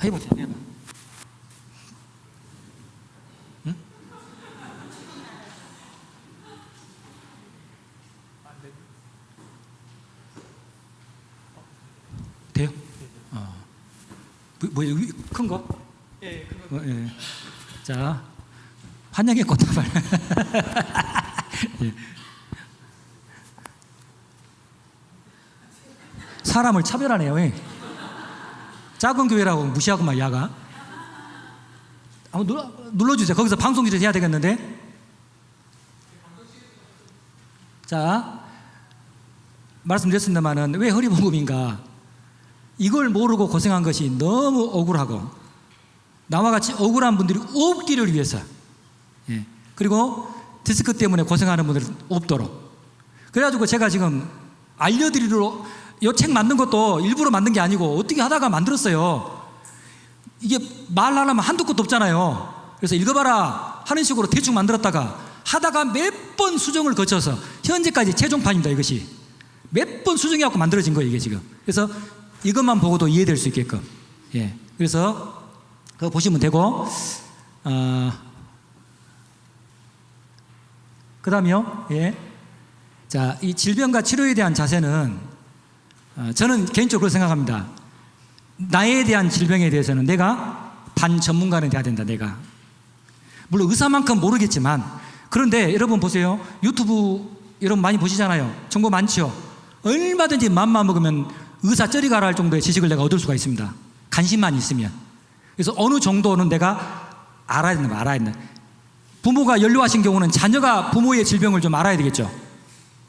해보자. 해봐. 응? 돼요? 뭐 큰 거? 예, 그거. 예. 자, 환영의 꽃다발. 예. 사람을 차별하네요. 예. 작은 교회라고 무시하고 막 야가. 한번 눌러주세요. 거기서 방송지를 해야 되겠는데. 자, 말씀드렸습니다만은 왜 허리복음인가? 이걸 모르고 고생한 것이 너무 억울하고 나와 같이 억울한 분들이 없기를 위해서, 예. 그리고 디스크 때문에 고생하는 분들은 없도록. 그래가지고 제가 지금 알려드리러 이 책 만든 것도 일부러 만든 게 아니고 어떻게 하다가 만들었어요. 이게 말하려면 한두 것도 없잖아요. 그래서 읽어봐라 하는 식으로 대충 만들었다가 하다가 몇 번 수정을 거쳐서 현재까지 최종판입니다. 이것이 몇 번 수정해갖고 만들어진 거예요. 이게 지금. 그래서 이것만 보고도 이해될 수 있게끔, 예. 그래서 그거 보시면 되고, 그 다음이요. 예. 자, 이 질병과 치료에 대한 자세는 저는 개인적으로 생각합니다. 나에 대한 질병에 대해서는 내가 반전문가는 돼야 된다. 내가 물론 의사만큼 모르겠지만, 그런데 여러분 보세요. 유튜브 여러분 많이 보시잖아요. 정보 많죠. 얼마든지 맘만 먹으면 의사 쩌리 가라 할 정도의 지식을 내가 얻을 수가 있습니다. 관심만 있으면. 그래서 어느 정도는 내가 알아야 된다. 알아야 된다. 부모가 연로하신 경우는 자녀가 부모의 질병을 좀 알아야 되겠죠.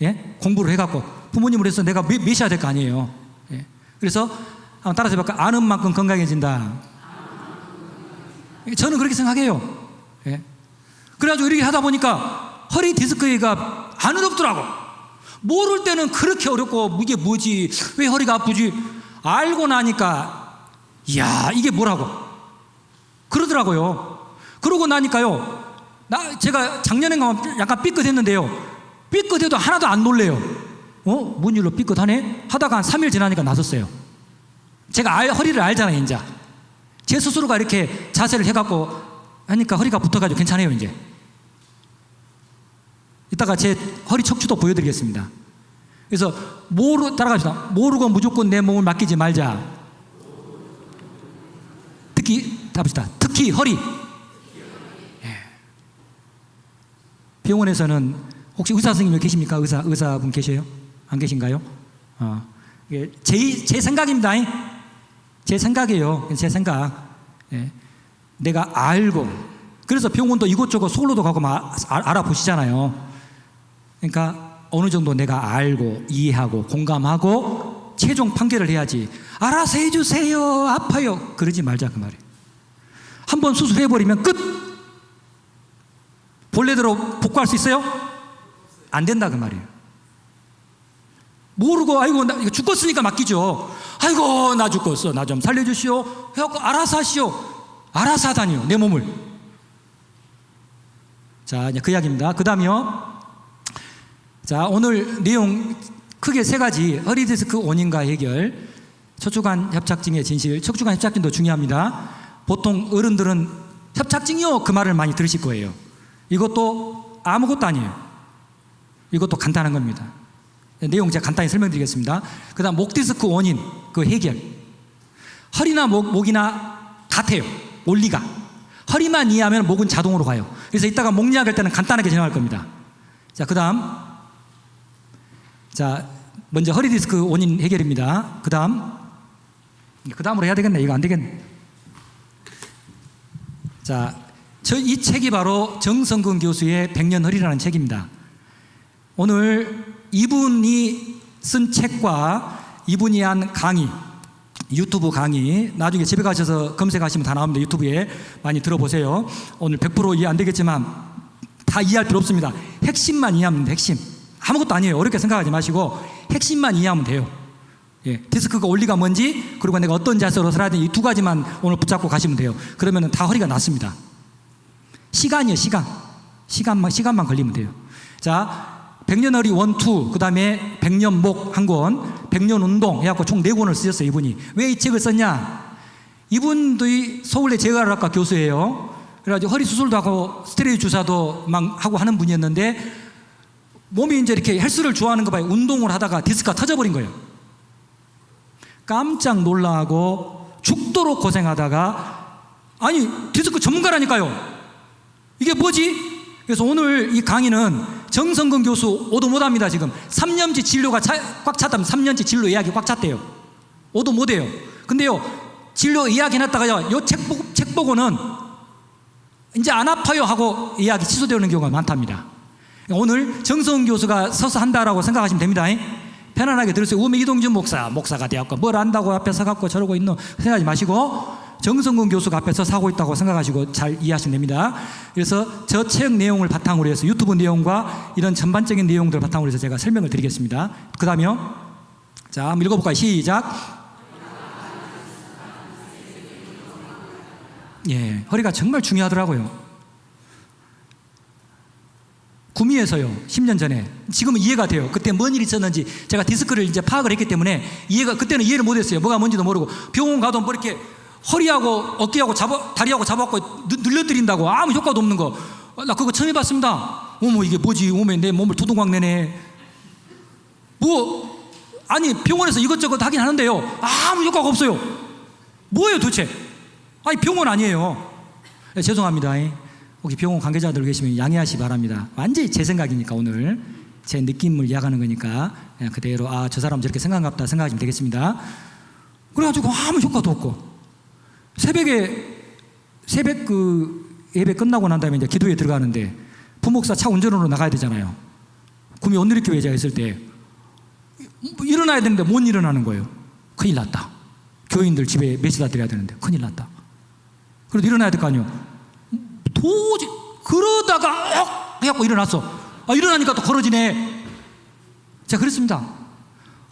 예? 공부를 해갖고 부모님을 해서 내가 메셔야 될 거 아니에요. 예. 그래서 한번 따라서 해볼까? 아는 만큼 건강해진다. 저는 그렇게 생각해요. 예. 그래가지고 이렇게 하다 보니까 허리 디스크가 안 어렵더라고. 모를 때는 그렇게 어렵고 이게 뭐지? 왜 허리가 아프지? 알고 나니까 이야 이게 뭐라고 그러더라고요. 그러고 나니까요. 제가 작년에 약간 삐끗했는데요. 삐끗해도 하나도 안 놀래요. 뭔 일로 삐끗하네? 하다가 한 3일 지나니까 나섰어요. 제가 허리를 알잖아요. 이제 제 스스로가 이렇게 자세를 해갖고 하니까 허리가 붙어가지고 괜찮아요. 이제 이따가 제 허리 척추도 보여드리겠습니다. 그래서 따라갑시다. 모르고 무조건 내 몸을 맡기지 말자. 특히 허리. 예. 병원에서는 혹시 의사 선생님 계십니까? 의사분 계셔요? 안 계신가요? 제 생각입니다. 제 생각이에요. 제 생각. 예. 내가 알고, 그래서 병원도 이곳저곳 서울로도 가고 막 알아보시잖아요. 그러니까 어느 정도 내가 알고 이해하고 공감하고 최종 판결을 해야지. 알아서 해주세요. 아파요. 그러지 말자 그 말이에요. 한번 수술해버리면 끝. 본래대로 복구할 수 있어요? 안 된다 그 말이에요. 모르고 아이고 나 이거 죽었으니까 맡기죠. 아이고 나 죽었어. 나 좀 살려주시오. 해갖고 알아서 하시오. 알아서 하다니요. 내 몸을. 자, 이제 그 이야기입니다. 그 다음이요. 자, 오늘 내용 크게 3가지. 허리 디스크 원인과 해결, 척추관 협착증의 진실. 척추관 협착증도 중요합니다. 보통 어른들은 협착증이요 그 말을 많이 들으실 거예요. 이것도 아무것도 아니에요. 이것도 간단한 겁니다. 내용 제가 간단히 설명드리겠습니다. 그 다음 목 디스크 원인 그 해결. 허리나 목이나 같아요. 원리가. 허리만 이해하면 목은 자동으로 가요. 그래서 이따가 목 이야기할 때는 간단하게 진행할 겁니다. 자, 그 다음. 자, 먼저 허리 디스크 원인 해결입니다. 그 다음으로 해야 되겠네. 이거 안 되겠네. 자, 이 책이 바로 정성근 교수의 100년 허리라는 책입니다. 오늘 이분이 쓴 책과 이분이 한 강의, 유튜브 강의, 나중에 집에 가셔서 검색하시면 다 나옵니다. 유튜브에 많이 들어보세요. 오늘 100% 이해 안 되겠지만 다 이해할 필요 없습니다. 핵심만 이해하면 돼요. 핵심. 아무것도 아니에요. 어렵게 생각하지 마시고 핵심만 이해하면 돼요. 예, 디스크가 원리가 뭔지, 그리고 내가 어떤 자세로 살아야 되는지 이 2가지만 오늘 붙잡고 가시면 돼요. 그러면 다 허리가 낫습니다. 시간이요. 시간만 걸리면 돼요. 자, 100년 허리 1, 2, 그 다음에 100년 목 한 권, 100년 운동 해갖고 총 4권을 쓰셨어요. 이분이. 왜 이 책을 썼냐? 이분들이 서울대 재활학과 교수예요. 그래가지고 허리 수술도 하고 스테로이드 주사도 막 하고 하는 분이었는데 몸이 이제 이렇게 헬스를 좋아하는 거 봐요. 운동을 하다가 디스크가 터져버린 거예요. 깜짝 놀라고 죽도록 고생하다가 아니 디스크 전문가라니까요. 이게 뭐지? 그래서 오늘 이 강의는 정성근 교수 오도 못합니다. 지금 3년치 진료가 꽉 찼다면 3년치 진료 예약이 꽉 찼대요. 오도 못해요. 근데요 진료 예약해놨다가요 요 책 보고는 이제 안 아파요 하고 예약이 취소되는 경우가 많답니다. 오늘 정성근 교수가 서서 한다라고 생각하시면 됩니다. 편안하게 들으세요. 이동준 목사가 되었고 뭘 안다고 앞에 서갖고 저러고 있노 생각하지 마시고 정성근 교수가 앞에서 사고 있다고 생각하시고 잘 이해하시면 됩니다. 그래서 저 책 내용을 바탕으로 해서 유튜브 내용과 이런 전반적인 내용들을 바탕으로 해서 제가 설명을 드리겠습니다. 그 다음에요. 자, 한번 읽어볼까요? 시작. 예, 허리가 정말 중요하더라고요. 구미에서요, 10년 전에, 지금은 이해가 돼요. 그때 뭔 일이 있었는지 제가 디스크를 이제 파악을 했기 때문에 그때는 이해를 못했어요. 뭐가 뭔지도 모르고 병원 가도 뭐 이렇게 허리하고 어깨하고 다리하고 잡아갖고 늘려드린다고 아무 효과도 없는 거. 나 그거 처음 해봤습니다. 어머 이게 뭐지? 어머 내 몸을 도동광 내네. 아니 병원에서 이것저것 하긴 하는데요 아무 효과가 없어요. 뭐예요 도대체? 아니 병원 아니에요. 네, 죄송합니다. 혹시 병원 관계자들 계시면 양해하시 바랍니다. 완전히 제 생각이니까 오늘 제 느낌을 이야기하는 거니까 그냥 그대로 저 사람 저렇게 생각한갑다 생각하시면 되겠습니다. 그래가지고 아무 효과도 없고 새벽 예배 끝나고 난 다음에 이제 기도에 들어가는데 부목사 차 운전으로 나가야 되잖아요. 구미 온누리교회 제가 있을 때 일어나야 되는데 못 일어나는 거예요. 큰일 났다. 교인들 집에 메시다 드려야 되는데 큰일 났다. 그래도 일어나야 될 거 아니에요. 도저히 그러다가 해갖고 일어났어. 일어나니까 또 걸어지네. 제가 그랬습니다.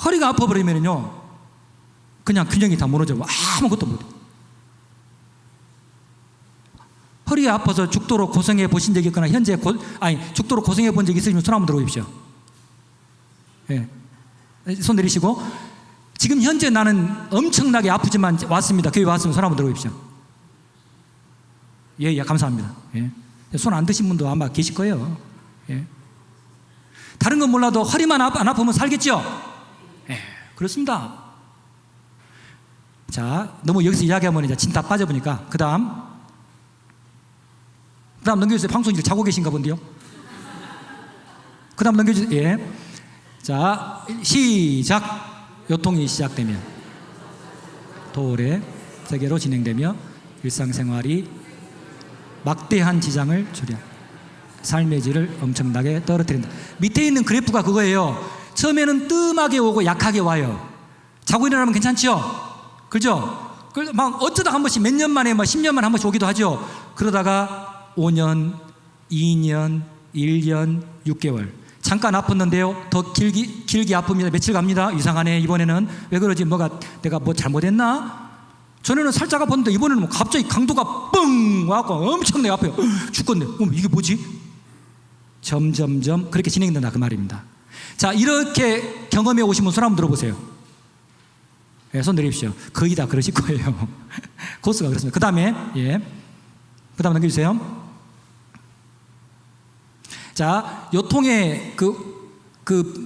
허리가 아파버리면요 그냥 균형이 다 무너져요. 아무것도 못해. 허리 아파서 죽도록 고생해 보신 적이 있거나 현재 죽도록 고생해 본 적이 있으시면 손 한번 들어보십시오. 예. 손 내리시고 지금 현재 나는 엄청나게 아프지만 왔습니다. 교회 왔으면 손 한번 들어보십시오. 예, 감사합니다. 예. 손 안 드신 분도 아마 계실 거예요. 예. 다른 건 몰라도 허리만 안 아프면 살겠죠? 예, 그렇습니다. 자, 너무 여기서 이야기하면 이제 진 다 빠져보니까 그 다음 넘겨주세요. 방송일 자고 계신가 본데요. 그 다음 넘겨주세요. 예. 자, 시작. 요통이 시작되면 도래 세계로 진행되며 일상생활이 막대한 지장을 초래한 삶의 질을 엄청나게 떨어뜨린다. 밑에 있는 그래프가 그거예요. 처음에는 뜸하게 오고 약하게 와요. 자고 일어나면 괜찮죠? 그죠? 막 어쩌다 한 번씩 몇 년 만에 10년 만에 한 번씩 오기도 하죠. 그러다가 5년, 2년, 1년, 6개월 잠깐 아팠는데요 더 길게 아픕니다. 며칠 갑니다. 이상하네. 이번에는 왜 그러지? 내가 뭐 잘못했나? 전에는 살짝 아팠는데 이번에는 갑자기 강도가 뻥 와갖고 엄청나게 아파요. 죽겠네. 이게 뭐지? 점점점 그렇게 진행된다 그 말입니다. 자, 이렇게 경험해 오신 분 손 한번 들어보세요. 네, 손 내리십시오. 거의 다 그러실 거예요. 고수가 그렇습니다. 그 다음에 그 다음 넘겨주세요. 자, 요통의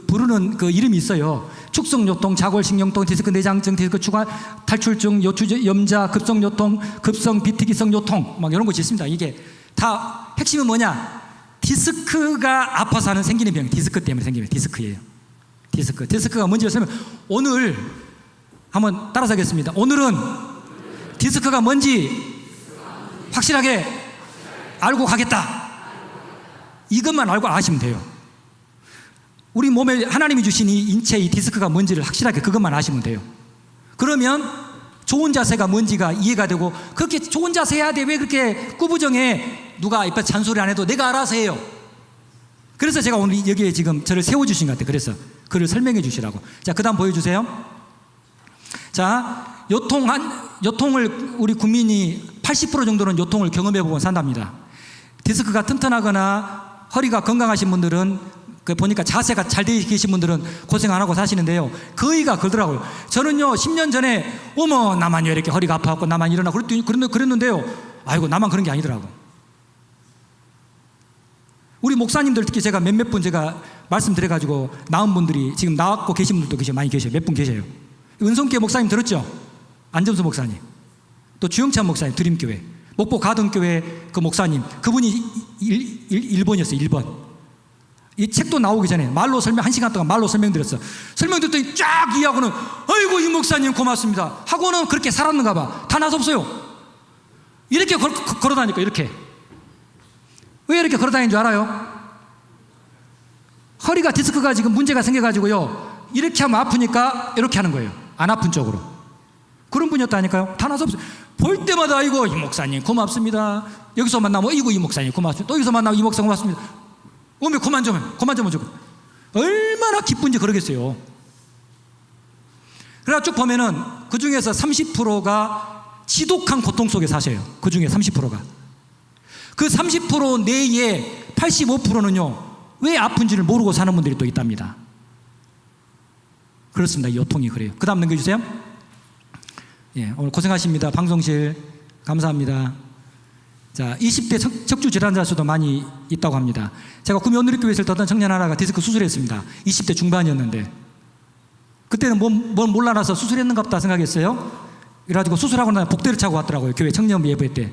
부르는 그 이름이 있어요. 축성요통, 자골신경통, 디스크 내장증, 디스크 추가 탈출증, 염자, 급성요통, 급성 비특이성 요통 막 이런 것이 있습니다. 이게 다 핵심은 뭐냐? 디스크가 아파서 생기는 병, 디스크 때문에 생기는 디스크예요. 디스크가 뭔지 아시면 오늘 한번 따라서 하겠습니다. 오늘은 디스크가 뭔지 확실하게 알고 가겠다. 이것만 알고 아시면 돼요. 우리 몸에 하나님이 주신 이 인체 이 디스크가 뭔지를 확실하게 그것만 아시면 돼요. 그러면 좋은 자세가 뭔지가 이해가 되고 그렇게 좋은 자세 해야 돼. 왜 그렇게 꾸부정해? 누가 옆에 잔소리 안 해도 내가 알아서 해요. 그래서 제가 오늘 여기에 지금 저를 세워주신 것 같아요. 그래서 그를 설명해 주시라고. 자, 그 다음 보여주세요. 자, 요통을 우리 국민이 80% 정도는 요통을 경험해 보고 산답니다. 디스크가 튼튼하거나 허리가 건강하신 분들은 그 보니까 자세가 잘 되어 계신 분들은 고생 안 하고 사시는데요. 거의가 그러더라고요. 저는요 10년 전에 어머 나만 왜 이렇게 허리가 아파갖고 나만 일어나 그랬는데요. 아이고 나만 그런 게 아니더라고. 우리 목사님들 특히 제가 몇몇 분 제가 말씀드려가지고 나은 분들이 지금 나왔고 계신 분들도 계셔요. 많이 계셔요. 몇 분 계셔요. 은성교회 목사님 들었죠? 안점수 목사님, 또 주영찬 목사님 드림교회, 목포 가든교회 그 목사님, 그분이 1번이었어요. 1번. 이 책도 나오기 전에 말로 설명, 1시간 동안 말로 설명드렸어. 설명드렸더니 쫙 이해하고는 아이고 이 목사님 고맙습니다 하고는 그렇게 살았는가 봐. 다 나서 없어요. 이렇게 걸어다니까 이렇게. 왜 이렇게 걸어다니는 줄 알아요? 허리가 디스크가 지금 문제가 생겨가지고요 이렇게 하면 아프니까 이렇게 하는 거예요. 안 아픈 쪽으로. 그런 분이었다니까요. 다 나서 없어요. 볼 때마다 아이고 이 목사님 고맙습니다. 여기서 만나면 이거 이 목사님 고맙습니다. 또 여기서 만나면 이 목사님 고맙습니다. 오면 그만 좀 해주고. 얼마나 기쁜지 그러겠어요. 그래서 쭉 보면은 그 중에서 30%가 지독한 고통 속에 사셔요. 그 중에 30%가. 그 30% 내에 85%는요 왜 아픈지를 모르고 사는 분들이 또 있답니다. 그렇습니다. 요통이 그래요. 그 다음 넘겨주세요. 예, 오늘 고생하십니다. 방송실 감사합니다. 자, 20대 척추 질환자 수도 많이 있다고 합니다. 제가 구미온누리교회에 있을 때 어떤 청년 하나가 디스크 수술했습니다. 20대 중반이었는데 그때는 뭘 몰라서 수술했는가 보다 생각했어요. 그래가지고 수술하고 나서 복대를 차고 왔더라고요. 교회 청년부 예배 때.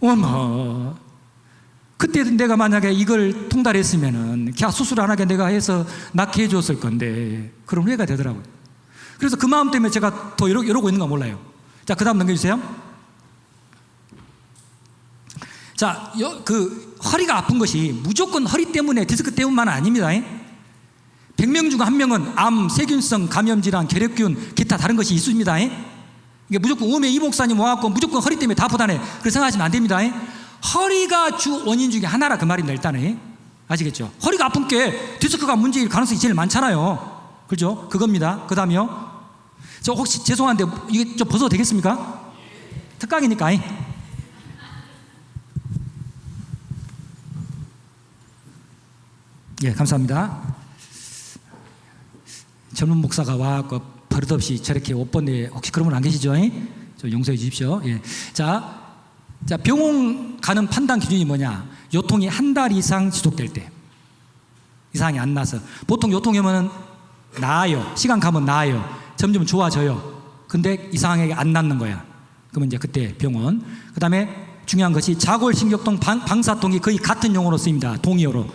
어머, 그때 내가 만약에 이걸 통달했으면은 그냥 수술 안 하게 내가 해서 낫게 해줬을 건데 그런 후회가 되더라고요. 그래서 그 마음 때문에 제가 더 이러고 있는가 몰라요. 자, 그 다음 넘겨주세요. 자, 그 허리가 아픈 것이 무조건 허리 때문에 디스크 때문만 아닙니다. 100명 중 1명은 암, 세균성 감염질환, 결핵균, 기타 다른 것이 있습니다. 이게 무조건 오메 이 목사님 와갖고 무조건 허리 때문에 다 아프다네 그렇게 생각하시면 안 됩니다. 허리가 주 원인 중에 하나라 그 말입니다. 일단은 아시겠죠? 허리가 아픈 게 디스크가 문제일 가능성이 제일 많잖아요. 그렇죠? 그겁니다. 그 다음이요. 저 혹시 죄송한데 이게 좀 벗어도 되겠습니까? 특강이니까. 예, 감사합니다. 젊은 목사가 와갖고 버릇없이 저렇게 옷 벗네. 혹시 그런 분 안 계시죠? 좀 용서해 주십시오. 예. 자, 병원 가는 판단 기준이 뭐냐? 요통이 한 달 이상 지속될 때. 이상이 안 나서. 보통 요통이 오면은 나아요. 시간 가면 나아요. 점점 좋아져요. 근데 이상하게 안 낫는 거야. 그러면 이제 그때 병원. 그 다음에 중요한 것이 자골신경통, 방사통이 거의 같은 용어로 쓰입니다. 동의어로.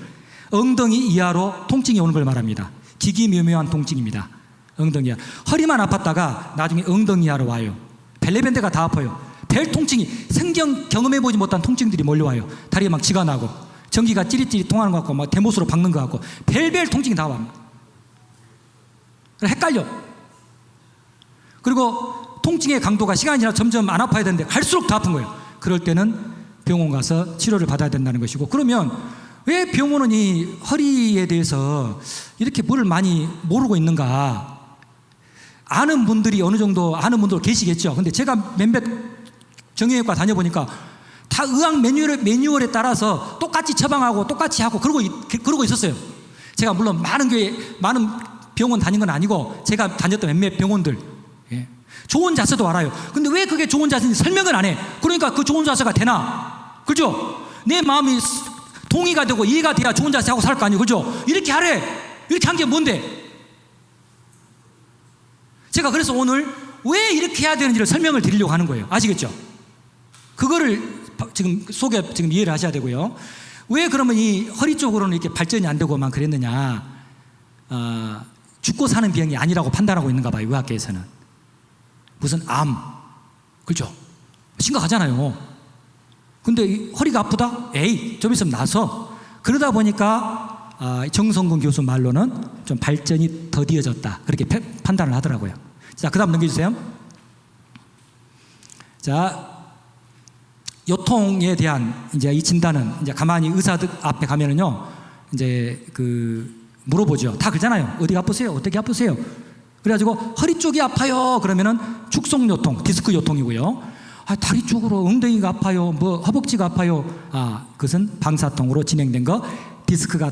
엉덩이 이하로 통증이 오는 걸 말합니다. 기기묘묘한 통증입니다. 엉덩이 이하. 허리만 아팠다가 나중에 엉덩이 이하로 와요. 벨레밴드가 다 아파요. 벨 통증이 생전 경험해보지 못한 통증들이 몰려와요. 다리에 막 쥐가 나고 전기가 찌릿찌릿 통하는 것 같고 막 대못으로 박는 것 같고 벨벨 통증이 다 와. 헷갈려. 그리고 통증의 강도가 시간이 지나 점점 안 아파야 되는데 갈수록 더 아픈 거예요. 그럴 때는 병원 가서 치료를 받아야 된다는 것이고, 그러면 왜 병원은 이 허리에 대해서 이렇게 뭘 많이 모르고 있는가? 아는 분들이 어느 정도 아는 분들 계시겠죠. 근데 제가 몇몇 정형외과 다녀보니까 다 의학 매뉴얼에 따라서 똑같이 처방하고 똑같이 하고 그러고 있었어요. 제가 물론 많은 병원 다닌 건 아니고 제가 다녔던 몇몇 병원들, 예. 좋은 자세도 알아요. 근데 왜 그게 좋은 자세인지 설명을 안 해. 그러니까 그 좋은 자세가 되나? 그죠? 내 마음이 동의가 되고 이해가 돼야 좋은 자세 하고 살 거 아니에요. 그죠? 이렇게 하래. 이렇게 한 게 뭔데? 제가 그래서 오늘 왜 이렇게 해야 되는지를 설명을 드리려고 하는 거예요. 아시겠죠? 그거를 지금 지금 이해를 하셔야 되고요. 왜 그러면 이 허리 쪽으로는 이렇게 발전이 안 되고만 그랬느냐? 죽고 사는 병이 아니라고 판단하고 있는가 봐요. 의학계에서는. 무슨 암, 그렇죠? 심각하잖아요. 근데 허리가 아프다? 에이, 좀 있으면 나서. 그러다 보니까 정성근 교수 말로는 좀 발전이 더디어졌다, 그렇게 판단을 하더라고요. 자, 그 다음 넘겨주세요. 자, 요통에 대한 이제 이 진단은 이제 가만히 의사들 앞에 가면은요, 이제 물어보죠. 다 그러잖아요. 어디가 아프세요? 어떻게 아프세요? 그래가지고 허리 쪽이 아파요. 그러면은 축성요통, 디스크 요통이고요. 다리 쪽으로 엉덩이가 아파요. 허벅지가 아파요. 그것은 방사통으로 진행된 거, 디스크가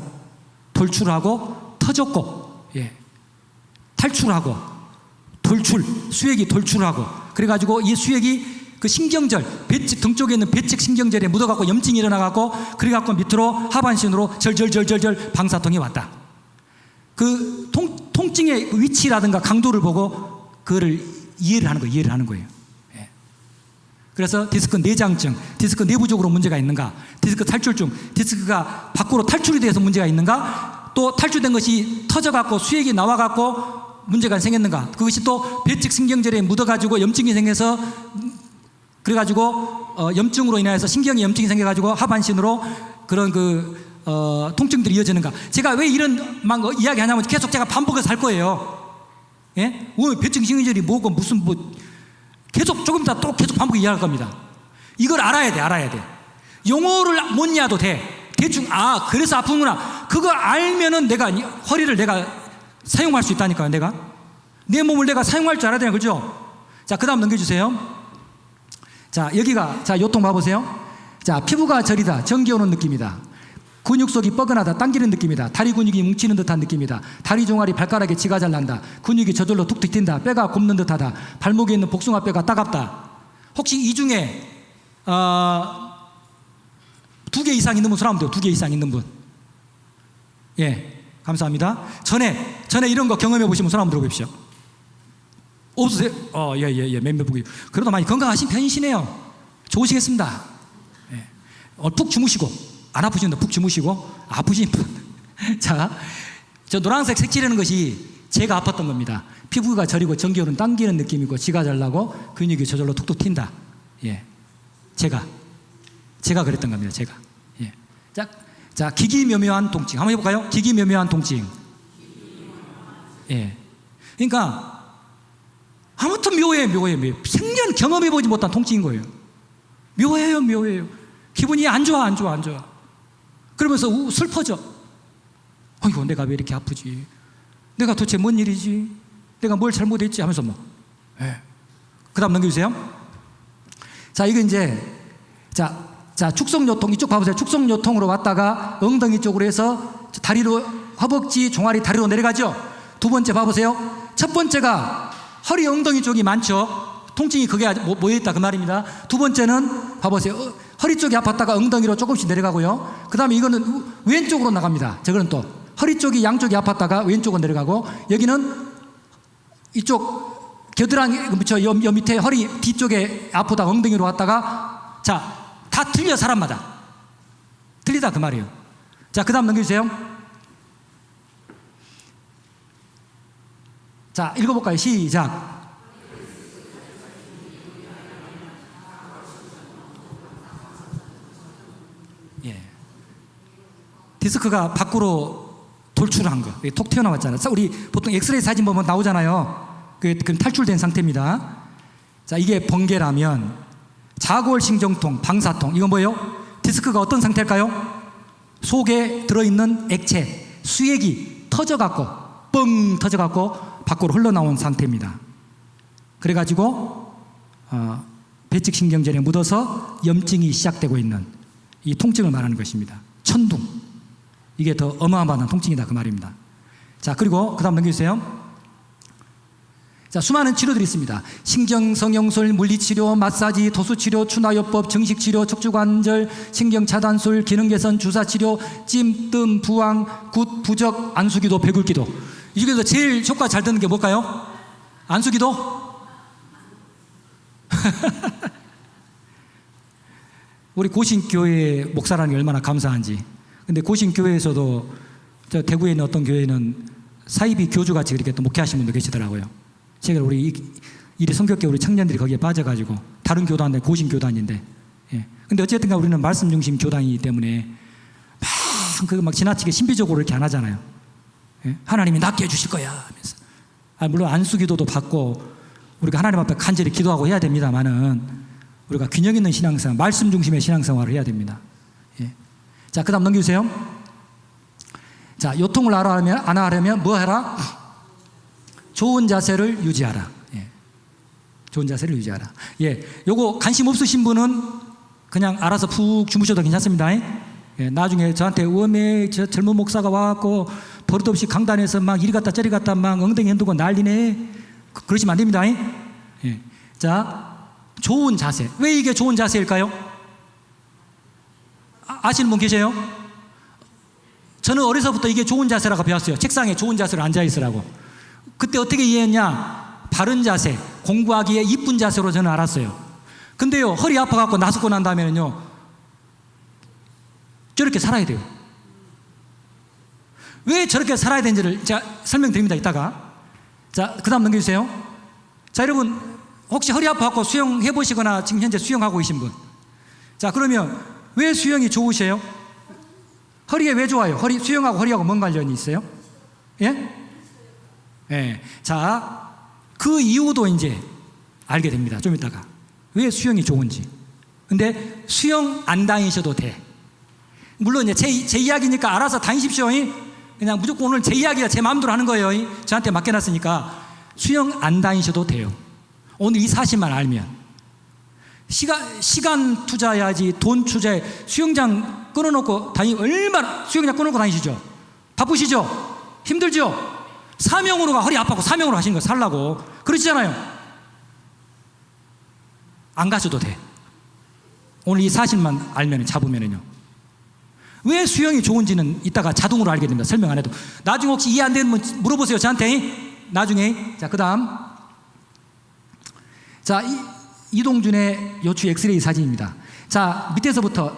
돌출하고 터졌고, 예. 탈출하고 돌출, 수액이 돌출하고, 그래가지고 이 수액이 그 신경절, 배측 등 쪽에 있는 배측 신경절에 묻어갖고 염증이 일어나갖고, 그래갖고 밑으로 하반신으로 절절절절절 방사통이 왔다. 그 통증의 위치라든가 강도를 보고 그거를 이해를 하는 거예요. 예. 그래서 디스크 내장증, 디스크 내부적으로 문제가 있는가, 디스크 탈출증, 디스크가 밖으로 탈출이 돼서 문제가 있는가, 또 탈출된 것이 터져갖고 수액이 나와갖고 문제가 생겼는가, 그것이 또 배측 신경절에 묻어가지고 염증이 생겨서, 그래가지고 염증으로 인해서 신경에 염증이 생겨가지고 하반신으로 그런 통증들이 이어지는가. 제가 왜 이런 막 이야기하냐면 계속 제가 반복해서 할 거예요. 예? 배측 신경절이 뭐고 무슨 계속 조금 이따 또 계속 반복 이야기할 겁니다. 이걸 알아야 돼. 용어를 못 이해도 돼. 대충 그래서 아프구나. 그거 알면은 허리를 내가 사용할 수 있다니까요. 내 몸을 내가 사용할 줄 알아야 되나, 그죠? 자, 그 다음 넘겨주세요. 자, 여기가, 자, 요통 봐보세요. 자, 피부가 저리다, 전기 오는 느낌이다. 근육 속이 뻐근하다, 당기는 느낌이다. 다리 근육이 뭉치는 듯한 느낌이다. 다리 종아리 발가락에 지가 잘 난다. 근육이 저절로 툭툭 튄다. 뼈가 굽는 듯하다. 발목에 있는 복숭아뼈가 따갑다. 혹시 이 중에 2개 이상 있는 분 손 한번 돼요. 2개 이상 있는 분. 예, 감사합니다. 전에 이런 거 경험해 보시면 손 한번 들어보십시오. 없으세요? 예, 몇몇 분이. 그래도 많이 건강하신 편이시네요. 좋으시겠습니다. 예. 푹 주무시고, 안 아프신데 푹 주무시고, 아프신 분. 자, 저 노란색 색칠하는 것이 제가 아팠던 겁니다. 피부가 저리고 전기오는 당기는 느낌이고, 지가 잘 나고, 근육이 저절로 툭툭 튄다. 예. 제가 그랬던 겁니다. 제가. 예. 자, 기기묘묘한 통증. 한번 해볼까요? 기기묘묘한 통증. 예. 그러니까, 아무튼 묘해요. 생전 경험해보지 못한 통증인 거예요. 묘해요. 기분이 안 좋아. 그러면서 슬퍼져. 아이고, 내가 왜 이렇게 아프지? 내가 도대체 뭔 일이지? 내가 뭘 잘못했지? 하면서 예. 그 다음 넘겨주세요. 자, 이거 이제, 자, 축성요통, 이쪽 봐보세요. 축성요통으로 왔다가 엉덩이 쪽으로 해서 다리로, 허벅지, 종아리 다리로 내려가죠. 두 번째 봐보세요. 첫 번째가 허리 엉덩이 쪽이 많죠. 통증이 그게 모여있다 그 말입니다. 두 번째는 봐보세요. 허리 쪽이 아팠다가 엉덩이로 조금씩 내려가고요. 그 다음에 이거는 왼쪽으로 나갑니다. 저거는 또 허리 쪽이 양쪽이 아팠다가 왼쪽으로 내려가고, 여기는 이쪽 겨드랑이 요 밑에 허리 뒤쪽에 아프다 엉덩이로 왔다가, 자, 다 틀려. 사람마다 틀리다 그 말이에요. 자, 그 다음 넘겨주세요. 자, 읽어볼까요? 시작. 예. 디스크가 밖으로 돌출한 거, 톡 튀어나왔잖아요. 우리 보통 엑스레이 사진 보면 나오잖아요. 그럼 탈출된 상태입니다. 자, 이게 번개라면, 자골신경통, 방사통, 이건 뭐예요? 디스크가 어떤 상태일까요? 속에 들어있는 액체, 수액이 터져갖고, 뻥 터져갖고 밖으로 흘러나온 상태입니다. 그래가지고 배측신경절에 묻어서 염증이 시작되고 있는 이 통증을 말하는 것입니다. 천둥, 이게 더 어마어마한 통증이다 그 말입니다. 자, 그리고 그 다음 넘겨주세요. 자, 수많은 치료들이 있습니다. 신경성형술, 물리치료, 마사지, 도수치료, 추나요법, 정식치료, 척추관절, 신경차단술, 기능개선, 주사치료, 찜, 뜸, 부항, 굿, 부적, 안수기도, 배굴기도. 이 중에서 제일 효과 잘 드는 게 뭘까요? 안수기도? 우리 고신교회 목사라는 게 얼마나 감사한지. 근데 고신교회에서도, 저 대구에 있는 어떤 교회는 사이비 교주같이 그렇게 또 목회하시는 분도 계시더라고요. 제가 우리 이리 성격계 우리 청년들이 거기에 빠져가지고, 다른 교단인데 고신교단인데, 예. 근데 어쨌든가 우리는 말씀 중심 교단이기 때문에 막 지나치게 신비적으로 이렇게 안 하잖아요. 예? 하나님이 낫게 해주실 거야 하면서. 물론 안수기도도 받고 우리가 하나님 앞에 간절히 기도하고 해야 됩니다만은, 우리가 균형 있는 신앙생활, 말씀 중심의 신앙생활을 해야 됩니다. 예. 자, 그 다음 넘겨주세요. 자, 요통을 안 하려면 뭐 해라? 좋은 자세를 유지하라. 예. 좋은 자세를 유지하라. 예. 요거 관심 없으신 분은 그냥 알아서 푹 주무셔도 괜찮습니다. 예, 나중에 저한테 웜에 저 젊은 목사가 와갖고 버릇없이 강단에서 막 이리 갔다 저리 갔다 막 엉덩이 흔들고 난리네. 그러시면 안 됩니다. 예. 자, 좋은 자세. 왜 이게 좋은 자세일까요? 아시는 분 계세요? 저는 어려서부터 이게 좋은 자세라고 배웠어요. 책상에 좋은 자세로 앉아있으라고. 그때 어떻게 이해했냐? 바른 자세, 공부하기에 이쁜 자세로 저는 알았어요. 근데요, 허리 아파갖고 나섰고 난 다음에는요, 저렇게 살아야 돼요. 왜 저렇게 살아야 되는지를 제가 설명드립니다, 이따가. 자, 그 다음 넘겨주세요. 자, 여러분, 혹시 허리 아파갖고 수영해보시거나 지금 현재 수영하고 계신 분. 자, 그러면 왜 수영이 좋으세요? 허리에 왜 좋아요? 수영하고 허리하고 뭔 관련이 있어요? 예? 예. 자, 그 이유도 이제 알게 됩니다. 좀 이따가. 왜 수영이 좋은지. 근데 수영 안 다니셔도 돼. 물론 이제 제 이야기니까 알아서 다니십시오. 그냥 무조건 오늘 제 이야기가 제 마음대로 하는 거예요. 저한테 맡겨놨으니까 수영 안 다니셔도 돼요. 오늘 이 사실만 알면. 시간 투자해야지 돈 투자해. 수영장 끊어놓고 얼마나 수영장 끊어놓고 다니시죠? 바쁘시죠? 힘들죠? 사명으로가 허리 아파고 사명으로 하시는 거 살라고 그러시잖아요. 안 가셔도 돼. 오늘 이 사실만 알면 잡으면은요. 왜 수영이 좋은지는 이따가 자동으로 알게 됩니다. 설명 안 해도. 나중에 혹시 이해 안 되는 분 물어보세요. 저한테. 나중에. 자, 그 다음. 자, 이동준의 요추 엑스레이 사진입니다. 자,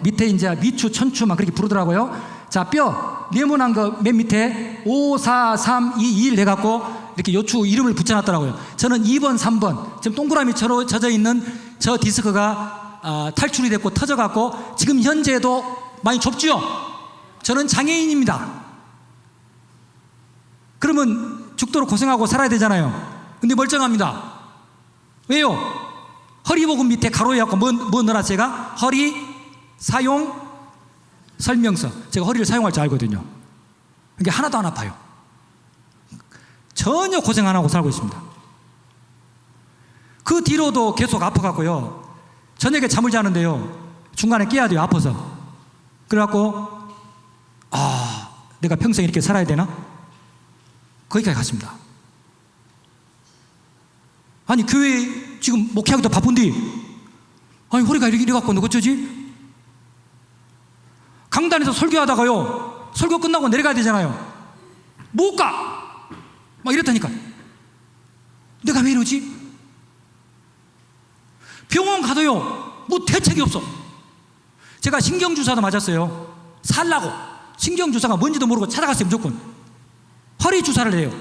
밑에 이제 미추, 천추 막 그렇게 부르더라고요. 자, 뼈 네모난 거 맨 밑에 5, 4, 3, 2, 1 해갖고 이렇게 요추 이름을 붙여놨더라고요. 저는 2번, 3번 지금 동그라미처럼 젖어 있는 저 디스크가 탈출이 됐고 터져갖고 지금 현재도 많이 좁죠? 저는 장애인입니다. 그러면 죽도록 고생하고 살아야 되잖아요. 근데 멀쩡합니다. 왜요? 허리 부분 밑에 가로에 갖고 뭐 넣어라 제가? 허리 사용 설명서. 제가 허리를 사용할 줄 알거든요. 이게 하나도 안 아파요. 전혀 고생 안 하고 살고 있습니다. 그 뒤로도 계속 아파갖고요. 저녁에 잠을 자는데요. 중간에 깨야 돼요. 아파서. 그래갖고 내가 평생 이렇게 살아야 되나? 거기까지 갔습니다. 아니 교회 지금 목회하기도 바쁜데 아니 허리가 이래 갖고 너 어쩌지? 강단에서 설교하다가요 설교 끝나고 내려가야 되잖아요. 못 가! 막 이랬다니까. 내가 왜 이러지? 병원 가도요 뭐 대책이 없어. 제가 신경주사도 맞았어요. 살라고. 신경주사가 뭔지도 모르고 찾아갔어요. 무조건 허리 주사를 해요.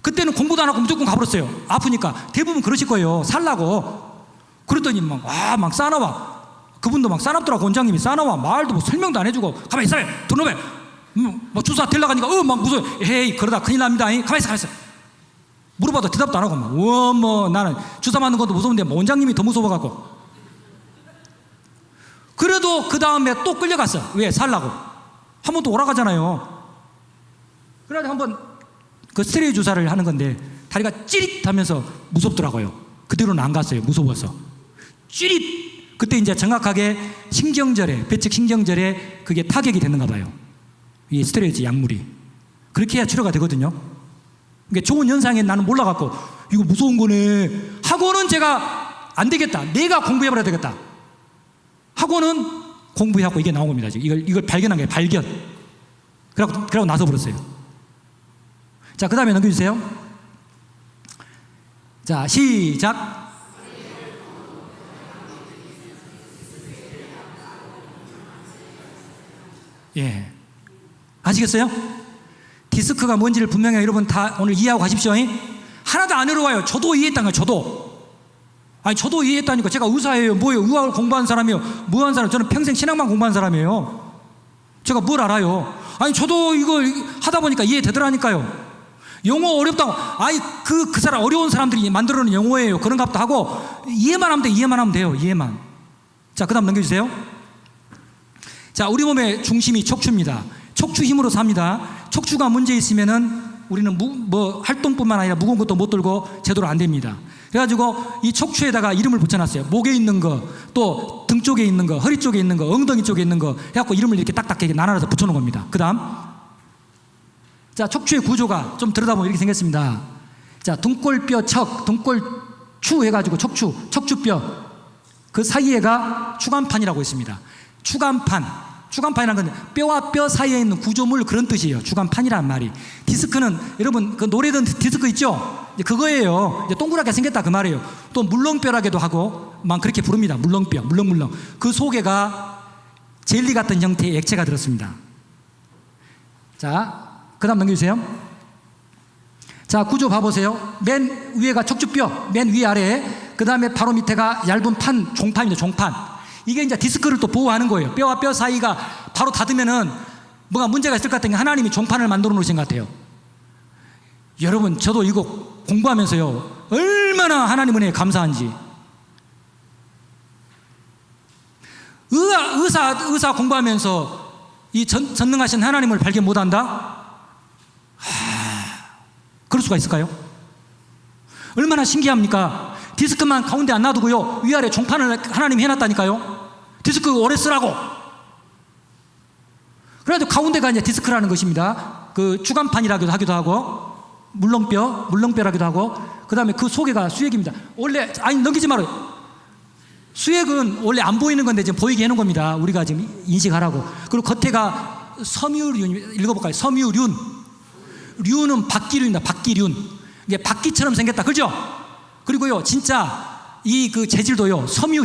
그때는 공부도 안 하고 무조건 가버렸어요. 아프니까. 대부분 그러실 거예요. 살라고. 그랬더니 막 싸나와. 그분도 막 싸납더라고. 원장님이 싸나와. 말도 뭐 설명도 안 해주고 가만히 있어요. 돈놈에 뭐 주사 들러가니까 막 무서워. 에이 그러다 큰일 납니다. 가만히 있어. 물어봐도 대답도 안 하고 뭐 나는 주사 맞는 것도 무서운데 뭐 원장님이 더 무서워갖고. 그래도 그 다음에 또 끌려갔어. 왜? 살라고. 한 번 또 오라가잖아요. 그래가지고 한번 그 스테레오 주사를 하는 건데 다리가 찌릿하면서 무섭더라고요. 그대로는 안 갔어요. 무서워서. 찌릿. 그때 이제 정확하게 배측 신경절에 그게 타격이 됐는가 봐요. 이 스테레오지 약물이. 그렇게 해야 치료가 되거든요. 그러니까 좋은 현상에 나는 몰라갖고 이거 무서운 거네 하고는 제가 안 되겠다. 내가 공부해버려야 되겠다. 하고는 공부하고 이게 나온 겁니다. 지금 이걸 발견한 거예요. 발견. 그러고 나서 버렸어요. 자, 그 다음에 넘겨주세요. 자, 시작. 예. 아시겠어요? 디스크가 뭔지를 분명히 여러분 다 오늘 이해하고 가십시오. 하나도 안 어려워요. 저도 이해했다는 거예요. 저도 이해했다니까. 제가 의사예요. 뭐예요? 의학을 공부한 사람이에요. 뭐 한 사람? 저는 평생 신학만 공부한 사람이에요. 제가 뭘 알아요? 저도 이걸 하다 보니까 이해되더라니까요. 용어 어렵다고. 그 사람 어려운 사람들이 만들어놓은 용어예요. 그런 값도 하고 이해만 하면 돼. 이해만 하면 돼요. 이해만. 자, 그 다음 넘겨주세요. 자, 우리 몸의 중심이 척추입니다. 척추 힘으로 삽니다. 척추가 문제 있으면은 우리는 활동뿐만 아니라 무거운 것도 못 들고 제대로 안 됩니다. 그래가지고 이 척추에다가 이름을 붙여놨어요. 목에 있는 거, 또 등 등 쪽에 있는 거, 허리 쪽에 있는 거, 엉덩이 쪽에 있는 거 해갖고 이름을 이렇게 딱딱하게 나눠서 붙여놓은 겁니다. 그 다음, 자, 척추의 구조가 좀 들여다보면 이렇게 생겼습니다. 자, 등골뼈 척, 등골추 해가지고 척추뼈 그 사이에가 추간판이라고 있습니다. 추간판이라는 건 뼈와 뼈 사이에 있는 구조물, 그런 뜻이에요. 추간판이란 말이. 디스크는 여러분 그 노래던 디스크 있죠? 그거예요. 이제 동그랗게 생겼다 그 말이에요. 또 물렁뼈라고도 하고 막 그렇게 부릅니다. 물렁뼈, 물렁물렁. 그 속에가 젤리 같은 형태의 액체가 들었습니다. 자, 그 다음 넘겨주세요. 자, 구조 봐보세요. 맨 위에가 척추뼈, 맨 위아래에, 그 다음에 바로 밑에가 얇은 판, 종판입니다. 종판. 이게 이제 디스크를 또 보호하는 거예요. 뼈와 뼈 사이가 바로 닿으면은 뭐가 문제가 있을 것 같은 게 하나님이 종판을 만들어 놓으신 것 같아요. 여러분, 저도 이거 공부하면서요, 얼마나 하나님 은혜에 감사한지. 의사 공부하면서 이 전능하신 하나님을 발견 못한다? 그럴 수가 있을까요? 얼마나 신기합니까? 디스크만 가운데 안 놔두고요, 위아래 종판을 하나님이 해놨다니까요. 디스크 오래 쓰라고. 그래도 가운데가 이제 디스크라는 것입니다. 그 추간판이라고도 하기도 하고, 물렁뼈라기도 하고, 그 다음에 그 속에가 수액입니다. 원래, 넘기지 말아요. 수액은 원래 안 보이는 건데 지금 보이게 해놓은 겁니다. 우리가 지금 인식하라고. 그리고 겉에가 섬유륜, 읽어볼까요? 섬유륜. 륜은 박기륜이다. 박기륜. 이게 박기처럼 생겼다. 그죠? 그리고요, 진짜 이 그 재질도요, 섬유.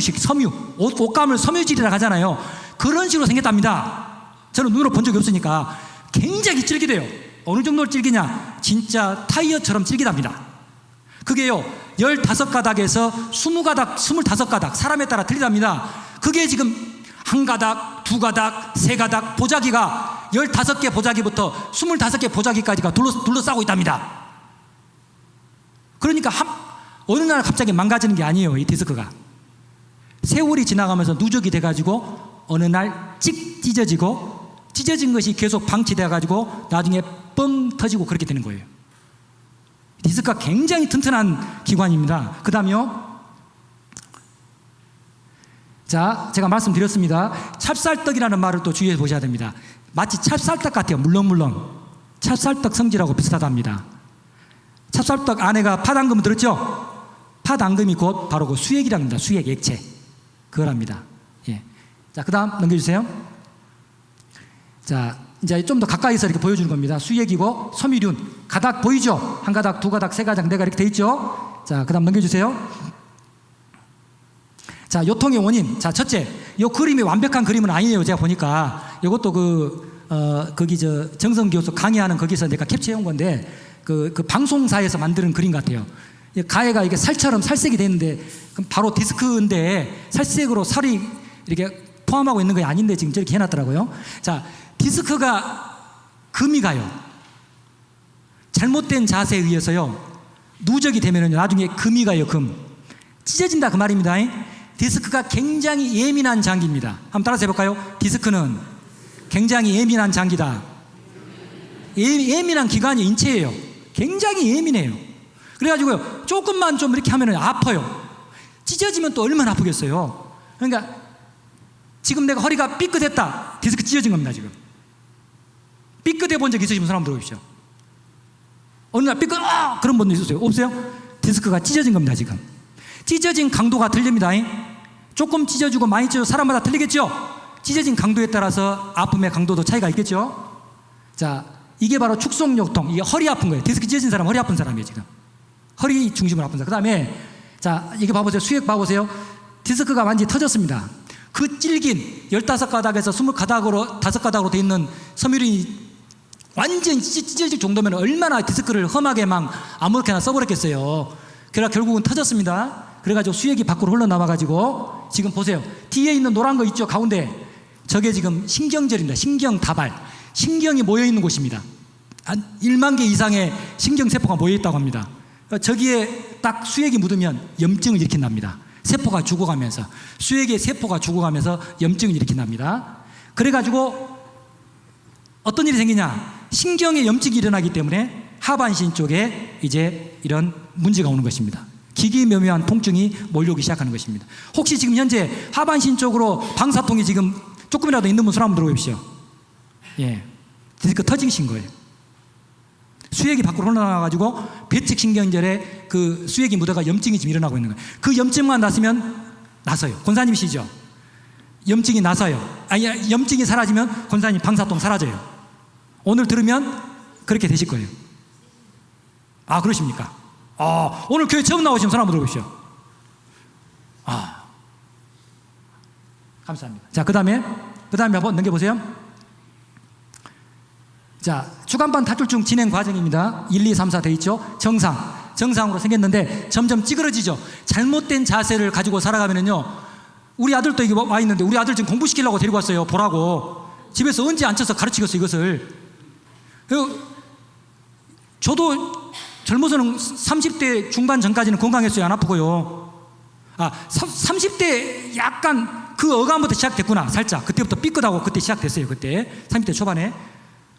옷감을 섬유질이라고 하잖아요. 그런 식으로 생겼답니다. 저는 눈으로 본 적이 없으니까 굉장히 질기대요. 어느 정도로 질기냐? 진짜 타이어처럼 질기답니다. 그게요, 15가닥에서 20가닥, 25가닥, 사람에 따라 틀리답니다. 그게 지금 1가닥, 2가닥, 3가닥, 보자기가 15개 보자기부터 25개 보자기까지가 둘러싸고 있답니다. 그러니까 어느 날 갑자기 망가지는 게 아니에요. 이 디스크가 세월이 지나가면서 누적이 돼가지고 어느 날 찢어진 것이 계속 방치돼가지고 나중에 뻥 터지고 그렇게 되는 거예요. 디스크가 굉장히 튼튼한 기관입니다. 그 다음에요, 자, 제가 말씀드렸습니다. 찹쌀떡이라는 말을 또 주의해 보셔야 됩니다. 마치 찹쌀떡 같아요. 물렁물렁. 찹쌀떡 성질하고 비슷하답니다. 찹쌀떡 안에가 팥앙금 들었죠? 팥앙금이 곧 바로 그 수액이랍니다. 수액, 액체. 그거랍니다. 예. 자, 그 다음 넘겨주세요. 자, 이제 좀 더 가까이서 이렇게 보여주는 겁니다. 수액이고 섬유륜. 가닥 보이죠? 1가닥, 2가닥, 3가닥, 4가닥 이렇게 돼 있죠? 자, 그 다음 넘겨주세요. 자, 요통의 원인. 자, 첫째, 요 그림이 완벽한 그림은 아니에요. 제가 보니까. 요것도 거기 정성 교수 강의하는 거기서 내가 캡처해온 건데, 그 방송사에서 만드는 그림 같아요. 가해가 이게 살처럼 살색이 돼 있는데, 바로 디스크인데 살색으로 살이 이렇게 포함하고 있는 게 아닌데 지금 저렇게 해놨더라고요. 자, 디스크가 금이 가요. 잘못된 자세에 의해서요, 누적이 되면은 나중에 금이 가요. 금 찢어진다 그 말입니다. 디스크가 굉장히 예민한 장기입니다. 한번 따라서 해볼까요? 디스크는 굉장히 예민한 장기다. 예민한 기관이 인체예요. 굉장히 예민해요. 그래가지고요, 조금만 좀 이렇게 하면 아파요. 찢어지면 또 얼마나 아프겠어요. 그러니까 지금 내가 허리가 삐끗했다. 디스크 찢어진 겁니다. 지금 삐끗해 본 적 있으시면 손 한번 들어보십시오. 어느 날 삐끗, 그런 분도 있었어요? 없어요? 디스크가 찢어진 겁니다. 지금 찢어진 강도가 틀립니다. 조금 찢어지고 많이 찢어져 사람마다 틀리겠죠? 찢어진 강도에 따라서 아픔의 강도도 차이가 있겠죠? 자, 이게 바로 축송요통. 이게 허리 아픈 거예요. 디스크 찢어진 사람 허리 아픈 사람이에요. 지금 허리 중심으로 아픈 사람. 그 다음에 자, 이게 봐보세요. 수액 봐보세요. 디스크가 완전히 터졌습니다. 그 질긴 15가닥에서 20가닥으로 5가닥으로 돼 있는 섬유륜이 완전히 찢어질 정도면 얼마나 디스크를 험하게 막 아무렇게나 써버렸겠어요. 그래서 결국은 터졌습니다. 그래가지고 수액이 밖으로 흘러나와가지고 지금 보세요. 뒤에 있는 노란 거 있죠? 가운데 저게 지금 신경절입니다. 신경다발. 신경이 모여있는 곳입니다. 한 1만 개 이상의 신경세포가 모여있다고 합니다. 저기에 딱 수액이 묻으면 염증을 일으킨답니다. 세포가 죽어가면서, 수액의 세포가 죽어가면서 염증을 일으킨답니다. 그래가지고 어떤 일이 생기냐? 신경에 염증이 일어나기 때문에 하반신 쪽에 이제 이런 문제가 오는 것입니다. 기기묘묘한 통증이 몰려오기 시작하는 것입니다. 혹시 지금 현재 하반신 쪽으로 방사통이 지금 조금이라도 있는 분 손 한번 들어보십시오. 예, 디스크 터지신 거예요. 수액이 밖으로 흘러나와가지고 배측 신경절에 그 수액이 묻어가 염증이 지금 일어나고 있는 거예요. 그 염증만 났으면 나서요. 권사님이시죠? 염증이 나서요. 아니, 염증이 사라지면 권사님 방사통 사라져요. 오늘 들으면 그렇게 되실 거예요. 아, 그러십니까? 오늘 교회 처음 나오시면 손 한번 들어보십시오. 감사합니다. 자, 그 다음에 한번 넘겨보세요. 자, 주간반 탈출증 진행 과정입니다. 1, 2, 3, 4 돼 있죠? 정상으로 생겼는데 점점 찌그러지죠. 잘못된 자세를 가지고 살아가면은요, 우리 아들도 여기 와 있는데 우리 아들 지금 공부시키려고 데리고 왔어요. 보라고. 집에서 언제 앉혀서 가르치겠어 이것을. 저도 젊어서는 30대 중반 전까지는 건강했어요. 안 아프고요. 30대 약간 그 어감부터 시작됐구나. 살짝 그때부터 삐끗하고 그때 시작됐어요. 그때 30대 초반에.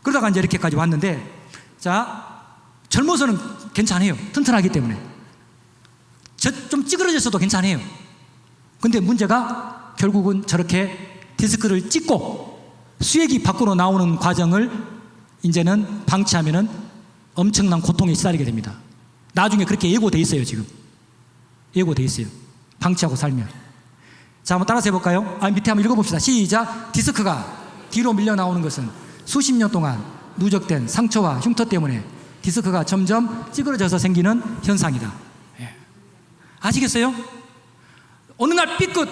그러다가 이제 이렇게까지 왔는데, 자, 젊어서는 괜찮아요. 튼튼하기 때문에. 좀 찌그러졌어도 괜찮아요. 근데 문제가 결국은 저렇게 디스크를 찢고 수액이 밖으로 나오는 과정을 이제는 방치하면은 엄청난 고통에 시달리게 됩니다. 나중에 그렇게 예고돼 있어요. 지금 예고돼 있어요. 방치하고 살면. 자, 한번 따라서 해볼까요? 밑에 한번 읽어봅시다. 시작. 디스크가 뒤로 밀려 나오는 것은 수십 년 동안 누적된 상처와 흉터 때문에 디스크가 점점 찌그러져서 생기는 현상이다. 아시겠어요? 어느 날 삐끗,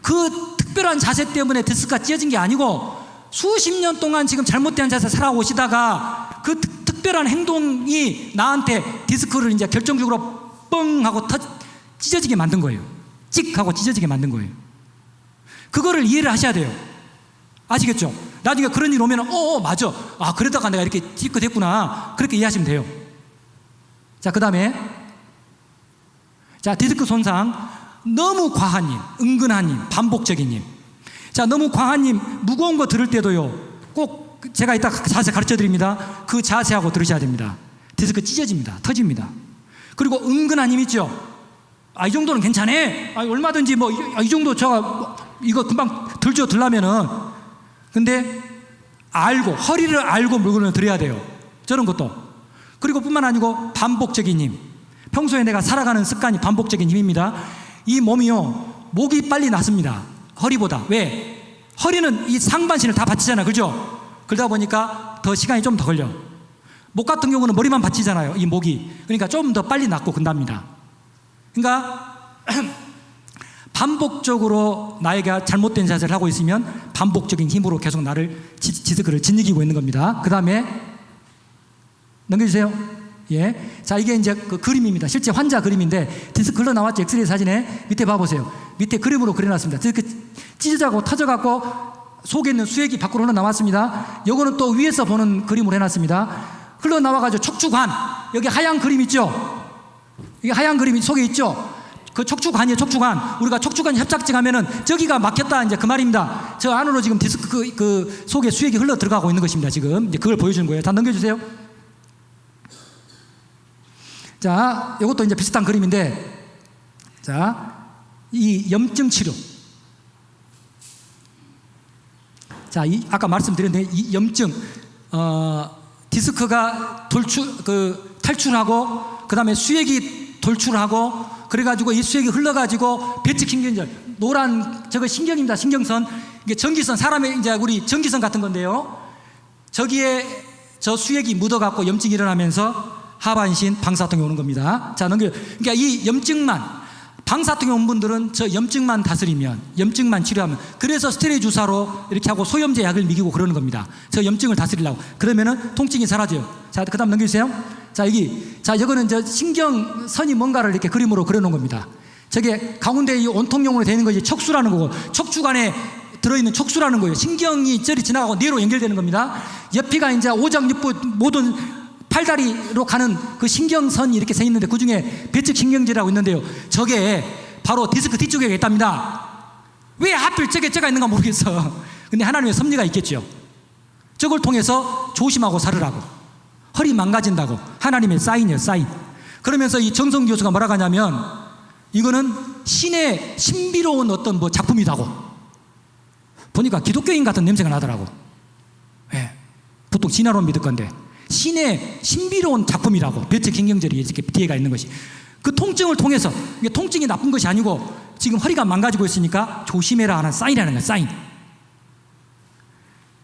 그 특별한 자세 때문에 디스크가 찢어진 게 아니고 수십 년 동안 지금 잘못된 자세 살아오시다가 그 특별한 행동이 나한테 디스크를 이제 결정적으로 뻥 하고 찢어지게 만든 거예요. 찍 하고 찢어지게 만든 거예요. 그거를 이해를 하셔야 돼요. 아시겠죠? 나중에 그런 일 오면 맞아. 그러다가 내가 이렇게 찌끗했구나. 그렇게 이해하시면 돼요. 자, 그 다음에 자, 디스크 손상 너무 과한 일, 은근한 일, 반복적인 일. 자, 너무 과한 일, 무거운 거 들을 때도요, 꼭 제가 이따 자세 가르쳐 드립니다. 그 자세하고 들으셔야 됩니다. 디스크 찢어집니다. 터집니다. 그리고 은근한 힘 있죠? 이 정도는 괜찮아. 얼마든지 이 정도 제가 이거 금방 들려면은. 근데 허리를 알고 물건을 들어야 돼요. 저런 것도. 그리고 뿐만 아니고 반복적인 힘. 평소에 내가 살아가는 습관이 반복적인 힘입니다. 이 몸이요, 목이 빨리 났습니다. 허리보다. 왜? 허리는 이 상반신을 다 받치잖아요. 그죠? 그러다 보니까 더 시간이 좀 더 걸려. 목 같은 경우는 머리만 받치잖아요. 이 목이. 그러니까 좀 더 빨리 낫고 근답니다. 그러니까 반복적으로 나에게 잘못된 자세를 하고 있으면 반복적인 힘으로 계속 나를 디스크를 짓이기고 있는 겁니다. 그 다음에 넘겨주세요. 예. 자, 이게 이제 그 그림입니다. 실제 환자 그림인데 디스크 흘러나왔죠. 엑스레이 사진에. 밑에 봐보세요. 밑에 그림으로 그려놨습니다. 디스크 찢어져가고 터져갖고 속에 있는 수액이 밖으로 흘러나왔습니다. 요거는 또 위에서 보는 그림으로 해놨습니다. 흘러나와가지고 척추관, 여기 하얀 그림 있죠? 이게 하얀 그림이 속에 있죠? 그 척추관이에요. 척추관. 우리가 척추관 협착증 하면은 저기가 막혔다, 이제 그 말입니다. 저 안으로 지금 디스크 그 속에 수액이 흘러 들어가고 있는 것입니다. 지금 이제 그걸 보여주는 거예요. 다 넘겨주세요. 자, 이것도 이제 비슷한 그림인데, 자, 이 염증 치료. 자, 아까 말씀드렸는데, 이 염증, 디스크가 탈출하고, 그 다음에 수액이 돌출하고, 그래가지고 이 수액이 흘러가지고 배측 신경절, 노란 저거 신경입니다. 신경선. 이게 전기선, 사람의 이제 우리 전기선 같은 건데요. 저기에 저 수액이 묻어갖고 염증이 일어나면서 하반신 방사통이 오는 겁니다. 자, 그러니까 이 염증만, 방사통이 온 분들은 저 염증만 다스리면, 염증만 치료하면, 그래서 스테로이드 주사로 이렇게 하고 소염제 약을 먹이고 그러는 겁니다. 저 염증을 다스리려고. 그러면은 통증이 사라져요. 자, 그 다음 넘겨주세요. 자, 이거는 저 신경선이 뭔가를 이렇게 그림으로 그려놓은 겁니다. 저게 가운데 이 온통용으로 되는 것이 척수라는 거고, 척추관에 들어있는 척수라는 거예요. 신경이 저리 지나가고 뇌로 연결되는 겁니다. 옆이가 이제 오장육부 모든 팔다리로 가는 그 신경선이 이렇게 서 있는데, 그 중에 배측 신경제라고 있는데요. 저게 바로 디스크 뒤쪽에 있답니다. 왜 하필 저가 있는가 모르겠어. 근데 하나님의 섭리가 있겠죠. 저걸 통해서 조심하고 살으라고. 허리 망가진다고. 하나님의 사인이에요, 사인. 그러면서 이 정성 교수가 뭐라고 하냐면 이거는 신의 신비로운 어떤 뭐 작품이라고. 보니까 기독교인 같은 냄새가 나더라고. 예. 보통 진화론 믿을 건데 신의 신비로운 작품이라고. 배측 신경절이 이렇게 뒤에가 있는 것이. 그 통증을 통해서, 이게 통증이 나쁜 것이 아니고 지금 허리가 망가지고 있으니까 조심해라 하는 사인이라는 거야, 사인.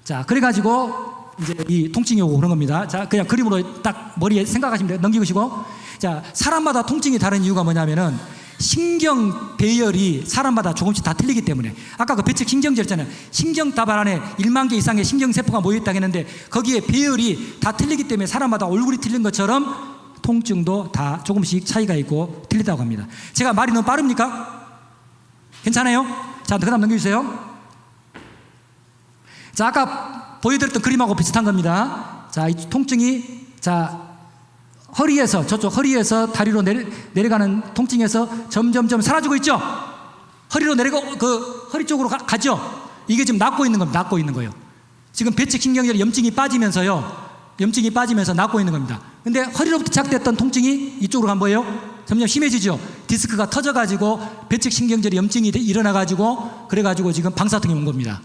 자, 그래가지고 이제 이 통증이 오고 그런 겁니다. 자, 그냥 그림으로 딱 머리에 생각하시면 돼요. 넘기시고. 자, 사람마다 통증이 다른 이유가 뭐냐면은 신경 배열이 사람마다 조금씩 다 틀리기 때문에. 아까 그 배측 신경절 있잖아요. 신경다발 안에 1만 개 이상의 신경세포가 모여있다고 했는데 거기에 배열이 다 틀리기 때문에 사람마다 얼굴이 틀린 것처럼 통증도 다 조금씩 차이가 있고 틀리다고 합니다. 제가 말이 너무 빠릅니까? 괜찮아요? 자, 그 다음 넘겨주세요. 자, 아까 보여드렸던 그림하고 비슷한 겁니다. 자, 이 통증이, 자, 허리에서, 저쪽 허리에서 다리로 내려가는 통증에서 점점점 사라지고 있죠? 허리로 내려가, 그 허리 쪽으로 가죠? 이게 지금 낫고 있는 겁니다. 낫고 있는 거예요. 지금 배측 신경절에 염증이 빠지면서요. 염증이 빠지면서 낫고 있는 겁니다. 근데 허리로부터 시작됐던 통증이 이쪽으로 간 거예요. 점점 심해지죠. 디스크가 터져가지고 배측 신경절에 염증이 일어나가지고 그래가지고 지금 방사통이 온 겁니다.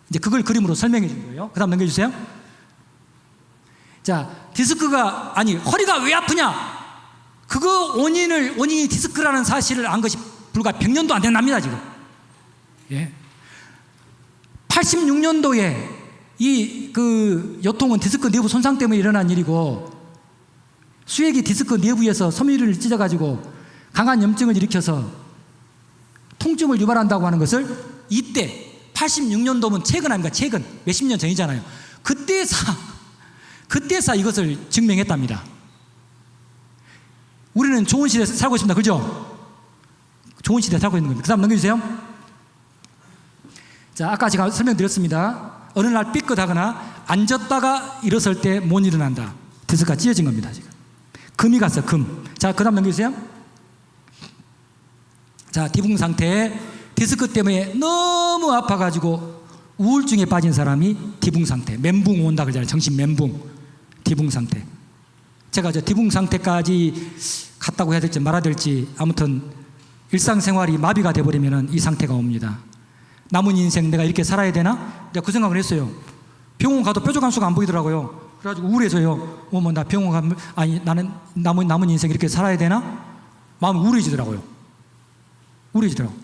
이제 그걸 그림으로 설명해 준 거예요. 그 다음 넘겨주세요. 자, 디스크가, 아니, 허리가 왜 아프냐? 그거 원인이 디스크라는 사실을 안 것이 불과 100년도 안 됐답니다, 지금. 예. 86년도에 그 요통은 디스크 내부 손상 때문에 일어난 일이고 수액이 디스크 내부에서 섬유를 찢어가지고 강한 염증을 일으켜서 통증을 유발한다고 하는 것을 이때 86년도면 최근 아닙니까? 최근 몇십 년 전이잖아요. 그때서 이것을 증명했답니다. 우리는 좋은 시대에 살고 있습니다. 그죠? 좋은 시대에 살고 있는 겁니다. 그 다음 넘겨주세요. 자, 아까 제가 설명드렸습니다. 어느 날 삐끗하거나 앉았다가 일어설 때 못 일어난다. 디스크가 찢어진 겁니다. 지금 금이 갔어요. 금. 자, 그 다음 넘겨주세요. 자, 디붕 상태에 디스크 때문에 너무 아파가지고 우울증에 빠진 사람이 디붕 상태, 멘붕 온다 그러잖아요. 정신 멘붕, 디붕 상태. 제가 저 디붕 상태까지 갔다고 해야 될지 말아야 될지 아무튼 일상생활이 마비가 돼버리면 이 상태가 옵니다. 남은 인생 내가 이렇게 살아야 되나? 내가 그 생각을 했어요. 병원 가도 뾰족한 수가 안 보이더라고요. 그래가지고 우울해져요. 어머, 나 병원 가면, 아니, 나는 남은 인생 이렇게 살아야 되나? 마음이 우울해지더라고요. 우울해지더라고요.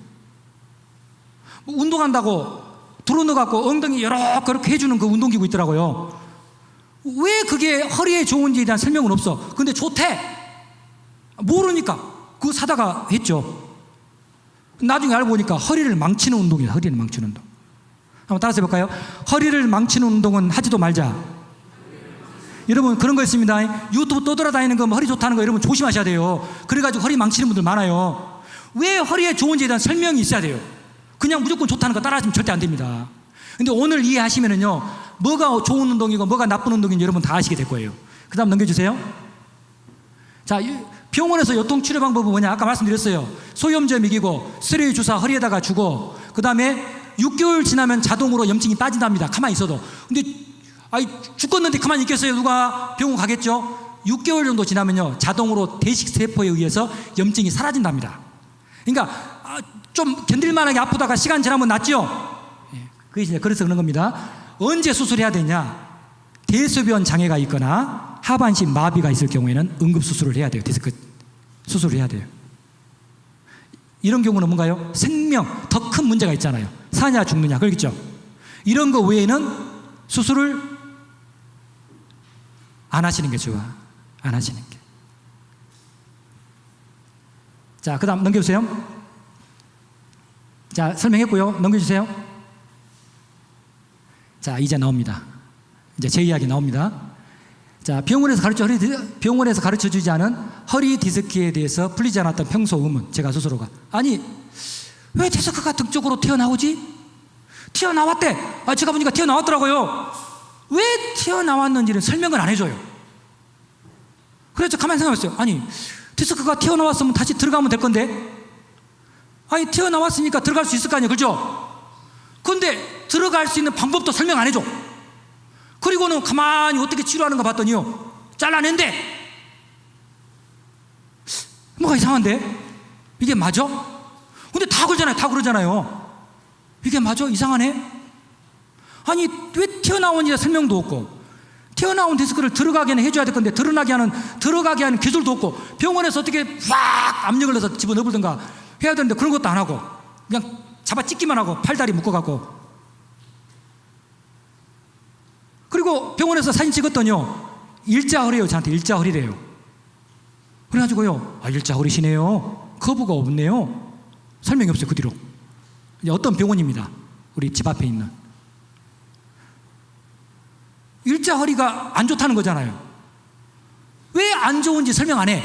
운동한다고 들어넣어갖고 엉덩이 그렇게 해주는 그 운동기구 있더라고요. 왜 그게 허리에 좋은지에 대한 설명은 없어. 근데 좋대. 모르니까 그거 사다가 했죠. 나중에 알고 보니까 허리를 망치는 운동이다. 허리를 망치는 운동. 한번 따라서 해볼까요? 허리를 망치는 운동은 하지도 말자. 여러분, 그런 거 있습니다. 유튜브 떠돌아다니는 거, 허리 좋다는 거 여러분 조심하셔야 돼요. 그래가지고 허리 망치는 분들 많아요. 왜 허리에 좋은지에 대한 설명이 있어야 돼요. 그냥 무조건 좋다는 거 따라하시면 절대 안 됩니다. 근데 오늘 이해하시면은요, 뭐가 좋은 운동이고 뭐가 나쁜 운동인지 여러분 다 아시게 될 거예요. 그 다음 넘겨주세요. 자, 병원에서 요통 치료 방법은 뭐냐? 아까 말씀드렸어요. 소염제 먹이고 스테로이드 주사 허리에다가 주고 그 다음에 6개월 지나면 자동으로 염증이 빠진답니다. 가만히 있어도. 근데 죽겠는데 가만히 있겠어요? 누가 병원 가겠죠? 6개월 정도 지나면요, 자동으로 대식 세포에 의해서 염증이 사라진답니다. 그러니까 좀 견딜만하게 아프다가 시간 지나면 낫죠? 그래서 그런 겁니다. 언제 수술해야 되냐? 대소변 장애가 있거나 하반신 마비가 있을 경우에는 응급수술을 해야 돼요. 디스크 수술을 해야 돼요. 이런 경우는 뭔가요? 생명, 더 큰 문제가 있잖아요. 사냐 죽느냐, 그렇겠죠? 이런 거 외에는 수술을 안 하시는 게 좋아. 안 하시는 게. 자, 그 다음 넘겨주세요. 자, 설명했고요. 넘겨주세요. 자, 이제 나옵니다. 이제 제 이야기 나옵니다. 자, 병원에서 가르쳐 주지 않은 허리 디스크에 대해서 풀리지 않았던 평소 의문, 제가 스스로가. 아니, 왜 디스크가 등 쪽으로 튀어나오지? 튀어나왔대. 제가 보니까 튀어나왔더라고요. 왜 튀어나왔는지를 설명을 안 해줘요. 그래서 가만히 생각했어요. 아니, 디스크가 튀어나왔으면 다시 들어가면 될 건데, 아니, 튀어나왔으니까 들어갈 수 있을 거 아니에요. 그죠? 근데 들어갈 수 있는 방법도 설명 안 해줘. 그리고는 가만히 어떻게 치료하는가 봤더니요, 잘라낸대. 뭐가 이상한데? 이게 맞아? 근데 다 그러잖아요. 다 그러잖아요. 이게 맞아? 이상하네? 아니, 왜 튀어나오는지 설명도 없고, 튀어나온 디스크를 들어가게 해줘야 될 건데 들어가게 하는 기술도 없고, 병원에서 어떻게 확 압력을 넣어서 집어넣을든가 해야 되는데 그런 것도 안 하고 그냥 잡아 찢기만 하고 팔다리 묶어갖고. 그리고 병원에서 사진 찍었더니요, 일자허리예요. 저한테 일자허리래요. 그래가지고요, 아, 일자허리시네요. 거부가 없네요. 설명이 없어요. 그 뒤로. 이제 어떤 병원입니다. 우리 집 앞에 있는. 일자허리가 안 좋다는 거잖아요. 왜 안 좋은지 설명 안 해.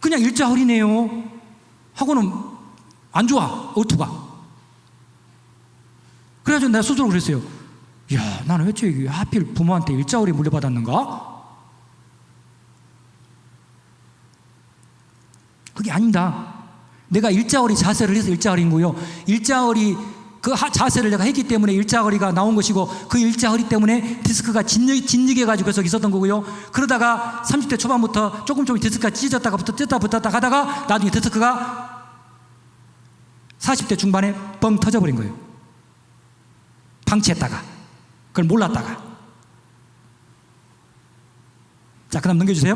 그냥 일자허리네요 하고는 안 좋아, 어투가. 그래가지고 내가 스스로 그랬어요. 야, 나는 왜 하필 부모한테 일자허리 물려받았는가? 그게 아닙니다. 내가 일자허리 자세를 해서 일자허리인 거요. 일자허리 그 자세를 내가 했기 때문에 일자허리가 나온 것이고, 그 일자허리 때문에 디스크가 진리게 가지고 계속 있었던 거고요. 그러다가 30대 초반부터 조금 디스크가 찢어졌다가 붙었다 가다가 나중에 디스크가 40대 중반에 뻥 터져버린 거예요. 방치했다가, 그걸 몰랐다가. 자, 그 다음 넘겨주세요.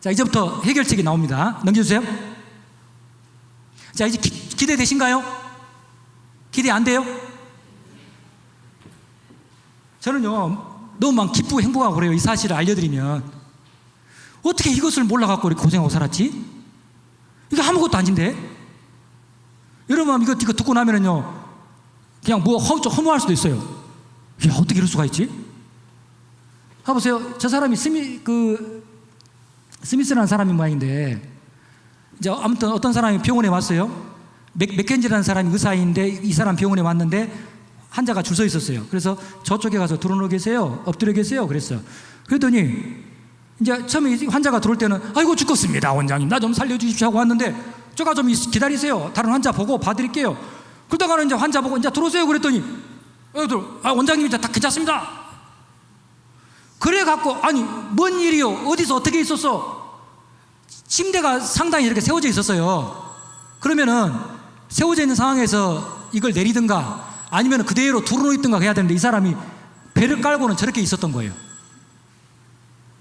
자, 이제부터 해결책이 나옵니다. 넘겨주세요. 자, 이제 기대되신가요? 기대 안 돼요? 저는요, 너무 막 기쁘고 행복하고 그래요. 이 사실을 알려드리면. 어떻게 이것을 몰라갖고 이렇게 고생하고 살았지? 이게 아무것도 아닌데? 여러분, 이거 듣고 나면은요, 그냥 뭐 허무할 수도 있어요. 야, 어떻게 이럴 수가 있지? 봐보세요. 저 사람이 스미스라는 사람이 모양인데, 이제 아무튼 어떤 사람이 병원에 왔어요. 맥켄지라는 사람이 의사인데, 이 사람 병원에 왔는데 환자가 줄 서 있었어요. 그래서 저쪽에 가서 들어놓어 계세요, 엎드려 계세요 그랬어요. 그랬더니 이제 처음에 환자가 들어올 때는 아이고 죽겠습니다 원장님, 나 좀 살려주십시오 하고 왔는데, 저가 좀 기다리세요, 다른 환자 보고 봐드릴게요. 그러다가는 이제 환자 보고 이제 들어오세요 그랬더니 원장님 이제 다 괜찮습니다. 그래 갖고, 아니 뭔 일이요? 어디서 어떻게 있었어? 침대가 상당히 이렇게 세워져 있었어요. 그러면은 세워져 있는 상황에서 이걸 내리든가 아니면 그대로 두루누워 있든가 해야 되는데, 이 사람이 배를 깔고는 저렇게 있었던 거예요.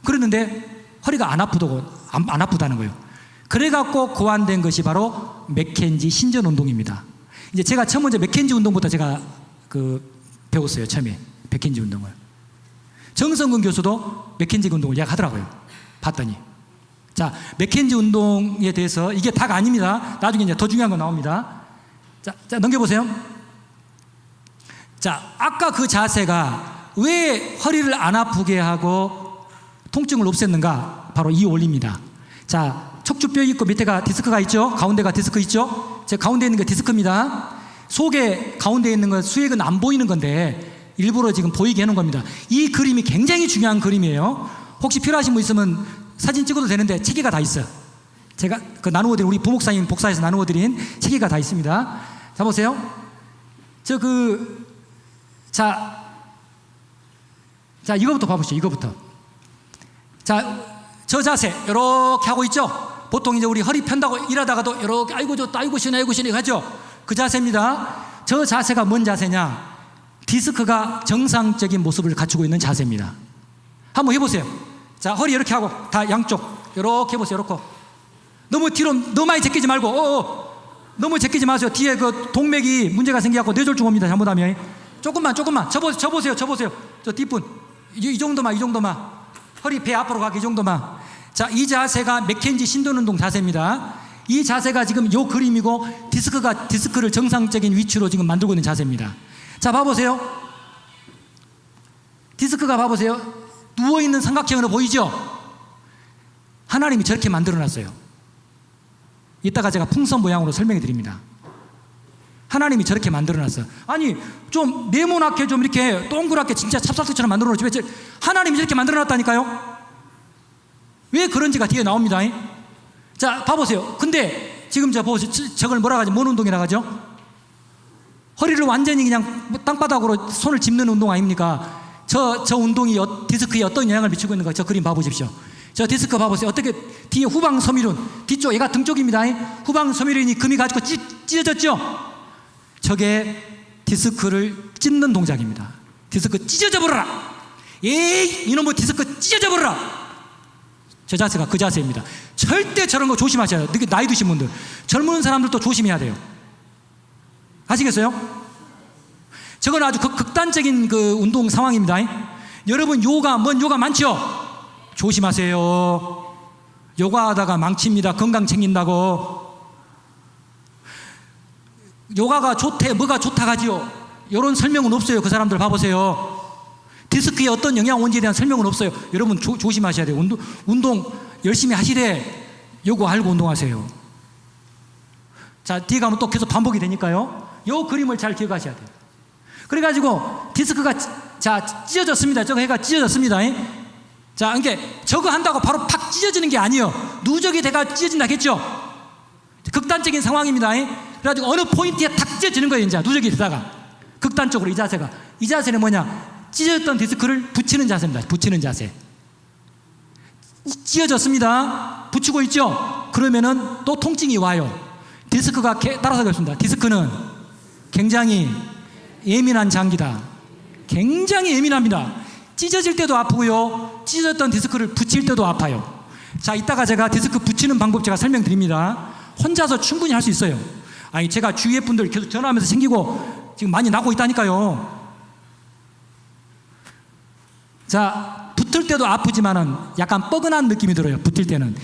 그랬는데 허리가 안 아프다는 거예요. 그래갖고 고안된 것이 바로 맥켄지 신전 운동입니다. 이제 제가 처음 먼저 맥켄지 운동부터 제가 배웠어요. 처음에 맥켄지 운동을. 정성근 교수도 맥켄지 운동을 이야기하더라고요. 봤더니. 자, 맥켄지 운동에 대해서, 이게 다가 아닙니다. 나중에 이제 더 중요한 거 나옵니다. 자, 넘겨보세요. 자, 아까 그 자세가 왜 허리를 안 아프게 하고 통증을 없앴는가? 바로 이 원리입니다. 자, 척추뼈 있고 밑에가 디스크가 있죠? 가운데가 디스크 있죠? 제 가운데 있는 게 디스크입니다. 속에 가운데 있는 건 수액은 안 보이는 건데 일부러 지금 보이게 해놓은 겁니다. 이 그림이 굉장히 중요한 그림이에요. 혹시 필요하신 분 있으면 사진 찍어도 되는데 체계가 다 있어요. 제가 나누어드린, 우리 부목사님 복사해서 나누어드린 체계가 다 있습니다. 자, 보세요. 자, 이거부터 봐보시죠. 이거부터. 자, 저 자세 이렇게 하고 있죠. 보통 이제 우리 허리 편다고 일하다가도 이렇게 아이고 좋다, 아이고 시원해, 아이고 시원해 하죠. 그 자세입니다. 저 자세가 뭔 자세냐? 디스크가 정상적인 모습을 갖추고 있는 자세입니다. 한번 해보세요. 자, 허리 이렇게 하고 다 양쪽 이렇게 해보세요. 이렇게 너무 뒤로 너무 많이 제끼지 말고, 너무 제끼지 마세요. 뒤에 그 동맥이 문제가 생겨갖고 뇌졸중 옵니다. 잘못하면. 조금만 접으세요. 저 뒷분 이 정도만, 허리 배 앞으로 가게 이 정도만. 자, 이 자세가 맥켄지 신전 운동 자세입니다. 이 자세가 지금 요 그림이고, 디스크를 정상적인 위치로 지금 만들고 있는 자세입니다. 자, 봐보세요. 디스크가 봐보세요. 누워있는 삼각형으로 보이죠? 하나님이 저렇게 만들어놨어요. 이따가 제가 풍선 모양으로 설명해 드립니다. 하나님이 저렇게 만들어놨어요. 아니, 좀 네모나게 좀 이렇게 동그랗게 진짜 찹쌀떡처럼 만들어놓지, 왜 하나님이 저렇게 만들어놨다니까요? 왜 그런지가 뒤에 나옵니다. 자, 봐보세요. 근데 지금 저걸 뭐라 하지? 뭔 운동이라 하죠? 허리를 완전히 그냥 땅바닥으로 손을 짚는 운동 아닙니까? 저 운동이 디스크에 어떤 영향을 미치고 있는가? 저 그림 봐보십시오. 저 디스크 봐보세요. 어떻게 뒤에 후방 섬유륜, 뒤쪽 얘가 등 쪽입니다. 후방 섬유륜이 금이 가지고 찢어졌죠? 저게 디스크를 찢는 동작입니다. 디스크 찢어져 버려라. 에이 이놈의 디스크 찢어져 버려라. 저 자세가 그 자세입니다. 절대 저런 거 조심하셔야 돼요. 나이 드신 분들, 젊은 사람들도 조심해야 돼요. 아시겠어요? 저건 아주 극단적인 그 운동 상황입니다. 여러분 요가 많죠? 조심하세요. 요가하다가 망칩니다. 건강 챙긴다고. 요가가 좋대, 뭐가 좋다 가지요. 이런 설명은 없어요. 그 사람들 봐보세요. 디스크에 어떤 영향 온지에 대한 설명은 없어요. 여러분 조심하셔야 돼요. 운동 열심히 하시래. 요거 알고 운동하세요. 자, 뒤에 가면 또 계속 반복이 되니까요. 요 그림을 잘 기억하셔야 돼요. 그래가지고 디스크가 자 찢어졌습니다. 저거 해가 찢어졌습니다. 자, 이게 저거 한다고 바로 팍 찢어지는 게 아니에요. 누적이 돼가 찢어진다겠죠. 극단적인 상황입니다. 그래가지고 어느 포인트에 탁 찢어지는 거예요. 이제 누적이 되다가 극단적으로 이 자세가, 이 자세는 뭐냐? 찢어졌던 디스크를 붙이는 자세입니다. 붙이는 자세. 찢어졌습니다. 붙이고 있죠. 그러면은 또 통증이 와요. 디스크가 따라서 그렇습니다. 디스크는 굉장히 예민한 장기다. 굉장히 예민합니다. 찢어질 때도 아프고요. 찢어졌던 디스크를 붙일 때도 아파요. 자, 이따가 제가 디스크 붙이는 방법 제가 설명드립니다. 혼자서 충분히 할 수 있어요. 아니, 제가 주위의 분들 계속 전화하면서 생기고 지금 많이 나고 있다니까요. 자, 붙을 때도 아프지만은 약간 뻐근한 느낌이 들어요. 붙을 때는.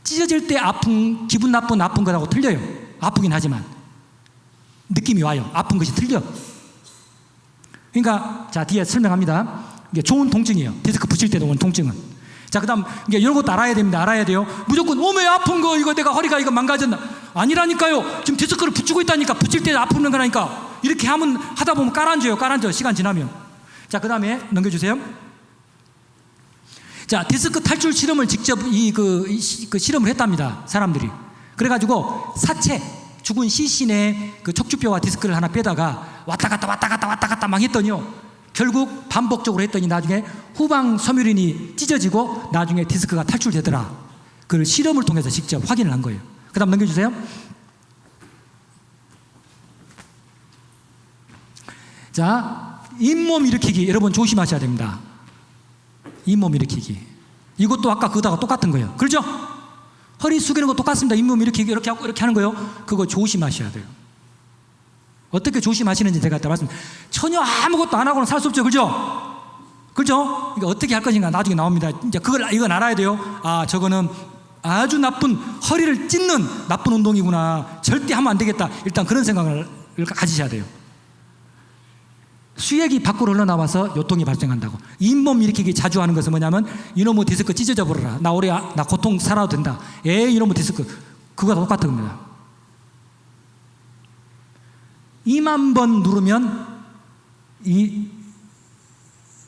찢어질 때 아픈, 기분 나쁜 아픈 거하고 틀려요. 아프긴 하지만 느낌이 와요. 아픈 것이 틀려. 그러니까 자, 뒤에 설명합니다. 이게 좋은 통증이에요. 디스크 붙일 때도 오는 통증은. 자, 그 다음 이게 이런 것도 알아야 됩니다. 알아야 돼요. 무조건 몸에 아픈 거, 이거 내가 허리가 이거 망가졌나. 아니라니까요. 지금 디스크를 붙이고 있다니까. 붙일 때 아프는 거라니까. 이렇게 하다 보면 깔아앉아요. 시간 지나면. 자, 그 다음에 넘겨주세요. 자, 디스크 탈출 실험을 직접 그 실험을 했답니다. 사람들이. 그래가지고 사체, 죽은 시신의 그 척추뼈와 디스크를 하나 빼다가 왔다 갔다 막 했더니요. 결국 반복적으로 했더니 나중에 후방 섬유륜이 찢어지고 나중에 디스크가 탈출되더라. 그 실험을 통해서 직접 확인을 한 거예요. 그 다음 넘겨주세요. 자, 잇몸 일으키기 여러분 조심하셔야 됩니다. 잇몸 일으키기. 이것도 아까 그거다가 똑같은 거예요. 그렇죠? 허리 숙이는 거 똑같습니다. 잇몸 일으키기 이렇게 하는 거예요. 그거 조심하셔야 돼요. 어떻게 조심하시는지 제가 이따 말씀. 전혀 아무것도 안 하고는 살 수 없죠. 그죠? 그죠? 그러니까 어떻게 할 것인가 나중에 나옵니다. 이제 이건 알아야 돼요. 아, 저거는 아주 나쁜 허리를 찢는 나쁜 운동이구나. 절대 하면 안 되겠다. 일단 그런 생각을 가지셔야 돼요. 수액이 밖으로 흘러나와서 요통이 발생한다고. 잇몸 일으키기 자주 하는 것은 뭐냐면 이놈의 디스크 찢어져 버려라. 나 고통 살아도 된다. 이놈의 디스크. 그거와 똑같은 겁니다. 2만 번 누르면 이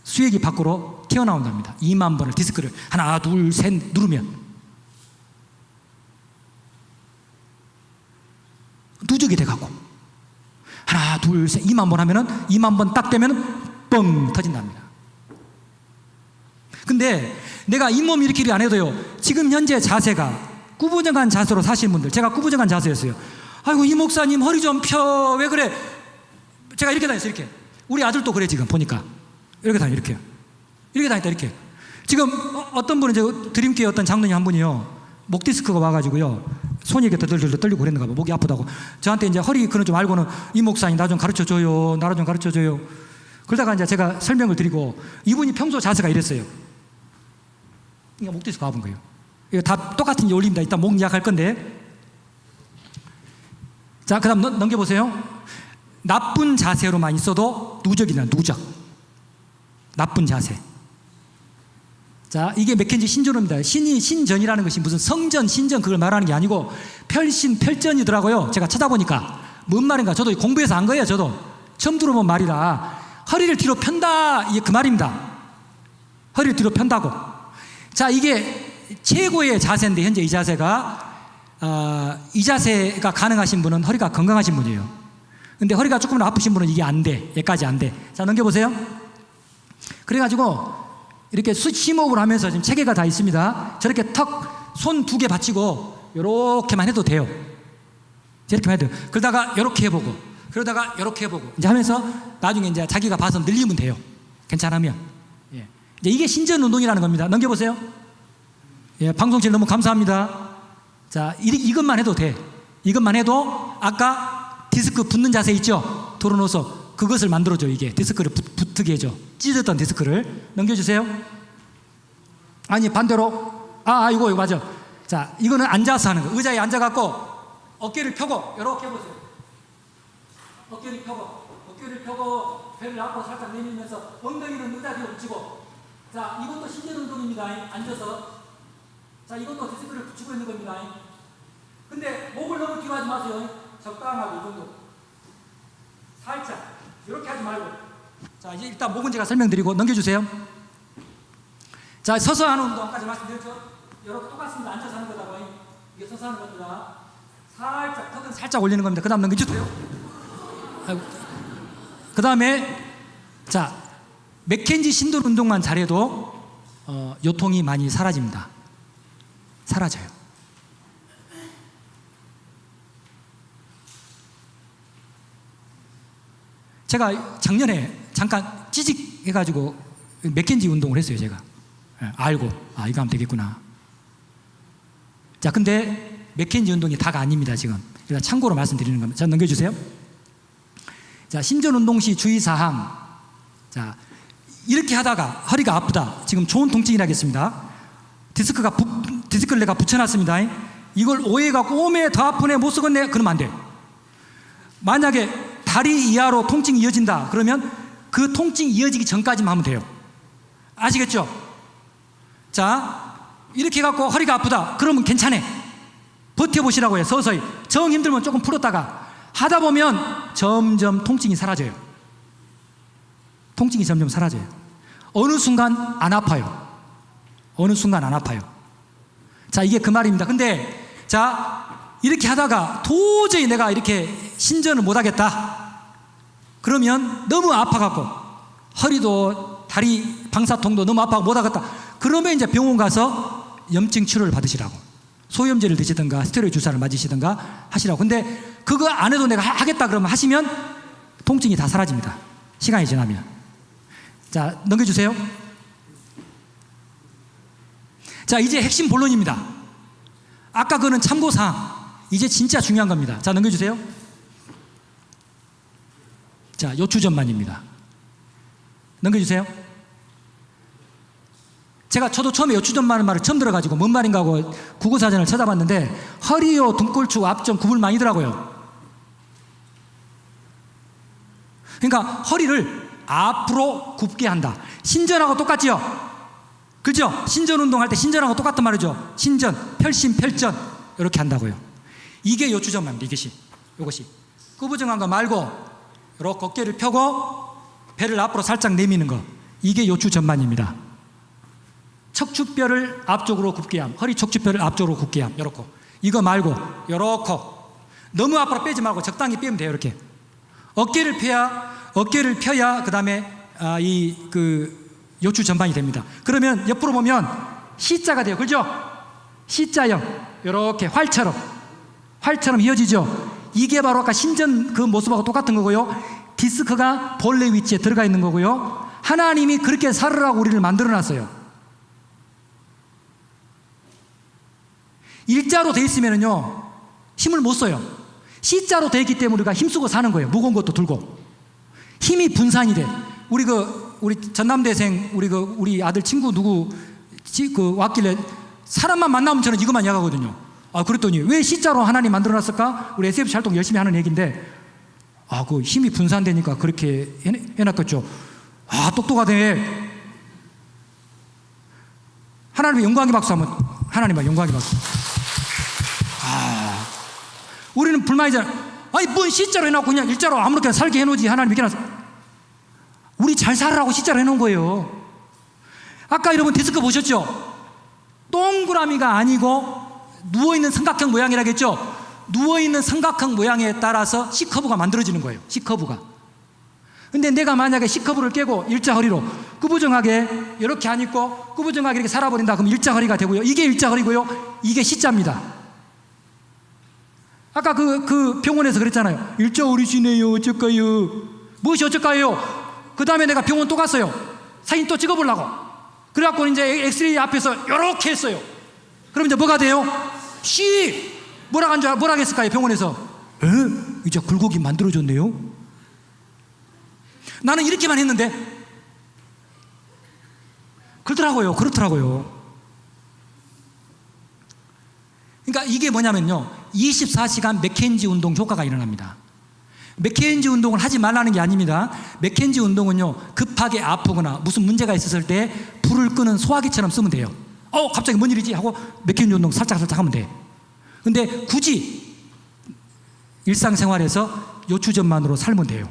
수액이 밖으로 튀어나온답니다. 2만 번을 디스크를 하나 둘 셋 누르면 누적이 돼가고 하나 둘 셋 2만 번 하면은 2만 번 딱 되면은 뻥 터진답니다. 근데 내가 잇몸 일으키기 안 해도요. 지금 현재 자세가 구부정한 자세로 사시는 분들, 제가 구부정한 자세였어요. 아이고 이 목사님 허리 좀 펴. 왜 그래? 제가 이렇게 다녔어요. 이렇게. 우리 아들도 그래. 지금 보니까 이렇게 다녀. 이렇게 다녔다. 이렇게. 지금 어떤 분은 저 드림교회 어떤 장로님 한 분이요, 목 디스크가 와가지고요 손이 이렇게 덜덜덜 떨리고 그랬는가 봐. 목이 아프다고 저한테 이제 허리 그런 좀 알고는 이 목사님 나 좀 가르쳐줘요. 나라 좀 가르쳐줘요. 그러다가 이제 제가 설명을 드리고 이분이 평소 자세가 이랬어요. 이게 목 디스크 와본 거예요. 이거 다 똑같은 게 올립니다. 이따 목 예약할 건데. 자, 그 다음 넘겨보세요. 나쁜 자세로만 있어도 누적이다. 누적. 나쁜 자세. 자, 이게 맥켄지 신조어입니다. 신전이라는 것이 무슨 성전, 신전 그걸 말하는 게 아니고 펼전이더라고요. 제가 찾아보니까 뭔 말인가. 저도 공부해서 안 거예요. 저도 처음 들어본 말이라. 허리를 뒤로 편다, 이게 그 말입니다. 허리를 뒤로 편다고. 자, 이게 최고의 자세인데 현재 이 자세가 가능하신 분은 허리가 건강하신 분이에요. 근데 허리가 조금 아프신 분은 이게 안 돼. 여기까지 안 돼. 자, 넘겨보세요. 그래가지고 이렇게 심호흡을 하면서 지금 체계가 다 있습니다. 저렇게 손 2개 받치고 이렇게만 해도 돼요. 이렇게만 해도 돼요. 그러다가 이렇게 해보고, 그러다가 이렇게 해보고, 이제 하면서 나중에 이제 자기가 봐서 늘리면 돼요. 괜찮으면. 예. 이제 이게 신전 운동이라는 겁니다. 넘겨보세요. 예, 방송실 너무 감사합니다. 자, 이것만 해도 돼. 이것만 해도 아까 디스크 붙는 자세 있죠? 돌아놓아서 그것을 만들어줘. 이게 디스크를 붙게 해줘. 찢었던 디스크를 넘겨주세요. 아니 반대로. 이거 맞아. 자, 이거는 앉아서 하는 거. 의자에 앉아갖고 어깨를 펴고 이렇게 해보세요. 어깨를 펴고 배를 앞으로 살짝 내밀면서 엉덩이는 의자 뒤로 붙이고. 자, 이것도 신전 운동입니다. 앉아서. 자, 이것도 디스크를 붙이고 있는 겁니다. 근데 목을 너무 뒤로 하지 마세요. 적당하게 이 정도. 살짝 이렇게 하지 말고. 자, 이제 일단 목은 제가 설명드리고 넘겨주세요. 자, 서서 하는 운동까지 말씀드렸죠. 이렇게 똑같습니다. 앉아서 하는 거다고. 이게 서서 하는 겁니다. 살짝 턱은 살짝 올리는 겁니다. 그 다음 넘겨주세요. 그 다음에 자, 맥켄지 신전 운동만 잘해도 요통이 많이 사라집니다. 사라져요. 제가 작년에 잠깐 찌직해가지고 맥켄지 운동을 했어요. 제가 알고 이거 하면 되겠구나. 자, 근데 맥켄지 운동이 다가 아닙니다. 지금 그러니까 참고로 말씀드리는 겁니다. 자, 넘겨주세요. 자, 신전 운동 시 주의사항. 자, 이렇게 하다가 허리가 아프다. 지금 좋은 통증이라겠습니다. 디스크를 내가 붙여놨습니다. 이걸 오해해갖고 오메 더 아프네 못 쓰겠네 그러면 안 돼. 만약에 다리 이하로 통증이 이어진다 그러면 그 통증이 이어지기 전까지만 하면 돼요. 아시겠죠? 자, 이렇게 해갖고 허리가 아프다 그러면 괜찮아. 버텨보시라고요. 서서히. 정 힘들면 조금 풀었다가 하다 보면 점점 통증이 사라져요. 통증이 점점 사라져요. 어느 순간 안 아파요. 어느 순간 안 아파요. 자, 이게 그 말입니다. 근데 자, 이렇게 하다가 도저히 내가 이렇게 신전을 못 하겠다 그러면 너무 아파갖고 허리도 다리 방사통도 너무 아파서 못 하겠다 그러면 이제 병원 가서 염증 치료를 받으시라고. 소염제를 드시든가 스테로이드 주사를 맞으시든가 하시라고. 근데 그거 안 해도 내가 하겠다 그러면 하시면 통증이 다 사라집니다. 시간이 지나면. 자, 넘겨주세요. 자, 이제 핵심 본론입니다. 아까 그거는 참고사항. 이제 진짜 중요한 겁니다. 자, 넘겨주세요. 자, 요추전만입니다. 넘겨주세요. 저도 처음에 요추전만은 말을 처음 들어가지고 뭔 말인가 하고 국어사전을 찾아봤는데 허리요 등골축 앞점 구분 많이더라고요. 그러니까 허리를 앞으로 굽게 한다. 신전하고 똑같지요? 그죠? 신전 운동할 때 신전하고 똑같단 말이죠. 신전, 펼심, 펼전 이렇게 한다고요. 이게 요추전만입니다. 이것이 꾸부정한 거 말고 이렇게 어깨를 펴고 배를 앞으로 살짝 내미는 거. 이게 요추전만입니다. 척추뼈를 앞쪽으로 굽게 함. 허리 척추뼈를 앞쪽으로 굽게 함. 요렇게. 이거 말고 요렇게 너무 앞으로 빼지 말고 적당히 빼면 돼요. 이렇게 어깨를 펴야 그 다음에 요추 전반이 됩니다. 그러면 옆으로 보면 C자가 돼요. 그죠? C자형 이렇게 활처럼 이어지죠. 이게 바로 아까 신전 그 모습하고 똑같은 거고요. 디스크가 본래 위치에 들어가 있는 거고요. 하나님이 그렇게 살으라고 우리를 만들어놨어요. 일자로 돼 있으면요 힘을 못 써요. C자로 돼 있기 때문에 우리가 힘쓰고 사는 거예요. 무거운 것도 들고 힘이 분산이 돼. 우리 전남대생 우리 아들 친구 누구 왔길래 사람만 만나면 저는 이것만 이야기하거든요. 그랬더니 왜 C자로 하나님 만들어놨을까? 우리 SFC 활동 열심히 하는 얘기인데 그 힘이 분산되니까 그렇게 해놨겠죠. 똑똑하네. 하나님의 영광의 박수 한번. 하나님의 영광의 박수. 우리는 불만이잖아. 뭔 C자로 해놓고 그냥 일자로 아무렇게나 살게 해놓지. 하나님 이렇게 해놨어. 우리 잘 살으라고 C자로 해놓은 거예요. 아까 여러분 디스크 보셨죠? 동그라미가 아니고 누워있는 삼각형 모양이라겠죠? 누워있는 삼각형 모양에 따라서 C커브가 만들어지는 거예요. C커브가. 근데 내가 만약에 C커브를 깨고 일자 허리로 꾸부정하게 이렇게 안 입고 꾸부정하게 이렇게 살아버린다. 그럼 일자 허리가 되고요. 이게 일자 허리고요. 이게 C자입니다. 아까 그 병원에서 그랬잖아요. 일자 허리시네요. 어쩔까요? 무엇이 어쩔까요? 그 다음에 내가 병원 또 갔어요. 사진 또 찍어보려고. 그래갖고 이제 엑스레이 앞에서 이렇게 했어요. 그럼 이제 뭐가 돼요? C! 뭐라 했을까요? 병원에서. 이제 굴곡이 만들어졌네요. 나는 이렇게만 했는데 그렇더라고요. 그러니까 이게 뭐냐면요, 24시간 맥켄지 운동 효과가 일어납니다. 맥켄지 운동을 하지 말라는 게 아닙니다. 맥켄지 운동은요, 급하게 아프거나 무슨 문제가 있었을 때 불을 끄는 소화기처럼 쓰면 돼요. 갑자기 뭔 일이지? 하고 맥켄지 운동 살짝 하면 돼. 근데 굳이 일상생활에서 요추전만으로 살면 돼요.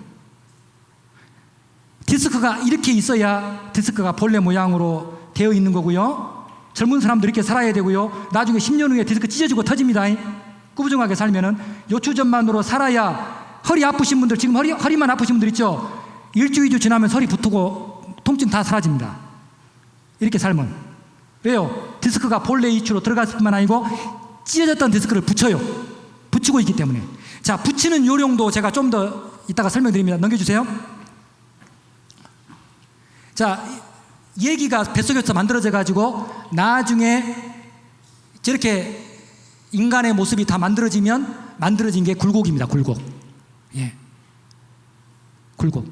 디스크가 이렇게 있어야 디스크가 본래 모양으로 되어 있는 거고요. 젊은 사람도 이렇게 살아야 되고요. 나중에 10년 후에 디스크 찢어지고 터집니다. 꾸부정하게 살면은 요추전만으로 살아야. 허리 아프신 분들, 지금 허리만 아프신 분들 있죠? 일주, 2주 지나면 허리 붙고 통증 다 사라집니다. 이렇게 살면. 왜요? 디스크가 본래 위치로 들어갔을 뿐만 아니고 찢어졌던 디스크를 붙이고 있기 때문에. 자, 붙이는 요령도 제가 좀 더 이따가 설명드립니다. 넘겨주세요. 자, 얘기가 뱃속에서 만들어져 가지고 나중에 저렇게 인간의 모습이 다 만들어진 게 굴곡입니다. 굴곡. 예. 굴곡.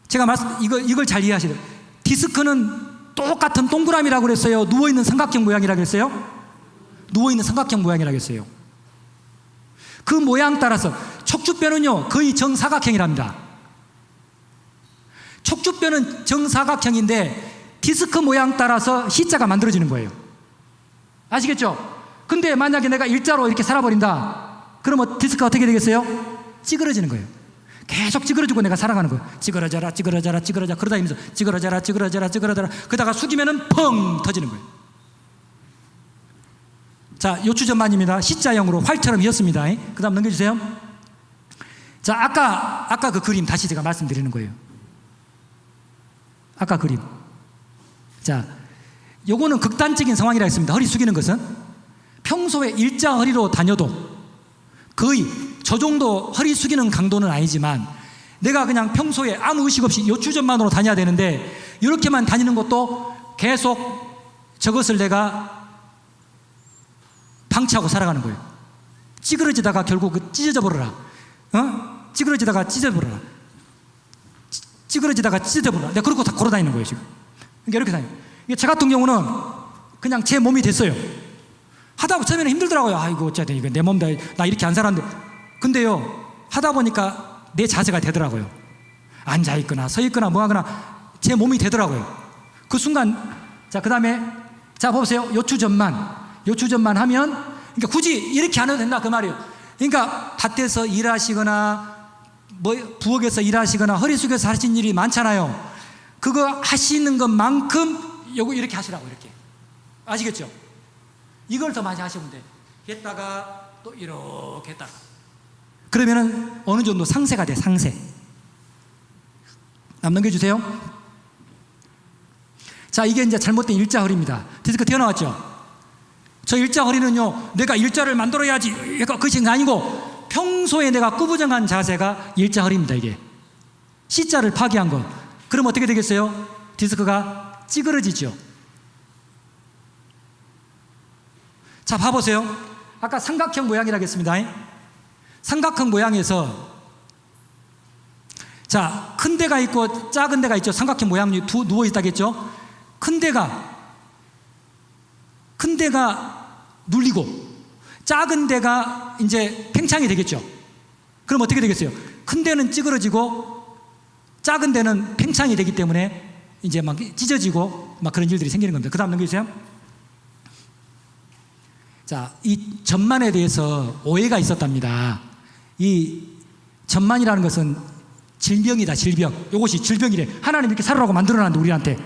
제가 이걸 잘 이해하셔야 돼요. 디스크는 똑같은 동그라미라고 그랬어요? 누워있는 삼각형 모양이라고 그랬어요? 누워있는 삼각형 모양이라고 했어요. 그 모양 따라서 척추뼈는요, 거의 정사각형이랍니다. 척추뼈는 정사각형인데 디스크 모양 따라서 C자가 만들어지는 거예요. 아시겠죠? 근데 만약에 내가 일자로 이렇게 살아버린다. 그러면 디스크가 어떻게 되겠어요? 찌그러지는 거예요. 계속 찌그러지고 내가 살아가는 거예요. 찌그러져라 그러다 이면서 찌그러져라 그러다가 숙이면은 펑 터지는 거예요. 자, 요추전만입니다. C자형으로 활처럼 이었습니다. 그 다음 넘겨주세요. 자, 아까 그 그림 다시 제가 말씀드리는 거예요. 아까 그림. 자, 요거는 극단적인 상황이라 했습니다. 허리 숙이는 것은 평소에 일자 허리로 다녀도 거의 저 정도 허리 숙이는 강도는 아니지만 내가 그냥 평소에 아무 의식 없이 요추전만으로 다녀야 되는데 이렇게만 다니는 것도 계속 저것을 내가 방치하고 살아가는 거예요. 찌그러지다가 결국 찢어져 버려라. 찌그러지다가 찢어버려라. 내가 그러고 다 걸어 다니는 거예요, 지금. 그러니까 이렇게 다녀요. 저 같은 경우는 그냥 제 몸이 됐어요. 하다 보면 처음에는 힘들더라고요. 아이고, 어쩌다 이거 내 몸 나 이렇게 안 살았는데. 근데요, 하다 보니까 내 자세가 되더라고요. 앉아있거나 서있거나 뭐하거나 제 몸이 되더라고요. 그 순간. 자, 그 다음에 자, 보세요. 요추전만 하면, 그러니까 굳이 이렇게 안 해도 된다, 그 말이에요. 그러니까 밭에서 일하시거나 부엌에서 일하시거나 허리 숙여서 하시는 일이 많잖아요. 그거 하시는 것만큼 요거 이렇게 하시라고, 이렇게. 아시겠죠? 이걸 더 많이 하시면 돼. 했다가 또 이렇게 했다가. 그러면은 어느 정도 상세가 돼, 상세. 넘겨주세요. 자, 이게 이제 잘못된 일자 허리입니다. 디스크 튀어나왔죠? 저 일자 허리는요, 내가 일자를 만들어야지, 그것이 아니고 평소에 내가 꾸부정한 자세가 일자 허리입니다. 이게 C자를 파괴한 거. 그럼 어떻게 되겠어요? 디스크가 찌그러지죠. 자, 봐보세요. 아까 삼각형 모양이라고 했습니다. 삼각형 모양에서 자, 큰 데가 있고 작은 데가 있죠. 삼각형 모양이 누워 있다겠죠. 큰 데가 눌리고 작은 데가 이제 팽창이 되겠죠. 그럼 어떻게 되겠어요? 큰 데는 찌그러지고 작은 데는 팽창이 되기 때문에 이제 막 찢어지고 막 그런 일들이 생기는 겁니다. 그 다음 넘겨주세요. 자, 이 전만에 대해서 오해가 있었답니다. 이 전만이라는 것은 질병이다, 질병. 이것이 질병이래. 하나님 이렇게 살으라고 만들어놨는데 우리한테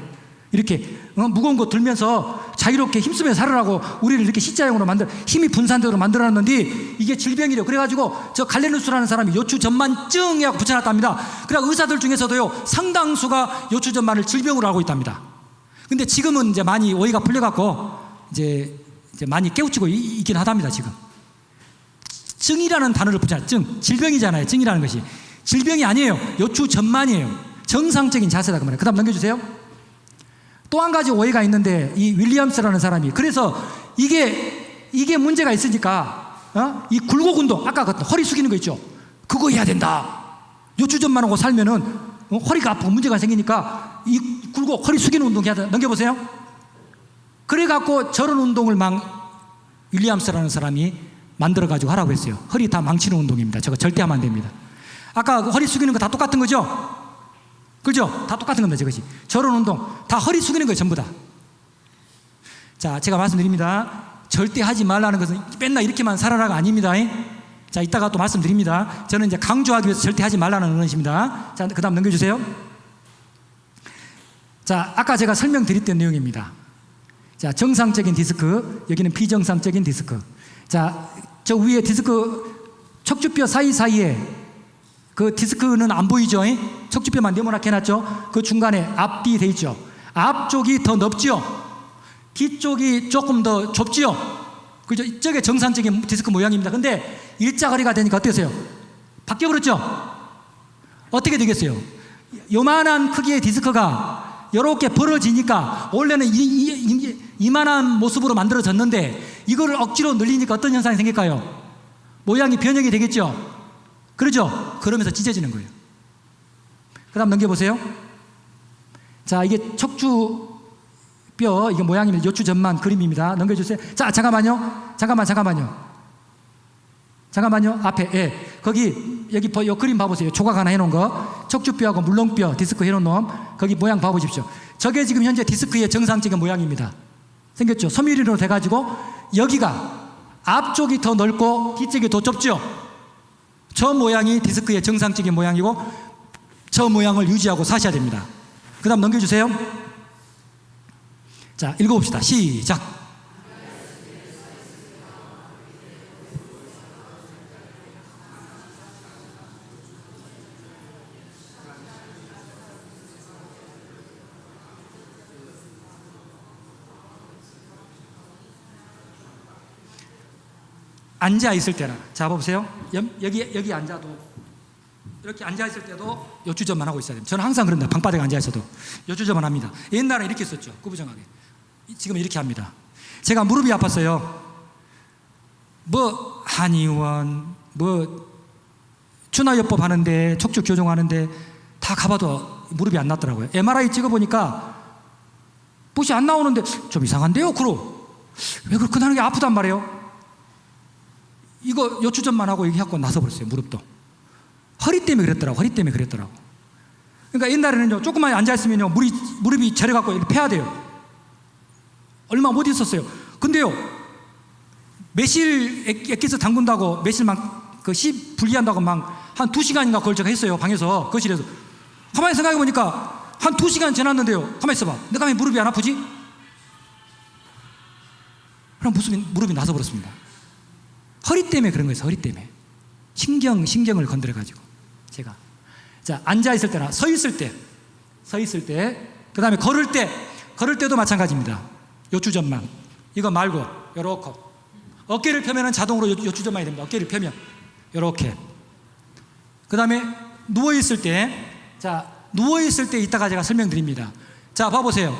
이렇게 무거운 거 들면서 자유롭게 힘쓰며 살으라고 우리를 이렇게 십자형으로 힘이 분산되도록 만들어놨는데 이게 질병이래요. 그래가지고 저 갈레누스라는 사람이 요추전만증이라고 붙여놨답니다. 그래 의사들 중에서도요 상당수가 요추전만을 질병으로 알고 있답니다. 근데 지금은 이제 많이 오해가 풀려갖고 이제 많이 깨우치고 있긴 하답니다. 지금 증이라는 단어를 붙여놨. 증 질병이잖아요. 증이라는 것이 질병이 아니에요. 요추전만이에요. 정상적인 자세다 그 말이에요. 그 다음 넘겨주세요. 또 한 가지 오해가 있는데 이 윌리엄스라는 사람이 그래서 이게 문제가 있으니까 이 굴곡 운동 아까 그 허리 숙이는 거 있죠. 그거 해야 된다. 요추전만 하고 살면은 허리가 아프고 문제가 생기니까 이 굴곡 허리 숙이는 운동 해야 된다. 넘겨보세요. 그래갖고 저런 운동을 윌리엄스라는 사람이 만들어가지고 하라고 했어요. 허리 다 망치는 운동입니다. 저거 절대 하면 안 됩니다. 아까 그 허리 숙이는 거 다 똑같은 거죠? 그죠? 다 똑같은 겁니다. 저것이. 저런 운동 다 허리 숙이는 거예요. 전부 다. 자, 제가 말씀드립니다. 절대 하지 말라는 것은 맨날 이렇게만 살아라가 아닙니다. 자, 이따가 또 말씀드립니다. 저는 이제 강조하기 위해서 절대 하지 말라는 것입니다. 자, 그 다음 넘겨주세요. 자, 아까 제가 설명드렸던 내용입니다. 자, 정상적인 디스크, 여기는 비정상적인 디스크. 자, 저 위에 디스크 척추뼈 사이사이에 그 디스크는 안 보이죠? 척추뼈만 네모나게 해놨죠? 그 중간에 앞뒤 돼 있죠? 앞쪽이 더 넓죠? 뒤쪽이 조금 더 좁죠? 그죠? 이쪽에 정상적인 디스크 모양입니다. 근데 일자거리가 되니까 어떠세요? 바뀌어버렸죠? 어떻게 되겠어요? 요만한 크기의 디스크가 이렇게 벌어지니까 원래는 이만한 모습으로 만들어졌는데 이거를 억지로 늘리니까 어떤 현상이 생길까요? 모양이 변형이 되겠죠? 그러죠? 그러면서 찢어지는 거예요. 그 다음 넘겨보세요. 자, 이게 척추뼈, 이게 모양입니다. 요추전만 그림입니다. 넘겨주세요. 자, 잠깐만요. 앞에, 예. 여기 그림 봐보세요. 조각 하나 해놓은 거. 척추뼈하고 물렁뼈, 디스크 해놓은 놈. 거기 모양 봐보십시오. 저게 지금 현재 디스크의 정상적인 모양입니다. 생겼죠? 섬유리로 돼가지고 여기가 앞쪽이 더 넓고 뒤쪽이 더 좁죠? 저 모양이 디스크의 정상적인 모양이고 저 모양을 유지하고 사셔야 됩니다. 그 다음 넘겨주세요. 자, 읽어봅시다. 시작. 앉아 있을 때나, 자 보세요. 여기 앉아도 이렇게 앉아 있을 때도 요추전만 하고 있어야 됩니다. 저는 항상 그런다. 방바닥에 앉아 있어도 요추전만 합니다. 옛날에 이렇게 했었죠. 구부정하게. 지금 이렇게 합니다. 제가 무릎이 아팠어요. 뭐 한의원, 뭐 추나요법 하는데 척추 교정하는데 다 가봐도 무릎이 안 낫더라고요. MRI 찍어보니까 붓이 안 나오는데 좀 이상한데요. 왜 그렇게 나는 게 아프단 말이에요. 이거 요추전만 하고 얘기하고 나서 버렸어요. 무릎도 허리 때문에 그랬더라고. 그러니까 옛날에는요 조금만 앉아있으면요 무릎이 저려갖고 이렇게 펴야 돼요. 얼마 못 있었어요. 근데요 매실 액기스 담근다고 매실 씨 분리한다고 한 2시간인가 그걸 제가 했어요. 방에서 거실에서. 가만히 생각해보니까 한 2시간 지났는데요. 가만히 있어봐. 내가 왜 무릎이 안 아프지? 그럼 무릎이 나서 버렸습니다. 허리 때문에 그런 거예요. 허리 때문에. 신경을 건드려가지고 제가. 자, 앉아있을 때나 서 있을 때, 그 다음에 걸을 때도 마찬가지입니다. 요추전만. 이거 말고 요렇게 어깨를 펴면은 자동으로 요추전만이 됩니다. 어깨를 펴면 요렇게. 그 다음에 누워있을 때, 자, 누워있을 때 이따가 제가 설명드립니다. 자, 봐보세요.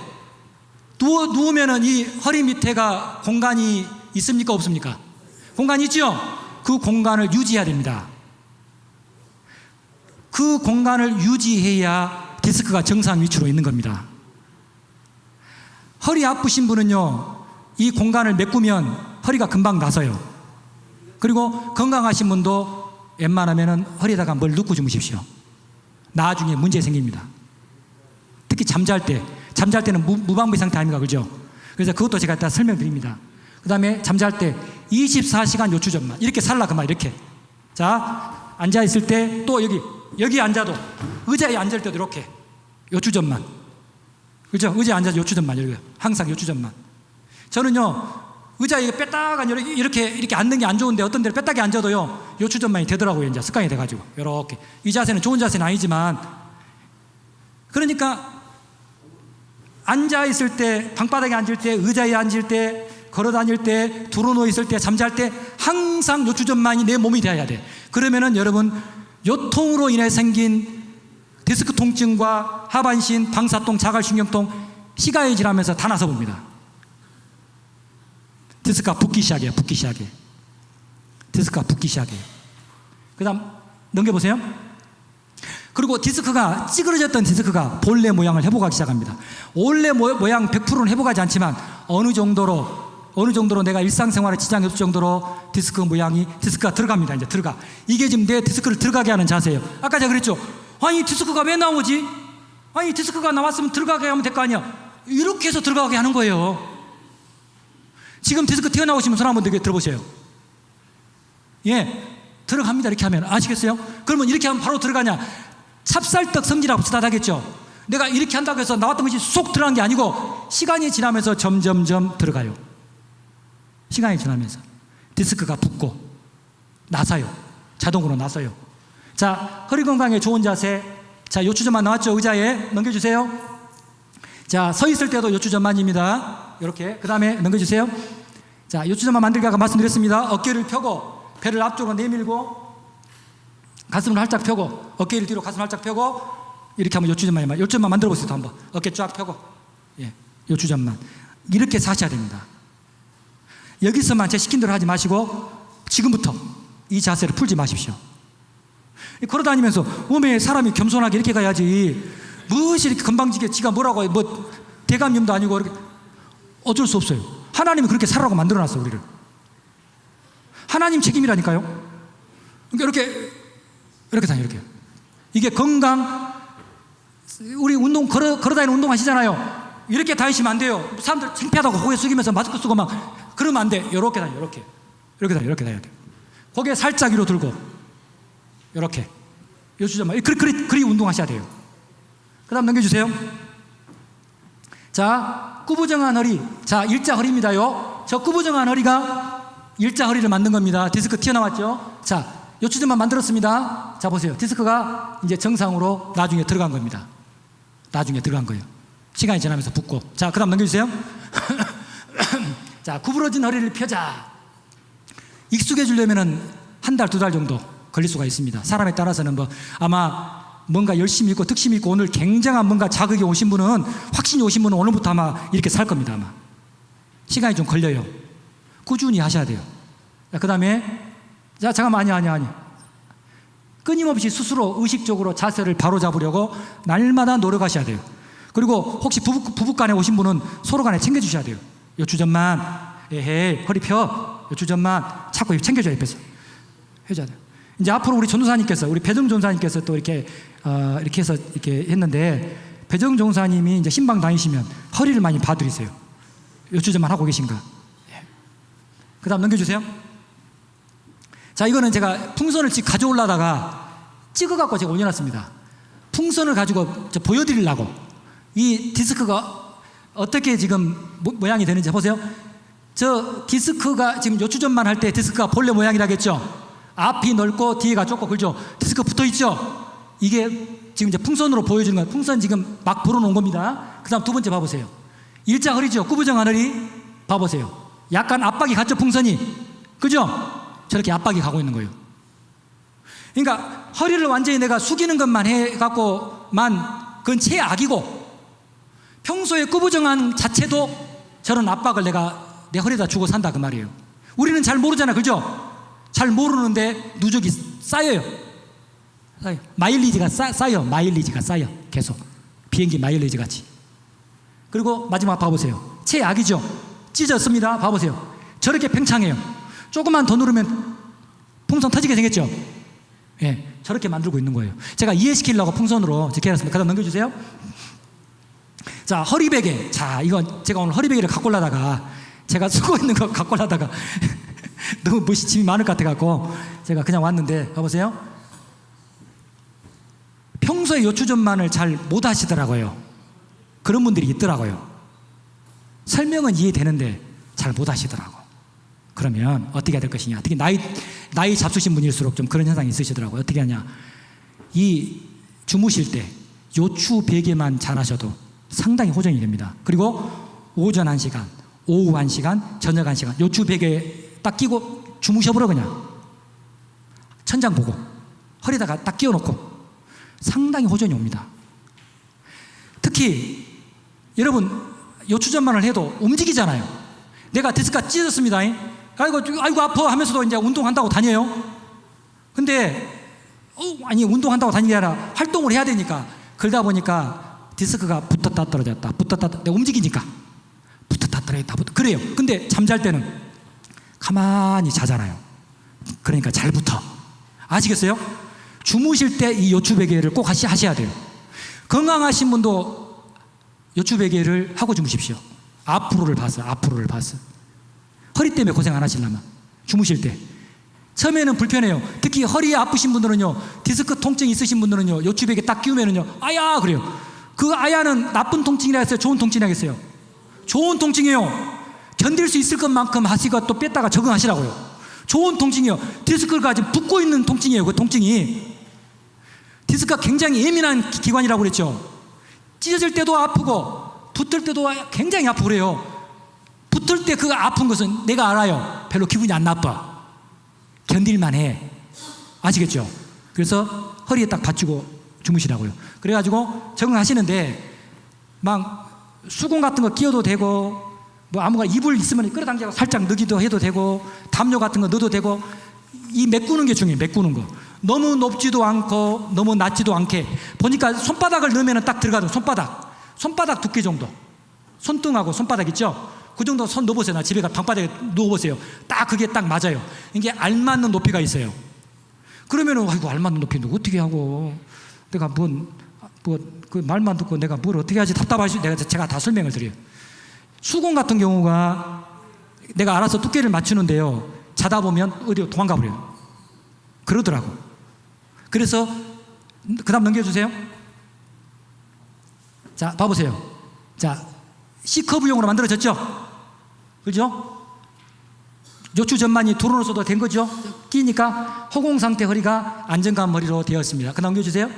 누우면은 이 허리 밑에가 공간이 있습니까? 없습니까? 공간이 있죠? 그 공간을 유지해야 됩니다. 그 공간을 유지해야 디스크가 정상 위치로 있는 겁니다. 허리 아프신 분은요, 이 공간을 메꾸면 허리가 금방 나서요. 그리고 건강하신 분도 웬만하면 허리에다가 뭘 넣고 주무십시오. 나중에 문제 생깁니다. 특히 잠잘 때는 무방비 상태 아닙니까? 그죠? 그래서 그것도 제가 이따 설명드립니다. 그 다음에 잠잘 때 24시간 요추전만. 이렇게 살라, 그만, 이렇게. 자, 앉아있을 때 또 여기 앉아도, 의자에 앉을 때도 이렇게 요추전만. 그죠? 의자에 앉아서 요추전만, 이렇게. 항상 요추전만. 저는요, 의자에 뺐다가 이렇게 앉는 게 안 좋은데 어떤 데를 뺐다가 앉아도요, 요추전만이 되더라고요. 이제 습관이 돼가지고. 이렇게. 이 자세는 좋은 자세는 아니지만, 그러니까, 앉아있을 때, 방바닥에 앉을 때, 의자에 앉을 때, 걸어 다닐 때, 두루 누워 있을 때, 잠잘 때 항상 요추전만이 내 몸이 되어야 돼. 그러면은 여러분, 요통으로 인해 생긴 디스크 통증과 하반신, 방사통, 자갈신경통, 시간이 지나면서 다 나서 봅니다. 디스크가 붓기 시작해요. 붓기 시작해. 디스크가 붓기 시작해요. 그 다음 넘겨보세요. 그리고 디스크가, 찌그러졌던 디스크가 본래 모양을 회복하기 시작합니다. 원래 모양 100%는 회복하지 않지만 어느 정도로 내가 일상생활에 지장이 없을 정도로 디스크가 들어갑니다. 이제 들어가. 이게 지금 내 디스크를 들어가게 하는 자세예요. 아까 제가 그랬죠. 아니, 디스크가 왜 나오지? 아니, 디스크가 나왔으면 들어가게 하면 될 거 아니야. 이렇게 해서 들어가게 하는 거예요. 지금 디스크 튀어나오시면 손 한번 들어보세요. 예, 들어갑니다. 이렇게 하면. 아시겠어요? 그러면 이렇게 하면 바로 들어가냐? 찹쌀떡 성질하고 비슷하다겠죠? 내가 이렇게 한다고 해서 나왔던 것이 쏙 들어간 게 아니고 시간이 지나면서 점점점 들어가요. 시간이 지나면서 디스크가 붓고 나서요. 자동으로 나서요. 자, 허리 건강에 좋은 자세. 자, 요추전만 나왔죠? 의자에 넘겨주세요. 자, 서 있을 때도 요추전만입니다. 이렇게. 그 다음에 넘겨주세요. 자, 요추전만 만들기 아까 말씀드렸습니다. 어깨를 펴고 배를 앞쪽으로 내밀고 가슴을 활짝 펴고 어깨를 뒤로 가슴을 활짝 펴고 이렇게 하면 요추전만 만들어 보세요. 한번 어깨 쫙 펴고. 예, 요추전만 이렇게 사셔야 됩니다. 여기서만 제 시킨 대로 하지 마시고 지금부터 이 자세를 풀지 마십시오. 걸어다니면서 몸에 사람이 겸손하게 이렇게 가야지 무엇이 이렇게 건방지게 지가 뭐라고 뭐 대감님도 아니고 이렇게 어쩔 수 없어요. 하나님이 그렇게 살라고 만들어놨어 우리를. 하나님 책임이라니까요. 그러니까 이렇게 다녀. 이렇게. 이게 건강. 우리 운동 걸어다니는 운동 하시잖아요. 이렇게 다니시면 안 돼요. 사람들 창피하다고 고개 숙이면서 마스크 쓰고 막 그러면 안 돼. 이렇게 다녀. 이렇게 다녀야 돼. 고개 살짝 위로 들고 이렇게 요추전만. 그리 운동하셔야 돼요. 그 다음 넘겨주세요. 자, 구부정한 허리. 자, 일자 허리입니다요. 저 구부정한 허리가 일자 허리를 만든 겁니다. 디스크 튀어나왔죠. 자, 요추전만 만들었습니다. 자, 보세요. 디스크가 이제 정상으로 나중에 들어간 겁니다. 나중에 들어간 거예요. 시간이 지나면서 붓고. 자, 그 다음 넘겨주세요. 자, 구부러진 허리를 펴자. 익숙해지려면은 한 달, 2달 정도 걸릴 수가 있습니다. 사람에 따라서는 뭐 아마 뭔가 열심히 있고 득심이 있고 오늘 굉장한 뭔가 자극이 오신 분은, 확신이 오신 분은 오늘부터 아마 이렇게 살 겁니다. 아마 시간이 좀 걸려요. 꾸준히 하셔야 돼요. 그 다음에 자, 잠깐만. 아니 끊임없이 스스로 의식적으로 자세를 바로 잡으려고 날마다 노력하셔야 돼요. 그리고 혹시 부부간에 오신 분은 서로 간에 챙겨주셔야 돼요. 요추전만, 에헤이, 허리 펴. 요추전만 자꾸 챙겨줘요. 옆에서 해줘야 돼요. 이제 앞으로 우리 전도사님께서, 우리 배정 전사님께서 또 이렇게 해서 이렇게 했는데, 배정 전사님이 이제 신방 다니시면 허리를 많이 봐드리세요. 요추전만 하고 계신가? 예. 그 다음 넘겨주세요. 자, 이거는 제가 풍선을 가져오려다가 찍어갖고 제가 올려놨습니다. 풍선을 가지고 보여드리려고. 이 디스크가 어떻게 지금 모양이 되는지 보세요. 저 디스크가 지금 요추전만 할 때 디스크가 본래 모양이라겠죠. 앞이 넓고 뒤에가 좁고 그렇죠. 디스크 붙어있죠. 이게 지금 이제 풍선으로 보여주는 거예요. 풍선 지금 막 불어놓은 겁니다. 그 다음 두 번째 봐보세요. 일자 허리죠. 구부정한 허리 봐보세요. 약간 압박이 갔죠. 풍선이. 그죠? 저렇게 압박이 가고 있는 거예요. 그러니까 허리를 완전히 내가 숙이는 것만 해갖고만 그건 최악이고, 평소에 구부정한 자체도 저런 압박을 내가 내 허리에다 주고 산다 그 말이에요. 우리는 잘 모르잖아. 그죠? 잘 모르는데 누적이 쌓여요. 마일리지가 쌓여. 마일리지가 쌓여. 계속 비행기 마일리지 같이. 그리고 마지막 봐보세요. 최악이죠. 찢었습니다. 봐보세요. 저렇게 팽창해요. 조금만 더 누르면 풍선 터지게 생겼죠. 예, 저렇게 만들고 있는 거예요. 제가 이해시키려고 풍선으로 이렇게 해놨습니다. 그 다음 넘겨주세요. 자, 허리베개. 자, 이건 제가 오늘 허리베개를 갖고 올라다가, 제가 쓰고 있는 거 갖고 올라다가 너무 무시 짐이 많을 것 같아갖고 제가 그냥 왔는데, 봐보세요. 평소에 요추전만을 잘 못 하시더라고요. 그런 분들이 있더라고요. 설명은 이해되는데 잘 못하시더라고. 그러면 어떻게 해야 될 것이냐. 특히 나이 잡수신 분일수록 좀 그런 현상이 있으시더라고요. 어떻게 하냐. 이 주무실 때 요추 베개만 잘 하셔도 상당히 호전이 됩니다. 그리고 오전 1시간, 오후 1시간, 저녁 1시간 요추 베개 딱 끼고 주무셔버려. 그냥 천장 보고 허리다가 딱 끼워놓고 상당히 호전이 옵니다. 특히 여러분 요추전만을 해도 움직이잖아요. 내가 디스크가 찢어졌습니다. 아이고 아파 하면서도 이제 운동한다고 다녀요. 근데 아니 운동한다고 다니는 게 아니라 활동을 해야 되니까 그러다 보니까 디스크가 붙었다 떨어졌다 내가 움직이니까 붙었다 떨어졌다 그래요. 근데 잠잘 때는 가만히 자잖아요. 그러니까 잘 붙어. 아시겠어요? 주무실 때 이 요추베개를 꼭 하셔야 돼요. 건강하신 분도 요추베개를 하고 주무십시오. 앞으로를 봐서 허리 때문에 고생 안 하시려면 주무실 때 처음에는 불편해요. 특히 허리 아프신 분들은요, 디스크 통증 있으신 분들은요, 요추베개 딱 끼우면은요 아야 그래요. 그 아야는 나쁜 통증이라 했어요, 좋은 통증이라 했어요? 좋은 통증이에요. 견딜 수 있을 것만큼 하시고 또 뺐다가 적응하시라고요. 좋은 통증이에요. 디스크가 지금 붙고 있는 통증이에요. 그 통증이 디스크가 굉장히 예민한 기관이라고 그랬죠. 찢어질 때도 아프고 붙을 때도 굉장히 아프고 그래요. 붙을 때 그 아픈 것은 내가 알아요. 별로 기분이 안 나빠. 견딜만 해. 아시겠죠? 그래서 허리에 딱 받치고 주무시라고요. 그래가지고 적응하시는데 막 수건 같은 거 끼워도 되고 뭐 아무거나 이불 있으면 끌어당겨서 살짝 넣기도 해도 되고 담요 같은 거 넣어도 되고 이 메꾸는 게 중요해요. 메꾸는 거. 너무 높지도 않고 너무 낮지도 않게 보니까 손바닥을 넣으면 딱 들어가죠. 손바닥 두께 정도. 손등하고 손바닥 있죠? 그 정도 손 넣어보세요. 나 집에 가 방바닥에 누워보세요. 딱 그게 딱 맞아요. 이게 알맞는 높이가 있어요. 그러면은 아이고 알맞는 높이인데 어떻게 하고 내가 그 말만 듣고 내가 뭘 어떻게 하지 답답하시. 제가 다 설명을 드려요. 수건 같은 경우가 내가 알아서 두께를 맞추는데요. 자다 보면 어디로 도망가 버려요. 그러더라고. 그래서 그 다음 넘겨주세요. 자, 봐보세요. 자, C커브용으로 만들어졌죠? 그죠? 요추 전만이 드러놓어도 된 거죠? 끼니까 허공 상태 허리가 안정감 허리로 되었습니다. 그 다음 넘겨주세요.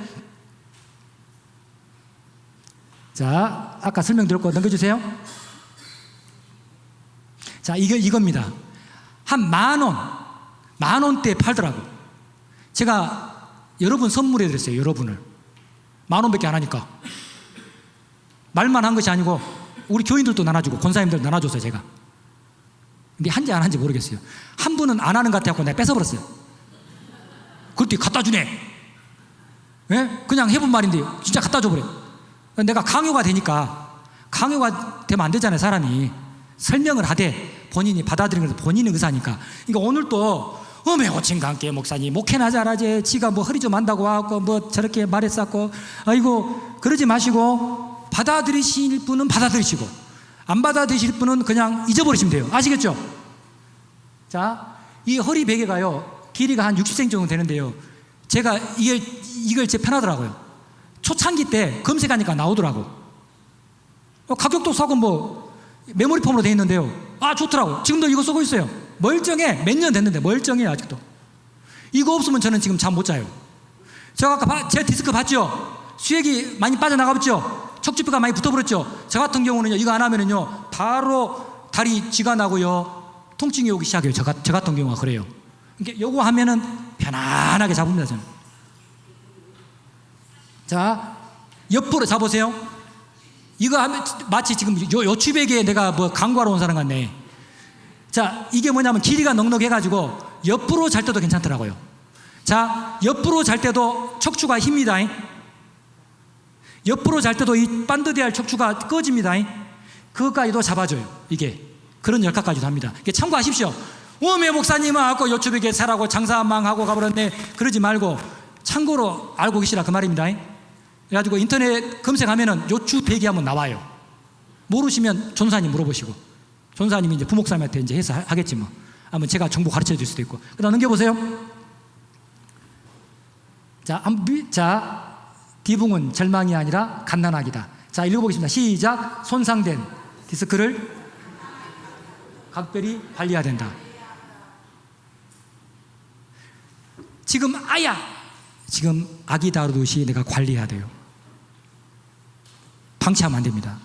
자, 아까 설명드렸고 넘겨주세요. 자, 이겁니다. 한 10,000원대에 팔더라고. 제가 여러분 선물해 드렸어요. 여러분을 10,000원밖에 안 하니까. 말만 한 것이 아니고 우리 교인들도 나눠주고 권사님들 나눠줬어요. 제가. 근데 한지 안 한지 모르겠어요. 한 분은 안 하는 것 같아서 내가 뺏어버렸어요. 그랬더니 갖다 주네. 예? 그냥 해본 말인데 진짜 갖다 줘버려. 내가 강요가 되니까, 강요가 되면 안 되잖아요. 사람이 설명을 하되 본인이 받아들이는 것은 본인의 의사니까. 그러니까 오늘도 오친과 함께 목사님 목회나 잘하지, 지가 뭐 허리 좀 한다고 와갖고 뭐 저렇게 말했었고, 아이고 그러지 마시고 받아들이실 분은 받아들이시고 안 받아들이실 분은 그냥 잊어버리시면 돼요. 아시겠죠? 자, 이 허리 베개가요 길이가 한 60cm 정도 되는데요, 제가 이걸 제 편하더라고요. 초창기 때 검색하니까 나오더라고. 가격도 싸고 뭐 메모리 폼으로 되어 있는데요, 아 좋더라고. 지금도 이거 쓰고 있어요. 멀쩡해. 몇 년 됐는데 멀쩡해요. 아직도. 이거 없으면 저는 지금 잠 못 자요. 제가 아까 제 디스크 봤죠? 수액이 많이 빠져나가봤죠? 척추뼈가 많이 붙어버렸죠? 저 같은 경우는요, 이거 안 하면은요 바로 다리 쥐가 나고요 통증이 오기 시작해요. 저 같은 경우가 그래요. 그러니까 요거 하면은 편안하게 잡습니다. 저는. 자, 옆으로 잡으세요. 이거 하면 마치 지금 요추베개에 내가 뭐 광고하러 온 사람 같네. 자, 이게 뭐냐면 길이가 넉넉해가지고 옆으로 잘 때도 괜찮더라고요. 자, 옆으로 잘 때도 척추가 힙니다. 옆으로 잘 때도 이 반드대할 척추가 꺼집니다. 그것까지도 잡아줘요. 이게 그런 역할까지도 합니다. 참고하십시오. 왜 목사님은 아까 요추베개 사라고 장사망하고 가버렸네, 그러지 말고 참고로 알고 계시라 그 말입니다. 그래가지고 인터넷 검색하면은 요추베개 하면 나와요. 모르시면 전사님 물어보시고, 전사님이 이제 부목사님한테 이제 해서 하겠지 뭐. 아마 제가 정보 가르쳐 줄 수도 있고. 그 다음 넘겨보세요. 자, 디붕은 절망이 아니라 갓난아기다. 자, 읽어보겠습니다. 시작. 손상된 디스크를 각별히 관리해야 된다. 지금 지금 아기 다루듯이 내가 관리해야 돼요. 방치하면 안 됩니다.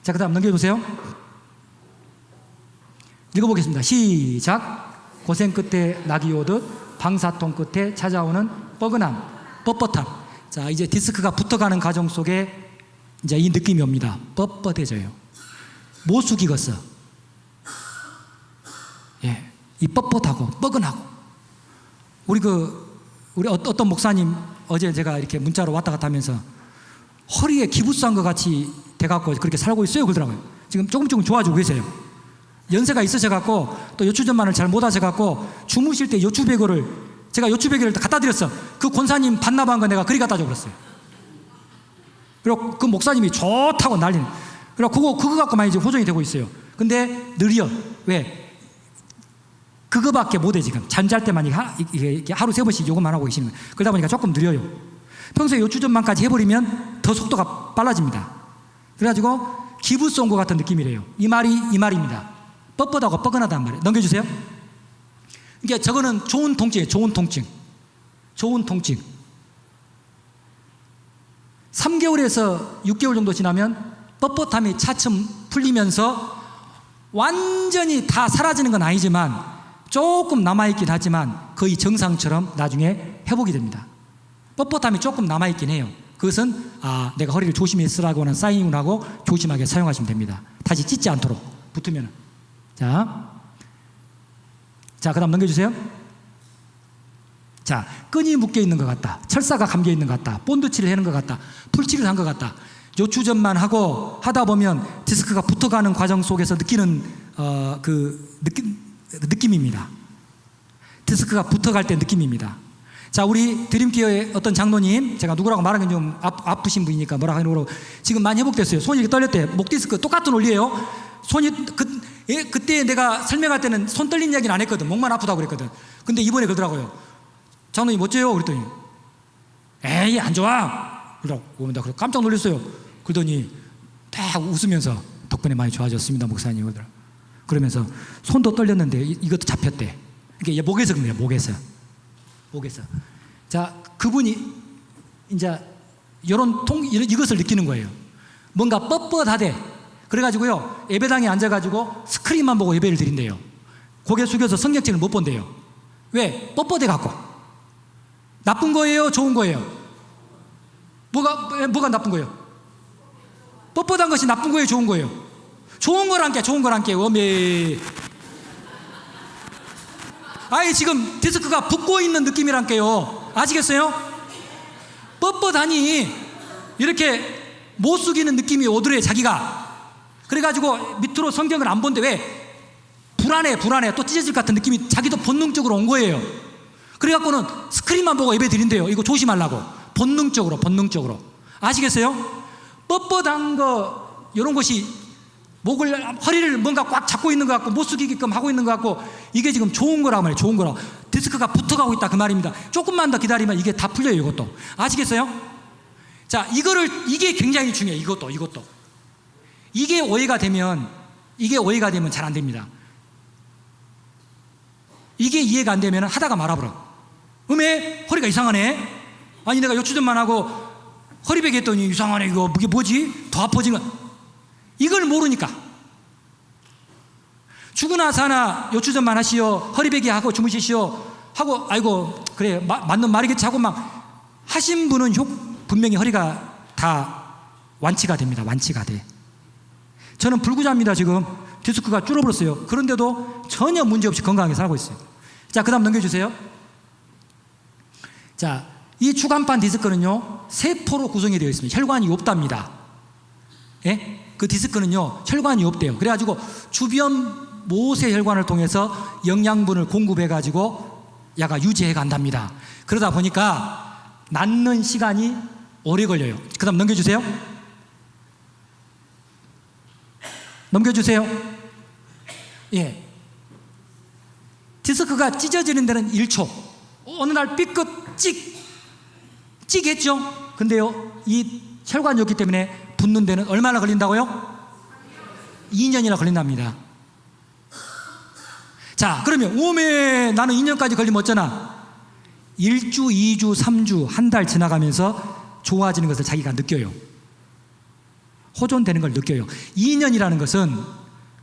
자, 그 다음 넘겨보세요. 읽어보겠습니다. 시작. 고생 끝에 낙이 오듯 방사통 끝에 찾아오는 뻐근함, 뻣뻣함. 자, 이제 디스크가 붙어가는 과정 속에 이제 이 느낌이 옵니다. 뻣뻣해져요. 못 숙이겠어. 예, 이 뻣뻣하고 뻐근하고. 우리 어떤 목사님 어제 제가 이렇게 문자로 왔다 갔다 하면서 허리에 기부스한 것 같이 돼갖고 그렇게 살고 있어요 그러더라고요. 지금 조금 좋아지고 계세요. 연세가 있으셔갖고 또 요추전만을 잘 못 하셔갖고 주무실 때 요추베개를 제가 요추베개를 갖다 드렸어. 그 권사님 반납한 거 내가 그리 갖다 줘 버렸어요. 그리고 그 목사님이 좋다고 난리는. 그리고 그거 갖고 많이 지금 호전이 되고 있어요. 근데 느려. 왜? 그거밖에 못해 지금. 잠잘 때만 이게 하루 3번씩 요것만 하고 계시는 거예요. 그러다 보니까 조금 느려요. 평소에 요추전만까지 해버리면 더 속도가 빨라집니다. 그래가지고 기부 쏜 것 같은 느낌이래요. 이 말입니다. 뻣뻣하고 뻐근하단 말이에요. 넘겨주세요. 이게 저거는 좋은 통증이에요. 좋은 통증. 3개월에서 6개월 정도 지나면 뻣뻣함이 차츰 풀리면서 완전히 다 사라지는 건 아니지만 조금 남아있긴 하지만 거의 정상처럼 나중에 회복이 됩니다. 뻣뻣함이 조금 남아있긴 해요. 그것은 내가 허리를 조심히 쓰라고 하는 사인을 하고 조심하게 사용하시면 됩니다. 다시 찢지 않도록 붙으면. 자, 그 다음 넘겨주세요. 자, 끈이 묶여 있는 것 같다. 철사가 감겨 있는 것 같다. 본드칠을 하는 것 같다. 풀칠을 한 것 같다. 요추전만 하다 보면 디스크가 붙어가는 과정 속에서 느끼는 느낌입니다. 디스크가 붙어갈 때 느낌입니다. 자, 우리 드림케어의 어떤 장로님, 제가 누구라고 말하기는 좀 아프신 분이니까 뭐라 하는 거로 지금 많이 회복됐어요. 손이 이렇게 떨렸대. 목 디스크 똑같은 원리예요. 손이 그때 내가 설명할 때는 손 떨린 이야기는 안 했거든. 목만 아프다고 그랬거든. 근데 이번에 그러더라고요. 장로님 어째요? 그랬더니 에이 안 좋아. 그러더라고. 나 깜짝 놀랐어요. 그러더니 딱 웃으면서 덕분에 많이 좋아졌습니다 목사님. 그러더라고. 그러면서 손도 떨렸는데 이것도 잡혔대. 이게 목에서 그래요. 목에서. 자, 그분이 이제 이것을 느끼는 거예요. 뭔가 뻣뻣하대. 그래가지고요, 예배당에 앉아가지고 스크린만 보고 예배를 드린대요. 고개 숙여서 성경책을 못 본대요. 왜? 뻣뻣해갖고. 나쁜 거예요? 좋은 거예요? 뭐가 나쁜 거예요? 뻣뻣한 것이 나쁜 거예요? 좋은 거예요? 좋은 거란 게 어메. 아예 지금 디스크가 붙고 있는 느낌이란 게요. 아시겠어요? 뻣뻣하니 이렇게 못 숙이는 느낌이 오더래 자기가. 그래가지고 밑으로 성경을 안 본데 왜? 불안해 또 찢어질 것 같은 느낌이 자기도 본능적으로 온 거예요. 그래갖고는 스크린만 보고 예배 드린대요. 이거 조심하려고. 본능적으로. 아시겠어요? 뻣뻣한 거 이런 것이 허리를 뭔가 꽉 잡고 있는 것 같고 못 숙이게끔 하고 있는 것 같고 이게 지금 좋은 거라고 말이에요. 좋은 거라고. 디스크가 붙어가고 있다 그 말입니다. 조금만 더 기다리면 이게 다 풀려요. 이것도. 아시겠어요? 자, 이게 굉장히 중요해요. 이것도. 이게 오해가 되면 잘 안 됩니다. 이게 이해가 안 되면 하다가 말아버려. 허리가 이상하네. 아니 내가 요추전만 하고 허리베개 했더니 이상하네. 이게 뭐지? 더 아파진 거. 이걸 모르니까. 죽으나 사나 요추전만 하시오. 허리베개 하고 주무시시오. 하고 아이고 그래 맞는 말이겠지 하고 막 하신 분은 분명히 허리가 다 완치가 됩니다. 완치가 돼. 저는 불구자입니다. 지금 디스크가 줄어버렸어요. 그런데도 전혀 문제없이 건강하게 살고 있어요. 자, 그 다음 넘겨주세요. 자, 이 추간판 디스크는요 세포로 구성이 되어 있습니다. 혈관이 없답니다. 예? 그 디스크는요 혈관이 없대요. 그래가지고 주변 모세 혈관을 통해서 영양분을 공급해가지고 야가 유지해 간답니다. 그러다 보니까 낫는 시간이 오래 걸려요. 그 다음 넘겨주세요. 예. 디스크가 찢어지는 데는 1초. 어느 날 삐끗 찍 했죠. 근데요 이 혈관이 없기 때문에 붙는 데는 얼마나 걸린다고요? 2년이나 걸린답니다. 자, 그러면 오메 나는 2년까지 걸리면 어쩌나? 1주, 2주, 3주, 한 달 지나가면서 좋아지는 것을 자기가 느껴요. 호전되는 걸 느껴요. 2년이라는 것은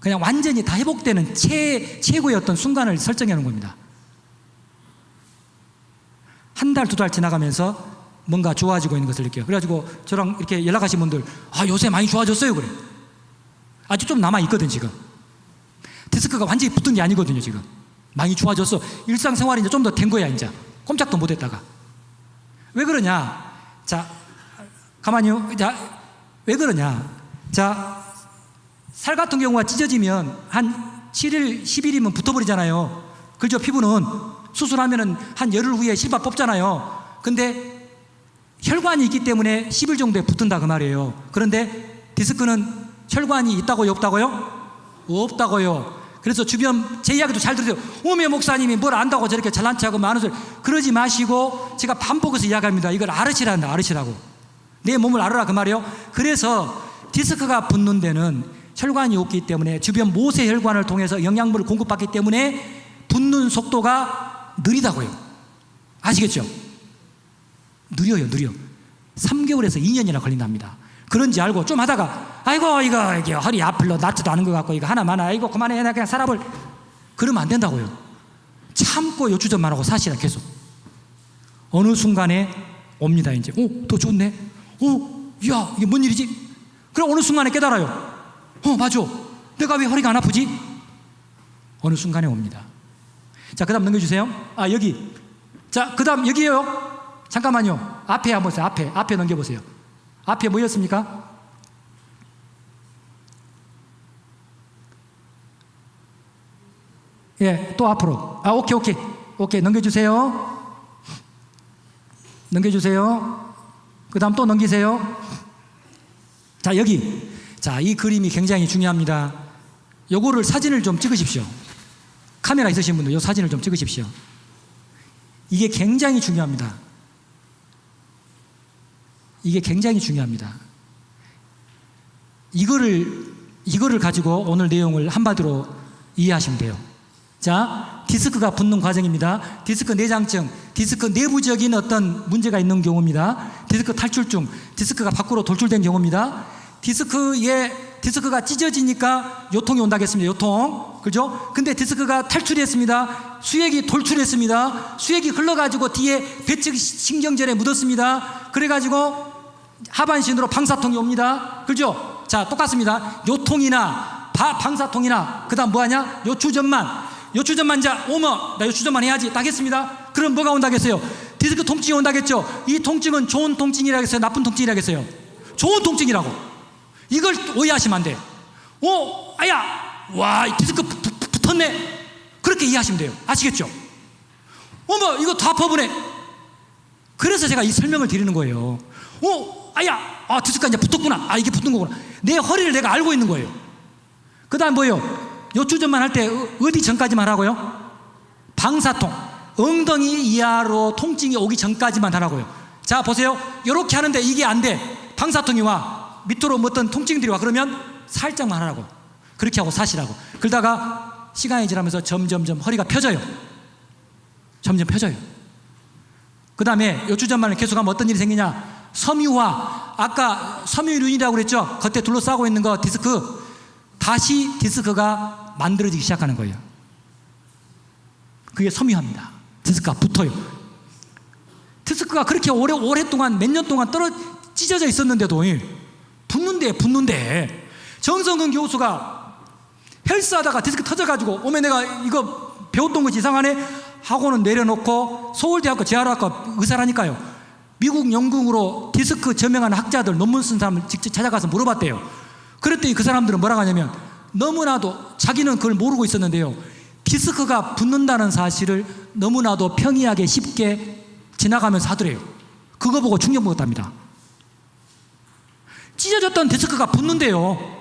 그냥 완전히 다 회복되는 최고의 어떤 순간을 설정해 놓은 겁니다. 한 달, 두 달 지나가면서 뭔가 좋아지고 있는 것을 느껴요. 그래가지고 저랑 이렇게 연락하신 분들, 요새 많이 좋아졌어요, 그래. 아직 좀 남아있거든, 지금. 디스크가 완전히 붙은 게 아니거든요, 지금. 많이 좋아졌어. 일상생활이 이제 좀 더 된 거야, 이제. 꼼짝도 못 했다가. 왜 그러냐? 자, 가만히요. 자, 왜 그러냐? 자, 살 같은 경우가 찢어지면 한 7일, 10일이면 붙어버리잖아요. 그죠? 피부는 수술하면은 한 열흘 후에 실밥 뽑잖아요. 근데 혈관이 있기 때문에 10일 정도에 붙은다 그 말이에요. 그런데 디스크는 혈관이 있다고요, 없다고요? 없다고요. 그래서 주변 제 이야기도 잘 들으세요. 오메 목사님이 뭘 안다고 저렇게 잘난 척하고 많은 소리. 그러지 마시고 제가 반복해서 이야기합니다. 이걸 알으시란다, 알으시라고. 내 몸을 알아라 그 말이에요. 그래서 디스크가 붙는 데는 혈관이 없기 때문에 주변 모세 혈관을 통해서 영양분을 공급받기 때문에 붙는 속도가 느리다고요. 아시겠죠? 느려요, 느려. 3개월에서 2년이나 걸린답니다. 그런지 알고 좀 하다가 아이고 이게 허리 아플러 낫지도 않은 것 같고 이거 하나만 아이고 그만해 나 그냥 살아볼. 그러면 안 된다고요. 참고 요추전만 하고 사시라 계속. 어느 순간에 옵니다 이제. 더 좋네. 야 이게 뭔 일이지? 그럼 어느 순간에 깨달아요. 맞아. 내가 왜 허리가 안 아프지? 어느 순간에 옵니다. 자, 그 다음 넘겨주세요. 여기. 자, 그 다음 여기에요. 잠깐만요. 앞에 한번 보세요. 앞에 넘겨보세요. 앞에 뭐였습니까? 예, 또 앞으로. 오케이. 넘겨주세요. 그 다음 또 넘기세요. 자, 여기. 자, 이 그림이 굉장히 중요합니다. 요거를 사진을 좀 찍으십시오. 카메라 있으신 분들 요 사진을 좀 찍으십시오. 이게 굉장히 중요합니다. 이거를 가지고 오늘 내용을 한마디로 이해하시면 돼요. 자, 디스크가 붙는 과정입니다. 디스크 내장증, 디스크 내부적인 어떤 문제가 있는 경우입니다. 디스크 탈출증, 디스크가 밖으로 돌출된 경우입니다. 디스크가 찢어지니까 요통이 온다겠습니다. 요통. 그죠? 근데 디스크가 탈출했습니다. 수액이 돌출했습니다. 수액이 흘러가지고 뒤에 배측 신경절에 묻었습니다. 그래가지고 하반신으로 방사통이 옵니다. 그죠? 자, 똑같습니다. 요통이나 방사통이나 그 다음 뭐하냐? 요추전만 자 오면 나 요추전만 해야지 딱 했습니다. 그럼 뭐가 온다겠어요? 디스크 통증이 온다겠죠? 이 통증은 좋은 통증이라겠어요? 나쁜 통증이라겠어요? 좋은 통증이라고. 이걸 오해하시면 안 돼. 와 디스크 붙었네. 그렇게 이해하시면 돼요. 아시겠죠? 이거 다 아파보네. 그래서 제가 이 설명을 드리는 거예요. 디스크가 이제 붙었구나. 이게 붙는 거구나. 내 허리를 내가 알고 있는 거예요. 그 다음 뭐예요? 요추전만 할 때 어디 전까지만 하라고요? 방사통, 엉덩이 이하로 통증이 오기 전까지만 하라고요. 자, 보세요. 이렇게 하는데 이게 안 돼. 방사통이 와. 밑으로 어떤 통증들이 와. 그러면 살짝만 하라고. 그렇게 하고 사시라고. 그러다가 시간이 지나면서 점점점 허리가 펴져요. 점점 펴져요. 그 다음에 요추전만을 계속하면 어떤 일이 생기냐? 섬유화. 아까 섬유륜이라고 그랬죠? 겉에 둘러싸고 있는 거 디스크. 다시 디스크가 만들어지기 시작하는 거예요. 그게 섬유화입니다. 디스크가 붙어요. 디스크가 그렇게 오랫동안 몇 년 동안 찢어져 있었는데도 붙는데 정성근 교수가 헬스하다가 디스크 터져가지고 내가 이거 배웠던 것이 이상하네 하고는 내려놓고 서울대학교 재활학과 의사라니까요. 미국 영국으로 디스크 저명한 학자들 논문 쓴 사람을 직접 찾아가서 물어봤대요. 그랬더니 그 사람들은 뭐라고 하냐면 너무나도 자기는 그걸 모르고 있었는데요. 디스크가 붙는다는 사실을 너무나도 평이하게 쉽게 지나가면서 하더래요. 그거 보고 충격먹었답니다. 찢어졌던 디스크가 붙는데요.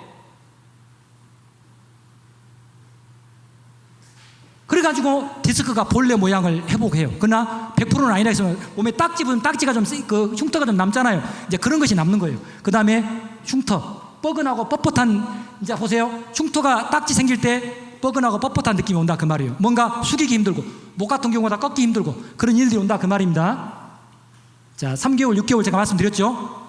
그래가지고 디스크가 본래 모양을 회복해요. 그러나 100%는 아니라 했으면 몸에 딱지가 좀 흉터가 좀 남잖아요. 이제 그런 것이 남는 거예요. 그 다음에 흉터, 뻐근하고 뻣뻣한, 이제 보세요. 흉터가 딱지 생길 때 뻐근하고 뻣뻣한 느낌이 온다 그 말이에요. 뭔가 숙이기 힘들고 목 같은 경우보다 꺾기 힘들고 그런 일들이 온다 그 말입니다. 자, 3개월, 6개월 제가 말씀드렸죠.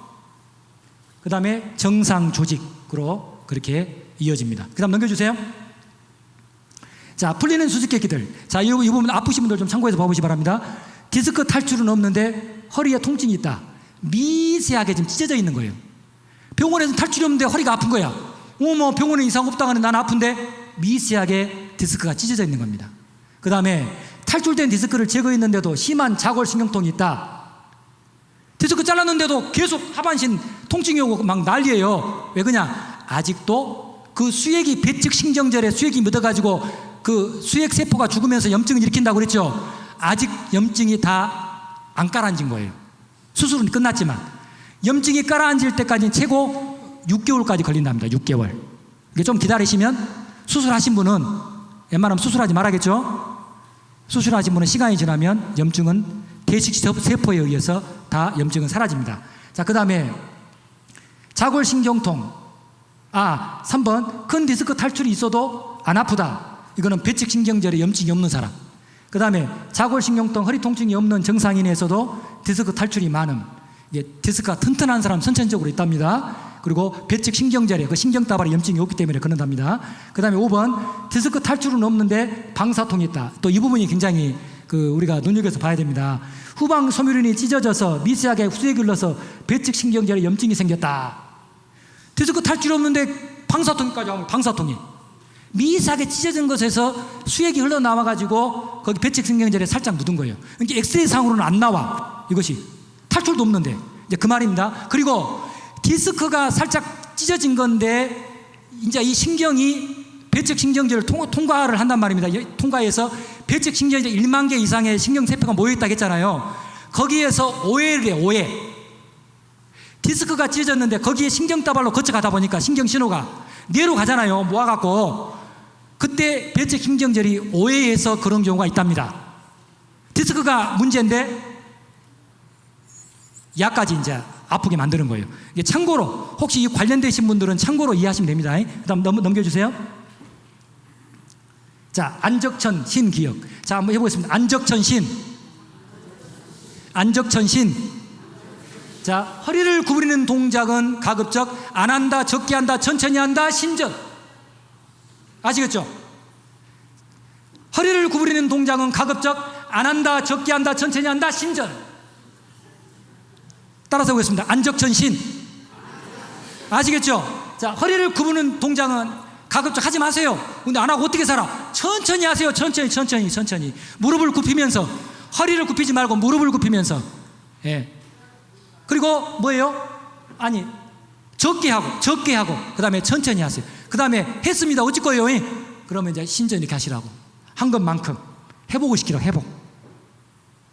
그 다음에 정상 조직으로 그렇게 이어집니다. 그 다음 넘겨주세요. 자, 풀리는 수수께끼들. 자, 이 부분 아프신 분들 좀 참고해서 봐보시기 바랍니다. 디스크 탈출은 없는데 허리에 통증이 있다. 미세하게 지금 찢어져 있는 거예요. 병원에서 탈출이 없는데 허리가 아픈 거야. 어머, 병원에 이상 없다 하는데 난 아픈데 미세하게 디스크가 찢어져 있는 겁니다. 그 다음에 탈출된 디스크를 제거했는데도 심한 자골신경통이 있다. 디스크 잘랐는데도 계속 하반신 통증이 오고 막 난리예요. 왜 그러냐? 아직도 그 수액이 배측 신경절에 수액이 묻어가지고 그 수액 세포가 죽으면서 염증을 일으킨다고 그랬죠. 아직 염증이 다 안 가라앉은 거예요. 수술은 끝났지만 염증이 가라앉을 때까지 최고 6개월까지 걸린답니다. 6개월. 이게 좀 기다리시면 수술하신 분은 웬만하면 수술하지 말아야겠죠. 수술하신 분은 시간이 지나면 염증은 대식 세포에 의해서 다 염증은 사라집니다. 자, 그 다음에 자골신경통. 3번 큰 디스크 탈출이 있어도 안 아프다. 이거는 배측신경절에 염증이 없는 사람. 그 다음에 자골신경통, 허리 통증이 없는 정상인에서도 디스크 탈출이 많음. 이게 디스크가 튼튼한 사람 선천적으로 있답니다. 그리고 배측신경절에 그 신경다발에 염증이 없기 때문에 그런답니다. 그 다음에 5번 디스크 탈출은 없는데 방사통이 있다. 또 이 부분이 굉장히 우리가 눈여겨서 봐야 됩니다. 후방 소멸인이 찢어져서 미세하게 수액이 흘러서 배측신경절에 염증이 생겼다. 디스크 탈출이 없는데 방사통까지 하면 방사통이 미세하게 찢어진 것에서 수액이 흘러나와가지고 거기 배측신경절에 살짝 묻은 거예요. 이게 엑스레이 상으로는 안 나와. 이것이 탈출도 없는데 이제 그 말입니다. 그리고 디스크가 살짝 찢어진 건데 이제 이 신경이 배측신경절을 통과를 한단 말입니다. 통과해서 배측신경절 1만 개 이상의 신경세포가 모여있다고 했잖아요. 거기에서 오해를 해요. 오해. 디스크가 찢어졌는데 거기에 신경다발로 거쳐가다 보니까 신경신호가 뇌로 가잖아요. 모아갖고 그때 배측신경절이 오해해서 그런 경우가 있답니다. 디스크가 문제인데 약까지 이제 아프게 만드는 거예요. 이게 참고로 혹시 이 관련되신 분들은 참고로 이해하시면 됩니다. 그 다음 넘겨주세요. 자, 안적천 신기억. 자, 한번 해보겠습니다. 안적천 신. 안적천 신. 자, 허리를 구부리는 동작은 가급적 안 한다, 적게 한다, 천천히 한다, 신전. 아시겠죠? 허리를 구부리는 동작은 가급적 안 한다, 적게 한다, 천천히 한다, 신전. 따라서 보겠습니다. 안적천 신. 아시겠죠? 자, 허리를 구부리는 동작은 가급적 하지 마세요. 근데 안 하고 어떻게 살아? 천천히 하세요. 천천히. 무릎을 굽히면서. 허리를 굽히지 말고 무릎을 굽히면서. 예. 그리고 뭐예요? 아니, 적게 하고 그 다음에 천천히 하세요. 그 다음에 했습니다. 어찌 거예요? 그러면 이제 신전 이렇게 하시라고. 한 것만큼 회복을 시키라고. 회복.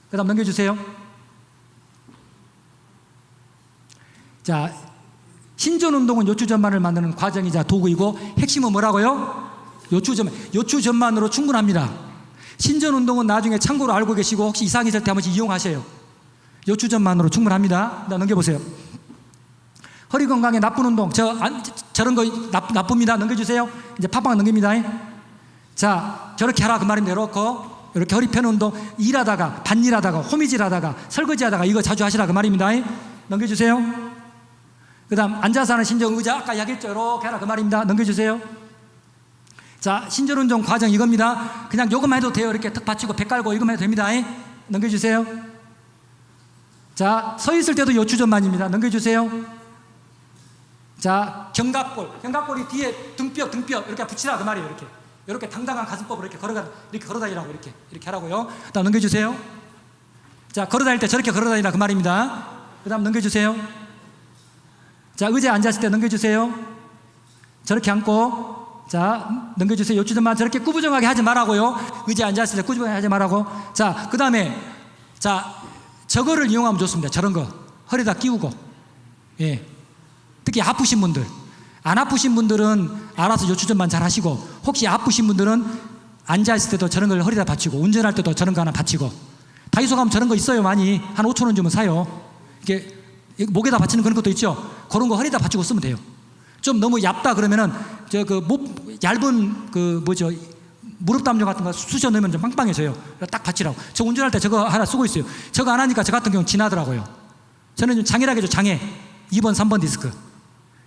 그 다음 넘겨주세요. 자, 신전 운동은 요추전만을 만드는 과정이자 도구이고 핵심은 뭐라고요? 요추전만으로 충분합니다. 신전 운동은 나중에 참고로 알고 계시고 혹시 이상이 있을 때 한 번씩 이용하세요. 요추전만으로 충분합니다. 넘겨보세요. 허리 건강에 나쁜 운동, 저런 거 나쁩니다. 넘겨주세요. 이제 팍팍 넘깁니다. 자, 저렇게 하라 그 말입니다. 이렇게 허리 펴는 운동, 일하다가, 밭일하다가, 호미질하다가, 설거지하다가 이거 자주 하시라 그 말입니다. 넘겨주세요. 그 다음 앉아서 하는 신전 의자, 아까 이야기했죠. 이렇게 하라 그 말입니다. 넘겨주세요. 자, 신전 운동 과정 이겁니다. 그냥 요것만 해도 돼요. 이렇게 턱 받치고 배 깔고 이것만 해도 됩니다. 넘겨주세요. 자, 서 있을 때도 요추전만입니다. 넘겨주세요. 자, 견갑골이 뒤에 등뼈 이렇게 붙이라 그 말이에요. 이렇게 당당한 가슴법으로 이렇게 걸어다니라고 이렇게 하라고요. 다음 넘겨주세요. 자, 걸어다닐 때 저렇게 걸어다니라 그 말입니다. 그 다음 넘겨주세요. 자, 의자에 앉았을 때 넘겨주세요. 저렇게 앉고, 자, 넘겨주세요. 요추전만 저렇게 꾸부정하게 하지 말라고요. 의자에 앉았을 때 꾸부정하게 하지 말라고. 자, 그 다음에, 자, 저거를 이용하면 좋습니다. 저런 거. 허리에다 끼우고. 예. 특히 아프신 분들. 안 아프신 분들은 알아서 요추전만 잘 하시고, 혹시 아프신 분들은 앉아있을 때도 저런 걸 허리에다 받치고, 운전할 때도 저런 거 하나 받치고. 다이소 가면 저런 거 있어요. 많이. 한 5,000원 주면 사요. 이게 목에다 받치는 그런 것도 있죠. 그런 거 허리에다 받치고 쓰면 돼요. 좀 너무 얇다 그러면은 얇은 무릎 담요 같은 거 쑤셔 넣으면 좀 빵빵해져요. 딱 받치라고. 저 운전할 때 저거 하나 쓰고 있어요. 저거 안 하니까 저 같은 경우는 지나더라고요. 저는 좀 장애라겠죠. 장애. 2번, 3번 디스크.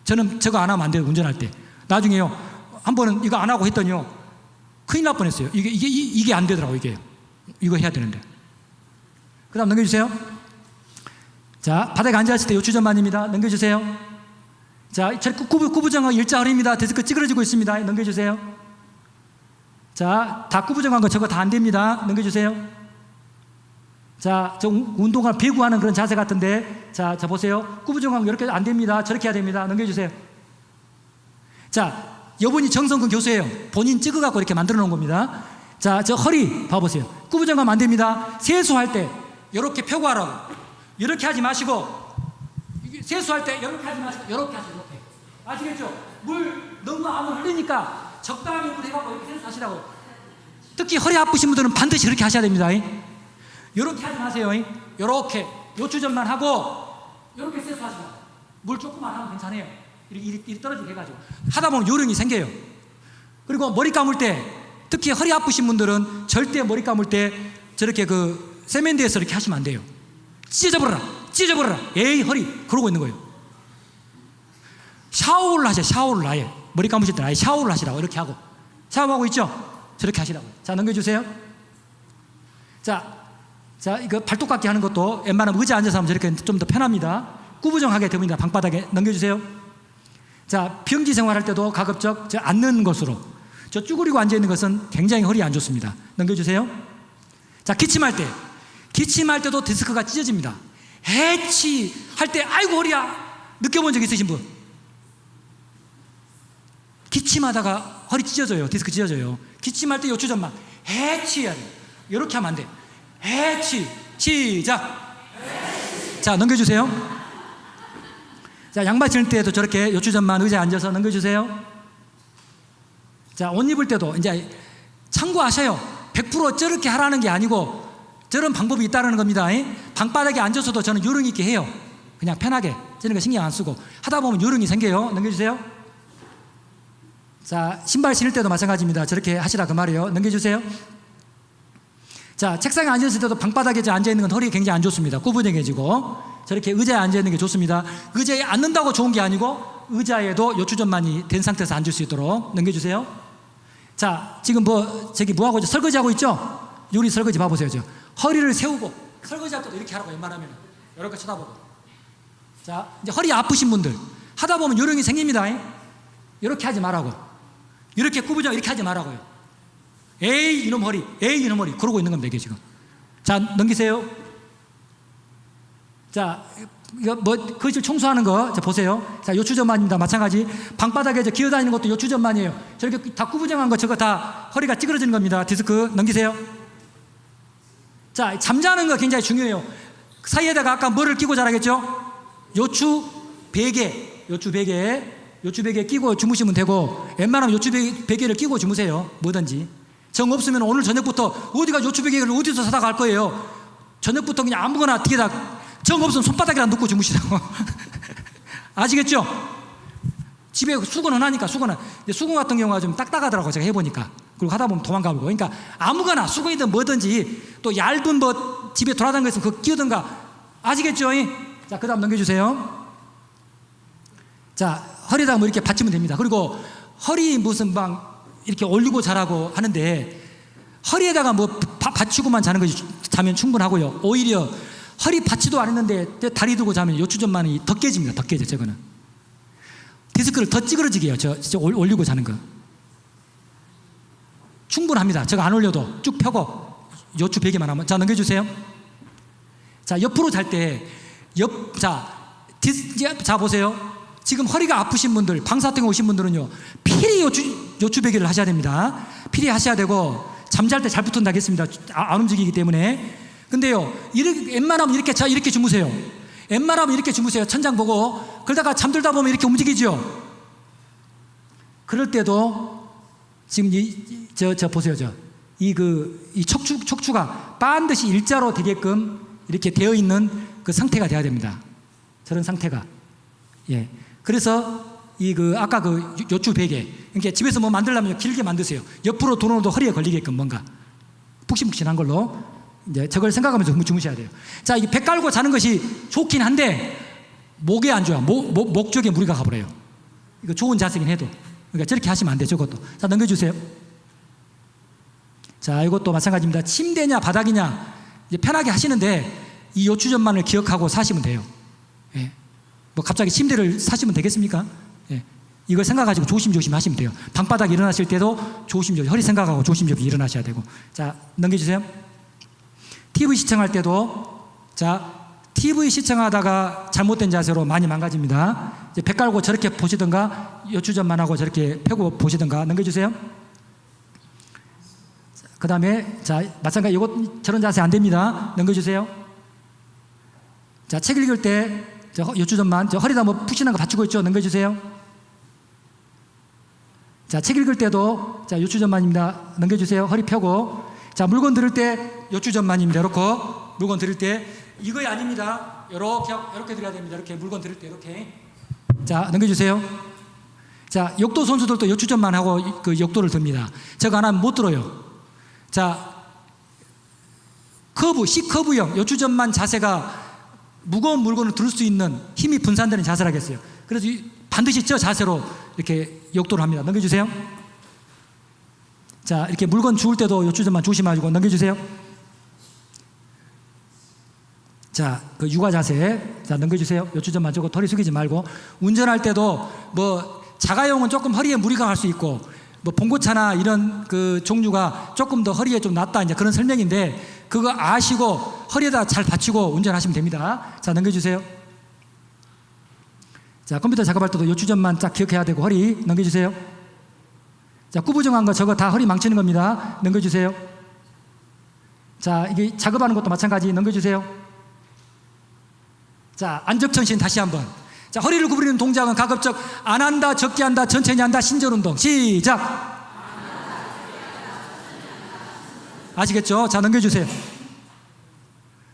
저는 저거 안 하면 안 돼요. 운전할 때. 나중에요. 한 번은 이거 안 하고 했더니요. 큰일 날 뻔했어요. 이게 안 되더라고요. 이거 해야 되는데. 그 다음 넘겨주세요. 자, 바닥에 앉아있을 때 요추전만입니다. 넘겨주세요. 자, 구부정한 일자 허리입니다. 디스크 찌그러지고 있습니다. 넘겨주세요. 자, 다 구부정한 거 저거 다 안 됩니다. 넘겨주세요. 자, 저 운동을 배구하는 그런 자세 같은데, 자 보세요. 구부정한 거 이렇게 안 됩니다. 저렇게 해야 됩니다. 넘겨주세요. 자, 여분이 정성근 교수예요. 본인 찍어갖고 이렇게 만들어 놓은 겁니다. 자, 저 허리 봐보세요. 구부정하면 안 됩니다. 세수할 때 이렇게 펴고 하라고. 이렇게 하지 마시고, 세수할 때 이렇게 하지 마시고, 이렇게 하세요. 이렇게. 아시겠죠? 물 너무 안 흘리니까 적당히 물 해갖고 이렇게 세수하시라고. 특히 허리 아프신 분들은 반드시 이렇게 하셔야 됩니다. 이렇게 하지 마세요. 이렇게 요추전만 하고 이렇게 세수하시고, 물 조금만 하면 괜찮아요. 이렇게 떨어지게 해가지고 하다 보면 요령이 생겨요. 그리고 머리 감을 때, 특히 허리 아프신 분들은 절대 머리 감을 때 저렇게 세면대에서 이렇게 하시면 안 돼요. 찢어져버려라. 에이 허리 그러고 있는 거예요. 샤워를 하세요. 샤워를 아예 머리 감으실 때 아예 샤워를 하시라고. 이렇게 하고 샤워하고 있죠? 저렇게 하시라고. 자, 넘겨주세요. 자, 이거 발톱깎이 하는 것도 웬만하면 의자 앉아서 하면 저렇게 좀 더 편합니다. 구부정하게 됩니다. 방바닥에. 넘겨주세요. 자, 병지 생활할 때도 가급적 앉는 것으로. 저 쭈그리고 앉아있는 것은 굉장히 허리에 안 좋습니다. 넘겨주세요. 자, 기침할 때도 디스크가 찢어집니다. 해치할 때 아이고 허리야 느껴본 적 있으신 분? 기침하다가 허리 찢어져요. 디스크 찢어져요. 기침할 때 요추전만 해치해야 돼요. 이렇게 하면 안 돼. 해치. 시작. 자, 넘겨주세요. 자, 양말 신을 때도 저렇게 요추전만 의자에 앉아서 넘겨주세요. 자, 옷 입을 때도 이제 참고하셔요. 100% 저렇게 하라는 게 아니고 저런 방법이 있다는 겁니다. 방바닥에 앉아서도 저는 요령 있게 해요. 그냥 편하게. 저런 거 신경 안 쓰고 하다 보면 요령이 생겨요. 넘겨주세요. 자, 신발 신을 때도 마찬가지입니다. 저렇게 하시라 그 말이에요. 넘겨주세요. 자, 책상에 앉았을 때도 방바닥에 앉아있는 건 허리에 굉장히 안 좋습니다. 구부정해지고. 저렇게 의자에 앉아있는 게 좋습니다. 의자에 앉는다고 좋은 게 아니고 의자에도 요추전만이 된 상태에서 앉을 수 있도록. 넘겨주세요. 자, 지금 뭐하고 있죠? 설거지하고 있죠? 요리 설거지 봐보세요. 허리를 세우고 설거지할 때도 이렇게 하라고. 웬만하면 이렇게 쳐다보고. 자, 이제 허리 아프신 분들 하다 보면 요령이 생깁니다. 이렇게 하지 말라고. 이렇게 구부정 이렇게 하지 말라고요. 에이 이놈 허리 그러고 있는 겁니다. 이게 지금. 자, 넘기세요. 자, 이거 거실 청소하는 거, 자, 보세요. 자, 요추전만입니다. 마찬가지. 방바닥에 기어다니는 것도 요추전만이에요. 저렇게 다 구부정한 거, 저거 다 허리가 찌그러지는 겁니다. 디스크 넘기세요. 자, 잠자는 거 굉장히 중요해요. 사이에다가 아까 뭐를 끼고 자라겠죠? 요추 베개 끼고 주무시면 되고, 웬만하면 요추 베개를 끼고 주무세요. 뭐든지. 정 없으면 오늘 저녁부터 어디가 요추 베개를 어디서 사다 갈 거예요. 저녁부터 그냥 아무거나 뒤에다, 정 없으면 손바닥에다 놓고 주무시라고. 아시겠죠? 집에 수건은 하니까 수건 같은 경우가 좀 딱딱하더라고요. 제가 해보니까. 그리고 하다 보면 도망가고. 그러니까 아무거나 수건이든 뭐든지, 또 얇은 집에 돌아다니는 거 있으면 그거 끼우든가. 아시겠죠? 자, 그 다음 넘겨주세요. 자, 허리에다가 이렇게 받치면 됩니다. 그리고 허리 무슨 이렇게 올리고 자라고 하는데, 허리에다가 받치고만 자면 충분하고요. 오히려 허리 받치도 안 했는데 다리 들고 자면 요추전만이 더 깨집니다. 더 깨져. 저거는 디스크를 더 찌그러지게 해요. 저 올리고 자는 거 충분합니다. 저거 안 올려도 쭉 펴고 요추 베개만 하면. 자, 넘겨주세요. 자, 옆으로 잘 때 자, 보세요. 지금 허리가 아프신 분들, 방사증 오신 분들은요, 필히 요추 베개를 하셔야 됩니다. 필히 하셔야 되고, 잠잘 때 잘 붙은다겠습니다. 안 움직이기 때문에. 근데요, 웬만하면 이렇게 주무세요. 웬만하면 이렇게 주무세요. 천장 보고. 그러다가 잠들다 보면 이렇게 움직이죠. 그럴 때도 지금 보세요. 이 척추가 반드시 일자로 되게끔 이렇게 되어 있는 그 상태가 돼야 됩니다. 저런 상태가. 예. 그래서 아까 요추 베개. 그러니까 집에서 뭐 만들려면 길게 만드세요. 옆으로 도는도 허리에 걸리게끔 뭔가 푹신푹신한 걸로 이제 저걸 생각하면서 주무셔야 돼요. 자, 이게 배 깔고 자는 것이 좋긴 한데 목에 안 좋아. 목 쪽에 무리가 가버려요. 이거 좋은 자세긴 해도. 그러니까 저렇게 하시면 안 돼요. 저것도. 자, 넘겨주세요. 자, 이것도 마찬가지입니다. 침대냐 바닥이냐 이제 편하게 하시는데 이 요추전만을 기억하고 사시면 돼요. 예. 뭐 갑자기 침대를 사시면 되겠습니까? 예. 이걸 생각하시고 조심조심 하시면 돼요. 방바닥 일어나실 때도 조심조심 허리 생각하고 조심조심 일어나셔야 되고. 자, 넘겨주세요. TV 시청할 때도 자, TV 시청하다가 잘못된 자세로 많이 망가집니다. 이제 배 깔고 저렇게 보시든가 요추전만 하고 저렇게 펴고 보시든가. 넘겨주세요. 그 다음에 자, 마찬가지 이것 저런 자세 안 됩니다. 넘겨주세요. 자, 책 읽을 때 요추전만 허리다 뭐 푹신한 거 받치고 있죠. 넘겨주세요. 자, 책 읽을 때도 자, 요추전만입니다. 넘겨주세요. 허리 펴고. 자, 물건 들을 때 요추전만입니다. 이렇게 물건 들을 때 이거이 아닙니다. 이렇게 들어야 됩니다. 이렇게 물건 들을 때 이렇게. 자, 넘겨주세요. 자, 역도 선수들도 요추전만 하고 그 역도를 듭니다. 저거 안 하면 못 들어요. 자, C커브형 요추전만 자세가 무거운 물건을 들 수 있는 힘이 분산되는 자세를 하겠어요. 그래서 반드시 저 자세로 이렇게 역도를 합니다. 넘겨주세요. 자, 이렇게 물건 주울 때도 요추전만 조심하시고. 넘겨주세요. 자, 그 육아 자세. 자, 넘겨주세요. 요추전만 저거 허리 숙이지 말고. 운전할 때도 뭐 자가용은 조금 허리에 무리가 갈 수 있고 뭐 봉고차나 이런 그 종류가 조금 더 허리에 좀 낫다 이제 그런 설명인데 그거 아시고 허리에다 잘 받치고 운전하시면 됩니다. 자, 넘겨주세요. 자, 컴퓨터 작업할 때도 요추전만 딱 기억해야 되고 허리 넘겨주세요. 자, 구부정한 거 저거 다 허리 망치는 겁니다. 넘겨주세요. 자, 이게 작업하는 것도 마찬가지. 넘겨주세요. 자, 안적천신 다시 한번. 자, 허리를 구부리는 동작은 가급적 안 한다, 적게 한다, 천천히 한다, 신전운동. 시작. 아시겠죠? 자, 넘겨주세요.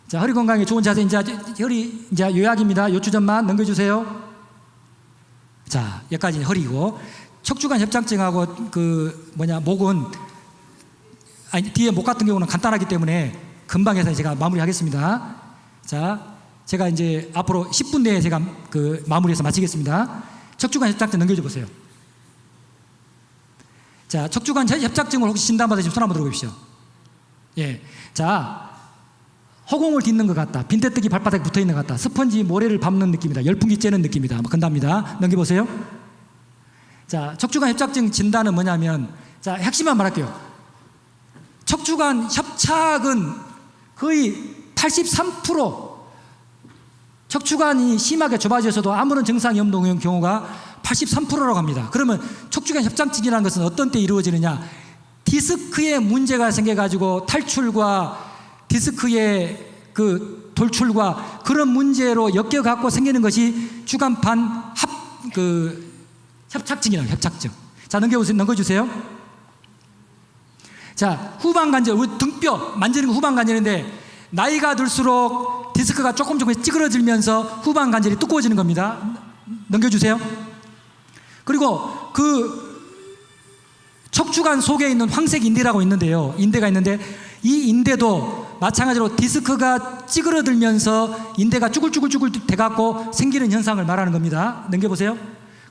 자, 허리 건강에 좋은 자세. 이제 허리 이제 요약입니다. 요추전만 넘겨주세요. 자, 여기까지 허리고. 척추관 협착증하고 목은 뒤에 목 같은 경우는 간단하기 때문에 금방 해서 제가 마무리하겠습니다. 자, 제가 이제 앞으로 10분 내에 제가 마무리해서 마치겠습니다. 척추관 협착증 넘겨줘 보세요. 자, 척추관 협착증을 혹시 진단받으시면 손 한번 들어보십시오. 예. 자, 허공을 딛는 것 같다. 빈대떡이 발바닥에 붙어 있는 것 같다. 스펀지 모래를 밟는 느낌이다. 열풍기 쬐는 느낌이다. 건답니다. 넘겨보세요. 자, 척추관 협착증 진단은 뭐냐면, 자, 핵심만 말할게요. 척추관 협착은 거의 83% 척추관이 심하게 좁아져서도 아무런 증상이 없는 경우가 83%라고 합니다. 그러면 척추관 협착증이라는 것은 어떤 때 이루어지느냐? 디스크에 문제가 생겨가지고 탈출과 디스크의 돌출과 그런 문제로 엮여갖고 생기는 것이 주간판 협착증이라고 협착증. 자, 넘겨주세요. 자, 후방관절, 우리 등뼈 만지는 거 후방관절인데 나이가 들수록 디스크가 조금 찌그러지면서 후방관절이 두꺼워지는 겁니다. 넘겨주세요. 그리고 척추관 속에 있는 황색 인대라고 있는데요. 인대가 있는데 이 인대도 마찬가지로 디스크가 찌그러들면서 인대가 쭈글쭈글 돼갖고 생기는 현상을 말하는 겁니다. 넘겨보세요.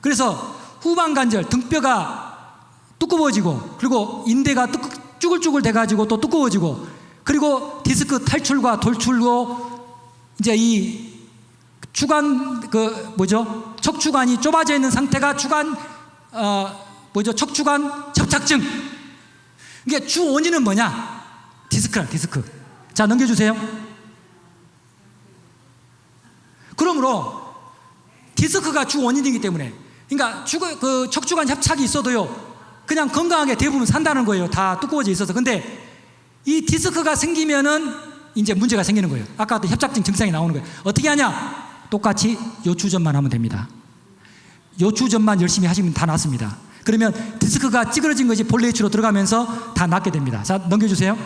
그래서 후방관절, 등뼈가 두꺼워지고 그리고 인대가 쭈글쭈글 돼가지고 또 두꺼워지고 그리고 디스크 탈출과 돌출로 이제 이 척추관이 좁아져 있는 상태가 척추관 협착증. 이게 주 원인은 뭐냐? 디스크라, 디스크. 자, 넘겨주세요. 그러므로 디스크가 주 원인이기 때문에, 그러니까 척추관 협착이 있어도요, 그냥 건강하게 대부분 산다는 거예요. 다 두꺼워져 있어서. 근데 이 디스크가 생기면은 이제 문제가 생기는 거예요. 아까 협착증 증상이 나오는 거예요. 어떻게 하냐? 똑같이 요추전만 하면 됩니다. 요추전만 열심히 하시면 다 낫습니다. 그러면 디스크가 찌그러진 것이 본래 위치로 들어가면서 다 낫게 됩니다. 자, 넘겨주세요.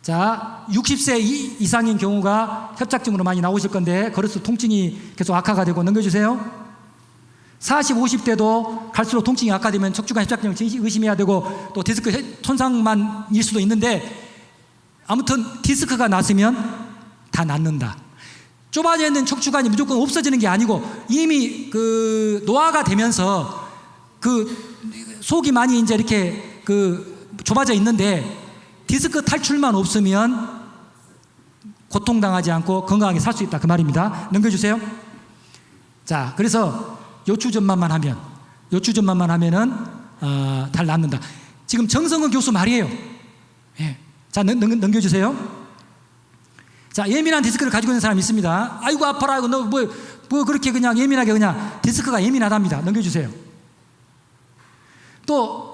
자, 60세 이상인 경우가 협착증으로 많이 나오실 건데 거르스 통증이 계속 악화가 되고 넘겨주세요. 40, 50대도 갈수록 통증이 악화되면 척추관 협착증을 의심해야 되고 또 디스크 손상만일 수도 있는데 아무튼 디스크가 났으면 다 낫는다. 좁아져 있는 척추관이 무조건 없어지는 게 아니고 이미 그 노화가 되면서 그 속이 많이 이제 이렇게 그 좁아져 있는데 디스크 탈출만 없으면 고통당하지 않고 건강하게 살 수 있다 그 말입니다. 넘겨주세요. 자, 그래서 요추전만만 하면은 잘 낫는다. 지금 정성근 교수 말이에요. 예. 자, 넘겨주세요. 자, 예민한 디스크를 가지고 있는 사람이 있습니다. 아이고 아파라. 아이고 너 뭐 그렇게 그냥 예민하게 그냥 디스크가 예민하답니다. 넘겨주세요. 또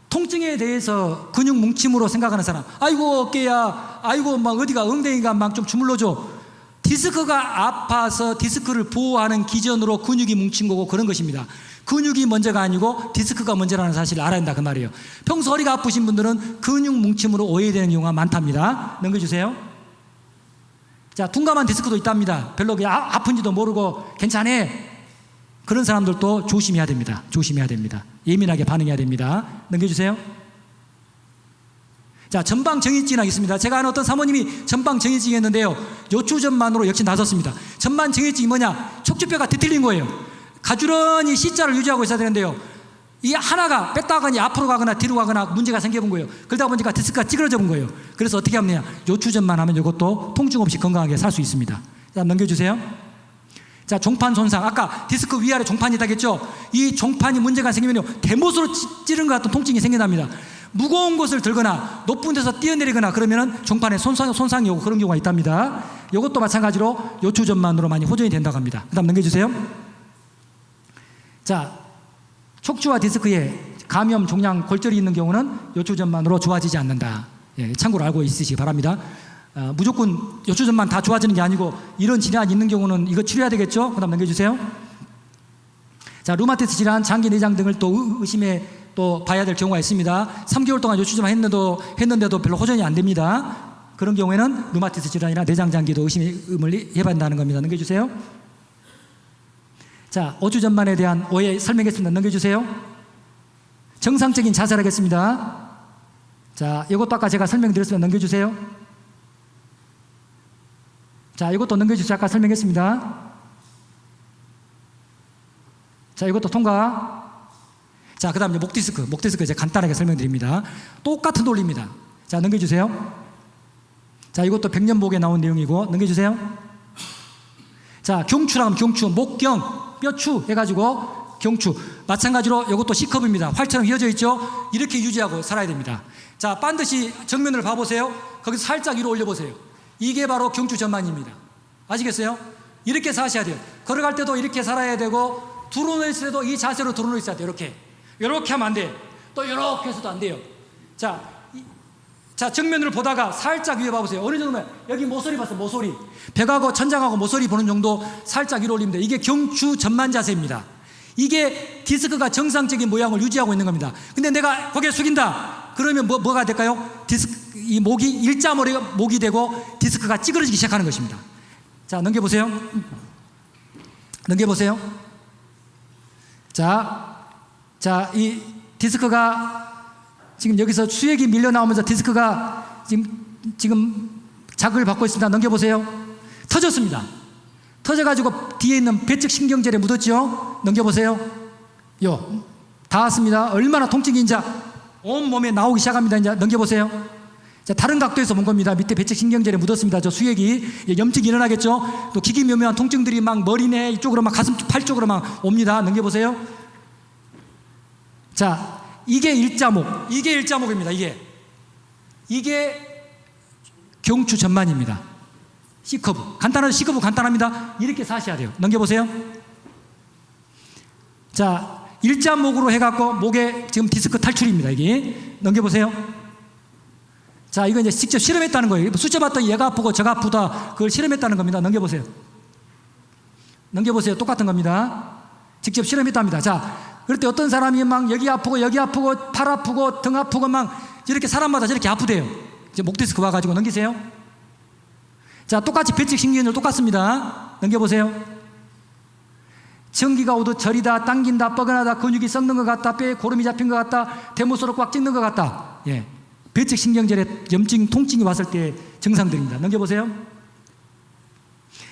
통증에 대해서 근육 뭉침으로 생각하는 사람, 아이고 어깨야, 아이고 막 어디가 엉덩이가 막 좀 주물러줘. 디스크가 아파서 디스크를 보호하는 기전으로 근육이 뭉친 거고 그런 것입니다. 근육이 먼저가 아니고 디스크가 먼저라는 사실을 알아야 한다 그 말이에요. 평소 허리가 아프신 분들은 근육 뭉침으로 오해되는 경우가 많답니다. 넘겨주세요. 자, 둔감한 디스크도 있답니다. 별로 아픈지도 모르고 괜찮아. 그런 사람들도 조심해야 됩니다. 조심해야 됩니다. 예민하게 반응해야 됩니다. 넘겨주세요. 자, 전방정인증이 있습니다. 제가 아는 어떤 사모님이 전방정인증이 했는데요. 요추전만으로 역시 나섰습니다. 전방정인증이 뭐냐? 척추뼈가 뒤틀린 거예요. 가주런히 C자를 유지하고 있어야 되는데요. 이 하나가 뺐다가니 앞으로 가거나 뒤로 가거나 문제가 생겨본 거예요. 그러다 보니까 디스크가 찌그러져 본 거예요. 그래서 어떻게 하면 요추전만 하면 이것도 통증 없이 건강하게 살 수 있습니다. 자, 넘겨주세요. 자, 종판 손상. 아까 디스크 위아래 종판이 있다겠죠? 이 종판이 문제가 생기면요, 대못으로 찌른 것 같은 통증이 생겨납니다. 무거운 것을 들거나 높은 데서 뛰어내리거나 그러면은 종판에 손상이 오고 그런 경우가 있답니다. 이것도 마찬가지로 요추전만으로 많이 호전이 된다고 합니다. 그 다음 넘겨주세요. 자, 척추와 디스크에 감염, 종양, 골절이 있는 경우는 요추전만으로 좋아지지 않는다. 예, 참고로 알고 있으시기 바랍니다. 무조건 요추전만 다 좋아지는 게 아니고 이런 질환이 있는 경우는 이거 치료해야 되겠죠? 그 다음 넘겨주세요. 자, 루마티스 질환, 장기 내장 등을 또 의심해 또 봐야 될 경우가 있습니다. 3개월 동안 요추전만 했는데도 별로 호전이 안 됩니다. 그런 경우에는 루마티스 질환이나 내장 장기도 의심을 해봐야 한다는 겁니다. 넘겨주세요. 자, 요추전만에 대한 오해 설명했습니다. 넘겨주세요. 정상적인 자세를 하겠습니다. 자, 이것도 아까 제가 설명드렸습니다. 넘겨주세요. 자, 이것도 넘겨주세요. 아까 설명했습니다. 자, 이것도 통과. 자, 그 다음 이제 목디스크 이제 간단하게 설명드립니다. 똑같은 논리입니다. 자, 넘겨주세요. 자, 이것도 백년목에 나온 내용이고, 넘겨주세요. 자, 경추라면 경추, 목경, 뼈추 해가지고 경추. 마찬가지로 이것도 C컵입니다. 활처럼 이어져 있죠? 이렇게 유지하고 살아야 됩니다. 자, 반드시 정면을 봐보세요. 거기서 살짝 위로 올려보세요. 이게 바로 경추 전만입니다. 아시겠어요? 이렇게 사셔야 돼요. 걸어갈 때도 이렇게 살아야 되고, 들어놓을 때도 이 자세로 들어놓을 있어야 돼요. 이렇게 하면 안 돼요. 또 이렇게 해서도 안 돼요. 자, 정면으로 보다가 살짝 위에 봐보세요. 어느 정도면 여기 모서리 봤어요. 모서리. 벽하고 천장하고 모서리 보는 정도 살짝 위로 올립니다. 이게 경추 전만 자세입니다. 이게 디스크가 정상적인 모양을 유지하고 있는 겁니다. 근데 내가 고개 숙인다. 그러면 뭐가 될까요? 이 목이 일자목이 되고 디스크가 찌그러지기 시작하는 것입니다. 자, 넘겨보세요. 넘겨보세요. 자, 이 디스크가 지금 여기서 수액이 밀려 나오면서 디스크가 지금 자극을 받고 있습니다. 넘겨보세요. 터졌습니다. 터져가지고 뒤에 있는 배측 신경절에 묻었죠. 넘겨보세요. 닿았습니다. 얼마나 통증이 이제 온 몸에 나오기 시작합니다. 이제 넘겨보세요. 자, 다른 각도에서 본 겁니다. 밑에 배측 신경절에 묻었습니다. 저 수액이 염증이 일어나겠죠. 또 기기묘묘한 통증들이 막 머리내 이쪽으로 막 가슴 팔 쪽으로 막 옵니다. 넘겨보세요. 자, 이게 일자목입니다. 이게 경추 전만입니다. C커브. C커브 간단합니다. 이렇게 사셔야 돼요. 넘겨보세요. 자, 일자목으로 해갖고 목에 지금 디스크 탈출입니다. 이게. 넘겨보세요. 자, 이거 이제 직접 실험했다는 거예요. 숫자 봤더니 얘가 아프고 저가 아프다. 그걸 실험했다는 겁니다. 넘겨보세요. 똑같은 겁니다. 직접 실험했답니다. 자, 그럴 때 어떤 사람이 막 여기 아프고 팔 아프고 등 아프고 막 이렇게 사람마다 저렇게 아프대요. 이제 목 디스크 와가지고 넘기세요. 자, 똑같이 배측 신경절 똑같습니다. 넘겨보세요. 전기가 오듯 저리다, 당긴다, 뻐근하다, 근육이 썩는 것 같다, 뼈에 고름이 잡힌 것 같다, 대못으로 꽉 찍는 것 같다. 예, 배측 신경절에 염증, 통증이 왔을 때 증상들입니다. 넘겨보세요.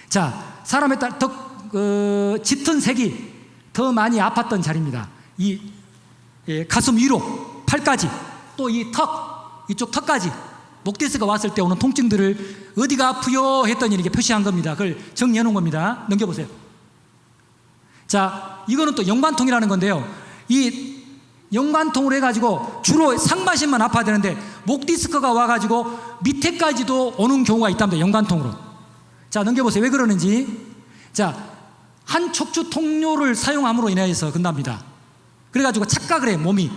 자, 사람에 따라 더 짙은 색이 더 많이 아팠던 자리입니다. 이 가슴 위로, 팔까지, 또 이 턱, 이쪽 턱까지 목 디스크가 왔을 때 오는 통증들을 어디가 아프요 했더니 이렇게 표시한 겁니다. 그걸 정리해 놓은 겁니다. 넘겨보세요. 자, 이거는 또 연관통이라는 건데요. 이 연관통으로 해가지고 주로 상반신만 아파야 되는데 목 디스크가 와가지고 밑에까지도 오는 경우가 있답니다. 연관통으로. 자, 넘겨보세요. 왜 그러는지. 자, 한 척추 통로를 사용함으로 인해서 그런답니다. 그래가지고 착각을 해, 몸이.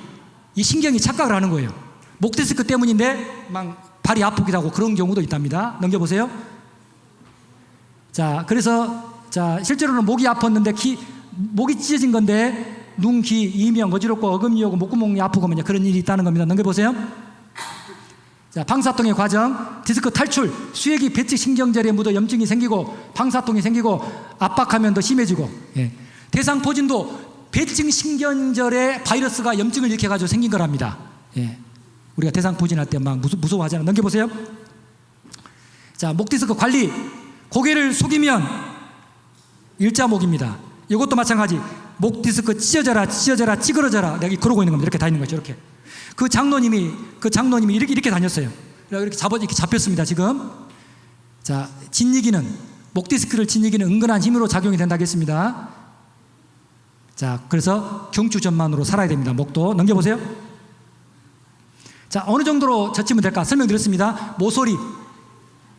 이 신경이 착각을 하는 거예요. 목 디스크 때문인데 막 발이 아프기도 하고 그런 경우도 있답니다. 넘겨보세요. 자, 그래서 자, 실제로는 목이 아팠는데 목이 찢어진 건데 눈, 귀, 이명 어지럽고 어금니 오고 목구멍이 아프고 뭐 그런 일이 있다는 겁니다. 넘겨보세요. 자, 방사통의 과정, 디스크 탈출, 수액이 배측 신경절에 묻어 염증이 생기고 방사통이 생기고 압박하면 더 심해지고, 예. 대상포진도 배측 신경절에 바이러스가 염증을 일으켜가지고 생긴 거랍니다. 예. 우리가 대상포진할 때 막 무서워하잖아요. 넘겨보세요. 자, 목 디스크 관리, 고개를 숙이면 일자목입니다. 이것도 마찬가지. 목 디스크 찢어져라, 찌그러져라. 내가 그러고 있는 겁니다. 이렇게 다 있는 거죠. 이렇게. 그 장로님이 이렇게 다녔어요. 이렇게 잡혔습니다. 지금. 자, 목 디스크를 짓이기는 은근한 힘으로 작용이 된다고 했습니다. 자, 그래서 경추전만으로 살아야 됩니다. 목도. 넘겨보세요. 자, 어느 정도로 젖히면 될까 설명드렸습니다. 모서리,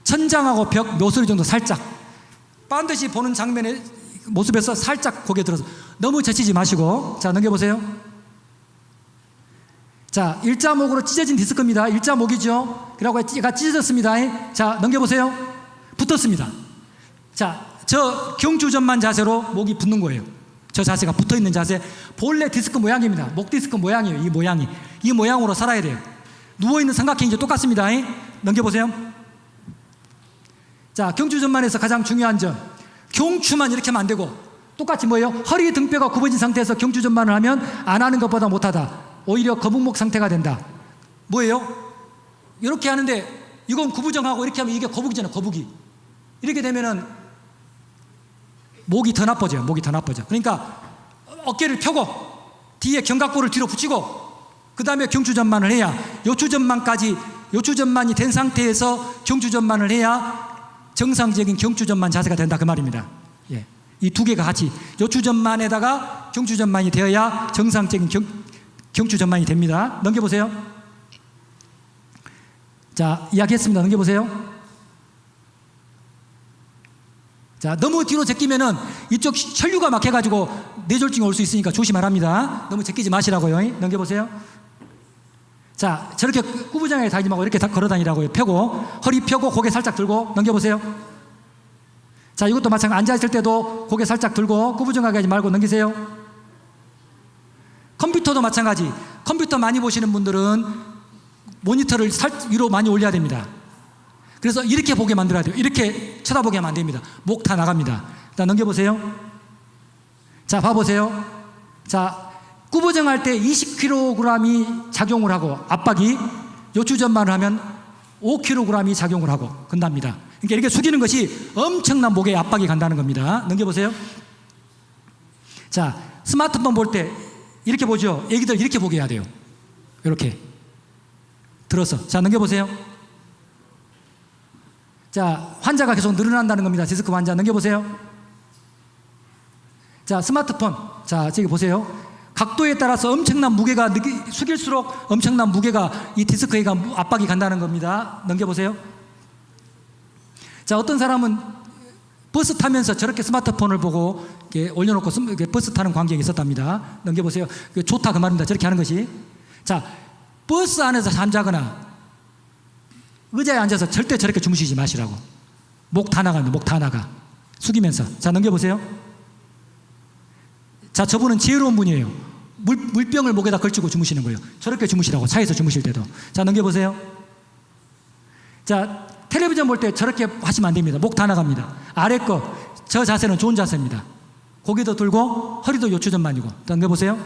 천장하고 벽, 모서리 정도 살짝. 반드시 보는 장면의 모습에서 살짝 고개 들어서 너무 젖히지 마시고. 자, 넘겨보세요. 자, 일자목으로 찢어진 디스크입니다. 일자목이죠. 그리고 얘가 찢어졌습니다. 자, 넘겨보세요. 붙었습니다. 자, 저 경추전만 자세로 목이 붙는 거예요. 저 자세가 붙어있는 자세. 본래 디스크 모양입니다. 목 디스크 모양이에요. 이 모양이. 이 모양으로 살아야 돼요. 누워있는 삼각형이 똑같습니다. 넘겨보세요. 자, 경추전만에서 가장 중요한 점, 경추만 이렇게 하면 안 되고 똑같이 뭐예요? 허리 등뼈가 굽어진 상태에서 경추전만을 하면 안 하는 것보다 못하다. 오히려 거북목 상태가 된다. 뭐예요? 이렇게 하는데 이건 구부정하고 이렇게 하면 이게 거북이잖아요. 거북이. 이렇게 되면은 목이 더 나빠져요. 목이 더 나빠져. 그러니까 어깨를 펴고 뒤에 견갑골을 뒤로 붙이고 그 다음에 경추전만을 해야 요추전만이 된 상태에서 경추전만을 해야 정상적인 경추전만 자세가 된다 그 말입니다. 예. 이 두 개가 같이 요추전만에다가 경추전만이 되어야 정상적인 경추전만이 됩니다. 넘겨보세요. 자, 이야기했습니다. 넘겨보세요. 자, 너무 뒤로 제끼면은 이쪽 혈류가 막혀가지고 뇌졸중이 올 수 있으니까 조심하랍니다. 너무 제끼지 마시라고요. 넘겨보세요. 자, 저렇게 꾸부정하게 다니지 말고 이렇게 걸어 다니라고요. 펴고, 허리 펴고 고개 살짝 들고. 넘겨보세요. 자, 이것도 마찬가지. 앉아있을 때도 고개 살짝 들고 꾸부정하게 하지 말고 넘기세요. 컴퓨터도 마찬가지. 컴퓨터 많이 보시는 분들은 모니터를 위로 많이 올려야 됩니다. 그래서 이렇게 보게 만들어야 돼요. 이렇게 쳐다보게 하면 안 됩니다. 목 다 나갑니다. 일단 넘겨보세요. 자, 봐보세요. 자, 꾸부정할 때 20kg이 작용을 하고 압박이 요추전만을 하면 5kg이 작용을 하고 건답니다. 그러니까 이렇게 숙이는 것이 엄청난 목에 압박이 간다는 겁니다. 넘겨보세요. 자, 스마트폰 볼 때 이렇게 보죠. 애기들 이렇게 보게 해야 돼요. 이렇게 들어서. 자, 넘겨보세요. 자, 환자가 계속 늘어난다는 겁니다. 디스크 환자. 넘겨보세요. 자, 스마트폰. 자, 저기 보세요. 각도에 따라서 엄청난 무게가 숙일수록 엄청난 무게가 이 디스크에가 압박이 간다는 겁니다. 넘겨보세요. 자, 어떤 사람은 버스 타면서 저렇게 스마트폰을 보고 이렇게 올려놓고 버스 타는 관객이 있었답니다. 넘겨보세요. 좋다 그 말입니다. 저렇게 하는 것이. 자, 버스 안에서 잠자거나 의자에 앉아서 절대 저렇게 주무시지 마시라고. 목 다 나갑니다. 목 다 나가. 숙이면서. 자, 넘겨보세요. 자, 저분은 지혜로운 분이에요. 물병을 목에다 걸치고 주무시는 거예요. 저렇게 주무시라고. 차에서 주무실 때도. 자, 넘겨보세요. 자, 텔레비전 볼 때 저렇게 하시면 안 됩니다. 목 다 나갑니다. 아래 거, 저 자세는 좋은 자세입니다. 고개도 들고 허리도 요추전만이고. 넘겨보세요.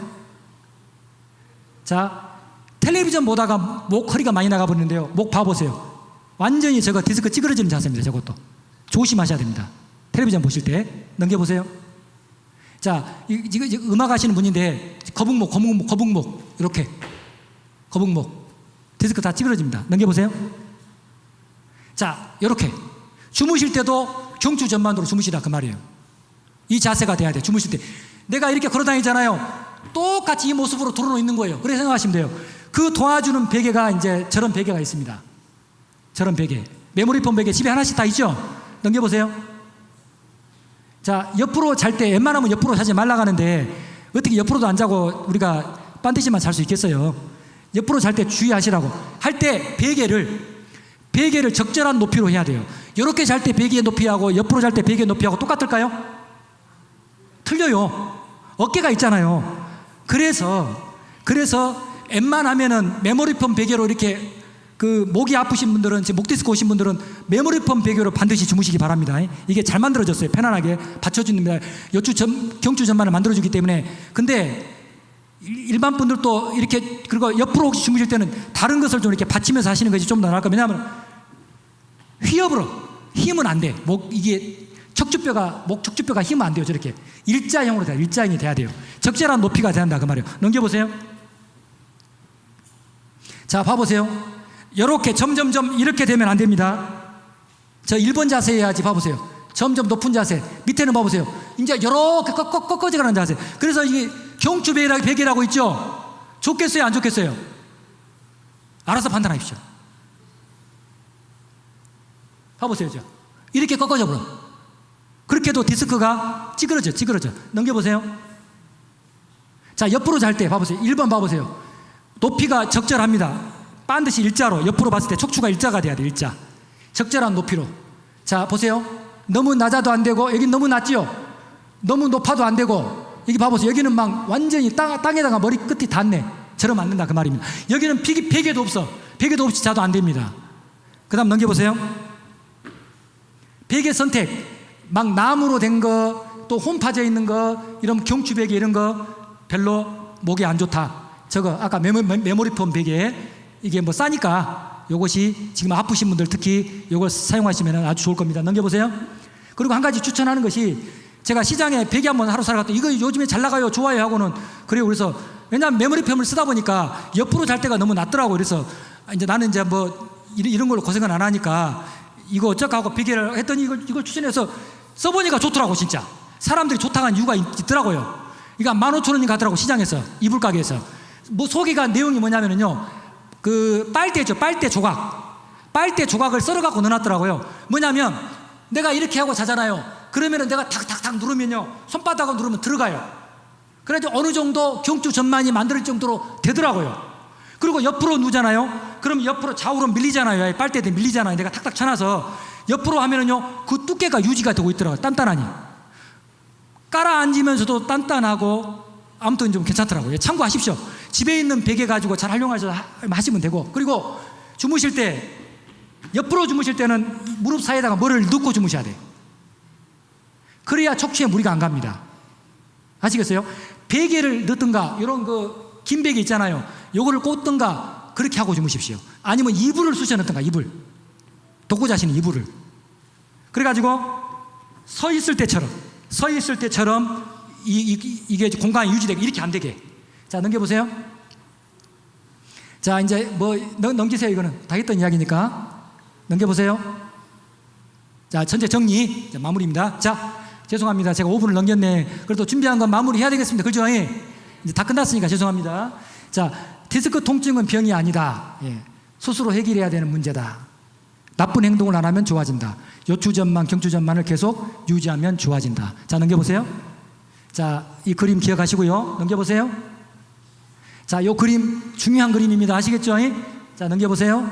자, 텔레비전 보다가 목, 허리가 많이 나가버리는데요. 목 봐보세요. 완전히 저거 디스크 찌그러지는 자세입니다. 저것도 조심하셔야 됩니다. 텔레비전 보실 때. 넘겨보세요. 자, 이거 음악 하시는 분인데 거북목 이렇게 거북목 디스크 다 찌그러집니다. 넘겨보세요. 자, 이렇게 주무실 때도 경추 전만으로 주무시라 그 말이에요. 이 자세가 돼야 돼. 주무실 때 내가 이렇게 걸어다니잖아요. 똑같이 이 모습으로 드러누워 있는 거예요. 그렇게 생각하시면 돼요. 그 도와주는 베개가 이제 저런 베개가 있습니다. 저런 베개, 메모리폼 베개 집에 하나씩 다 있죠. 넘겨보세요. 자, 옆으로 잘 때 웬만하면 옆으로 자지 말라 하는데 어떻게 옆으로도 안 자고 우리가 반드시만 잘 수 있겠어요. 옆으로 잘 때 주의하시라고. 할 때 베개를 적절한 높이로 해야 돼요. 이렇게 잘 때 베개의 높이하고 옆으로 잘 때 베개의 높이하고 똑같을까요? 틀려요. 어깨가 있잖아요. 그래서 웬만하면은 메모리폼 베개로 이렇게 그 목이 아프신 분들은, 목 디스크 오신 분들은 메모리폼 베개로 반드시 주무시기 바랍니다. 이게 잘 만들어졌어요. 편안하게 받쳐줍니다. 경추 전만을 만들어주기 때문에. 근데 일반 분들도 이렇게, 그리고 옆으로 혹시 주무실 때는 다른 것을 좀 이렇게 받치면서 하시는 것이 좀 더 나을 겁니다. 왜냐하면 휘업으로 힘은 안 돼. 이게 목 척추뼈가 힘은 안 돼요. 저렇게 일자형으로 돼요. 일자형이 돼야 돼요. 적절한 높이가 돼야 한다 그 말이에요. 넘겨보세요. 자, 봐보세요. 이렇게 점점점 이렇게 되면 안 됩니다. 저 1번 자세 해야지. 봐보세요. 점점 높은 자세. 밑에는 봐보세요. 이제 이렇게 꺾어져 가는 자세. 그래서 이게 경추 베개라고 있죠. 좋겠어요, 안 좋겠어요? 알아서 판단하십시오. 봐보세요. 저. 이렇게 꺾어져 버려. 그렇게 해도 디스크가 찌그러져. 넘겨보세요. 자, 옆으로 잘 때 봐보세요. 1번 봐보세요. 높이가 적절합니다. 반드시 일자로, 옆으로 봤을 때 척추가 일자가 돼야 돼요. 일자. 적절한 높이로. 자, 보세요. 너무 낮아도 안 되고, 여긴 너무 낮지요? 너무 높아도 안 되고, 여기 봐보세요. 여기는 막 완전히 땅에다가 머리 끝이 닿네. 저러면 안 된다 그 말입니다. 여기는 베개도 없어. 베개도 없이 자도 안 됩니다. 그 다음 넘겨보세요. 베개 선택. 막 나무로 된 거, 또 홈 파져 있는 거, 이런 경추 베개 이런 거 별로 목에 안 좋다. 저거 아까 메모리폼 베개, 이게 뭐 싸니까 요것이 지금 아프신 분들 특히 요걸 사용하시면 아주 좋을 겁니다. 넘겨보세요. 그리고 한 가지 추천하는 것이, 제가 시장에 베개 한번 하루 사러 갔다 이거 요즘에 잘 나가요, 좋아요 하고는 그래요. 그래서 왜냐하면 메모리폼을 쓰다 보니까 옆으로 잘 때가 너무 낮더라고. 그래서 이제 나는 이제 뭐 이런 걸로 고생은 안 하니까 이거 어쩌고 하고 베개를 했더니 이걸 추천해서 써보니까 좋더라고. 진짜 사람들이 좋다고 한 이유가 있더라고요. 이거 15,000원인가 하더라고. 시장에서, 이불 가게에서. 뭐 소개가 내용이 뭐냐면요, 그 빨대죠. 빨대 조각을 썰어갖고 넣어놨더라고요. 뭐냐면 내가 이렇게 하고 자잖아요. 그러면은 내가 탁탁탁 누르면요, 손바닥을 누르면 들어가요. 그래서 어느 정도 경추 전만이 만들 정도로 되더라고요. 그리고 옆으로 누잖아요. 그럼 옆으로 좌우로 밀리잖아요. 빨대에 밀리잖아요. 내가 탁탁 쳐놔서 옆으로 하면은요, 그 두께가 유지가 되고 있더라고요. 단단하니. 깔아 앉으면서도 단단하고 아무튼 좀 괜찮더라고요. 참고하십시오. 집에 있는 베개 가지고 잘 활용하셔서 하시면 되고. 그리고 주무실 때, 옆으로 주무실 때는 무릎 사이에다가 머리를 넣고 주무셔야 돼요. 그래야 척추에 무리가 안 갑니다. 아시겠어요? 베개를 넣든가, 이런 그 긴 베개 있잖아요. 요거를 꽂든가 그렇게 하고 주무십시오. 아니면 이불을 쑤셔 넣든가. 이불, 돕고 자시는 이불을. 그래가지고 서 있을 때처럼 이게 공간이 유지되게, 이렇게 안 되게. 자, 넘겨보세요. 자, 이제 뭐 넘기세요. 이거는 다 했던 이야기니까 넘겨보세요. 자, 전체 정리. 자, 마무리입니다. 자, 죄송합니다. 제가 5분을 넘겼네. 그래도 준비한 건 마무리해야 되겠습니다. 그렇죠? 이제 다 끝났으니까 죄송합니다. 자, 디스크 통증은 병이 아니다. 스스로 해결해야 되는 문제다. 나쁜 행동을 안 하면 좋아진다. 요추전만, 경추전만을 계속 유지하면 좋아진다. 자, 넘겨보세요. 자, 이 그림 기억하시고요. 넘겨보세요. 자, 이 그림 중요한 그림입니다. 아시겠죠? 자, 넘겨보세요.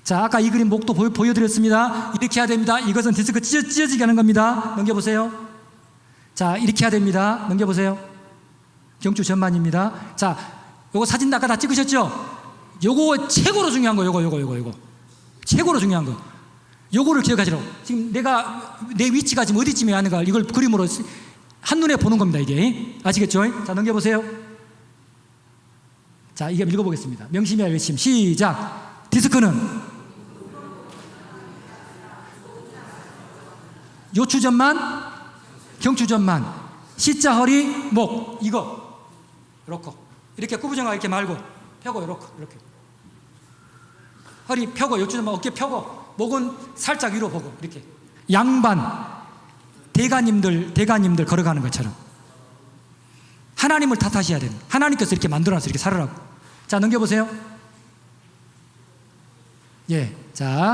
자, 아까 이 그림 목도 보여드렸습니다. 이렇게 해야 됩니다. 이것은 디스크 찢어지게 하는 겁니다. 넘겨보세요. 자, 이렇게 해야 됩니다. 넘겨보세요. 경추 전만입니다. 자, 요거 사진 아까 다 찍으셨죠? 요거 최고로 중요한 거, 요거. 최고로 중요한 거. 요거를 기억하시라고. 지금 내가, 내 위치가 지금 어디쯤에 하는가, 이걸 그림으로 한눈에 보는 겁니다, 이게. 아시겠죠? 자, 넘겨보세요. 자, 이게 읽어보겠습니다. 명심해야 할 외침. 시작. 디스크는 요추전만, 경추전만, C자 허리, 목, 이거. 이렇게 구부정하게 이렇게 말고, 펴고, 이렇게. 허리 펴고, 요추전만 어깨 펴고, 목은 살짝 위로 보고, 이렇게. 양반, 대가님들 걸어가는 것처럼. 하나님을 탓하셔야 되는. 하나님께서 이렇게 만들어놔서 이렇게 살으라고. 자, 넘겨보세요. 예. 자.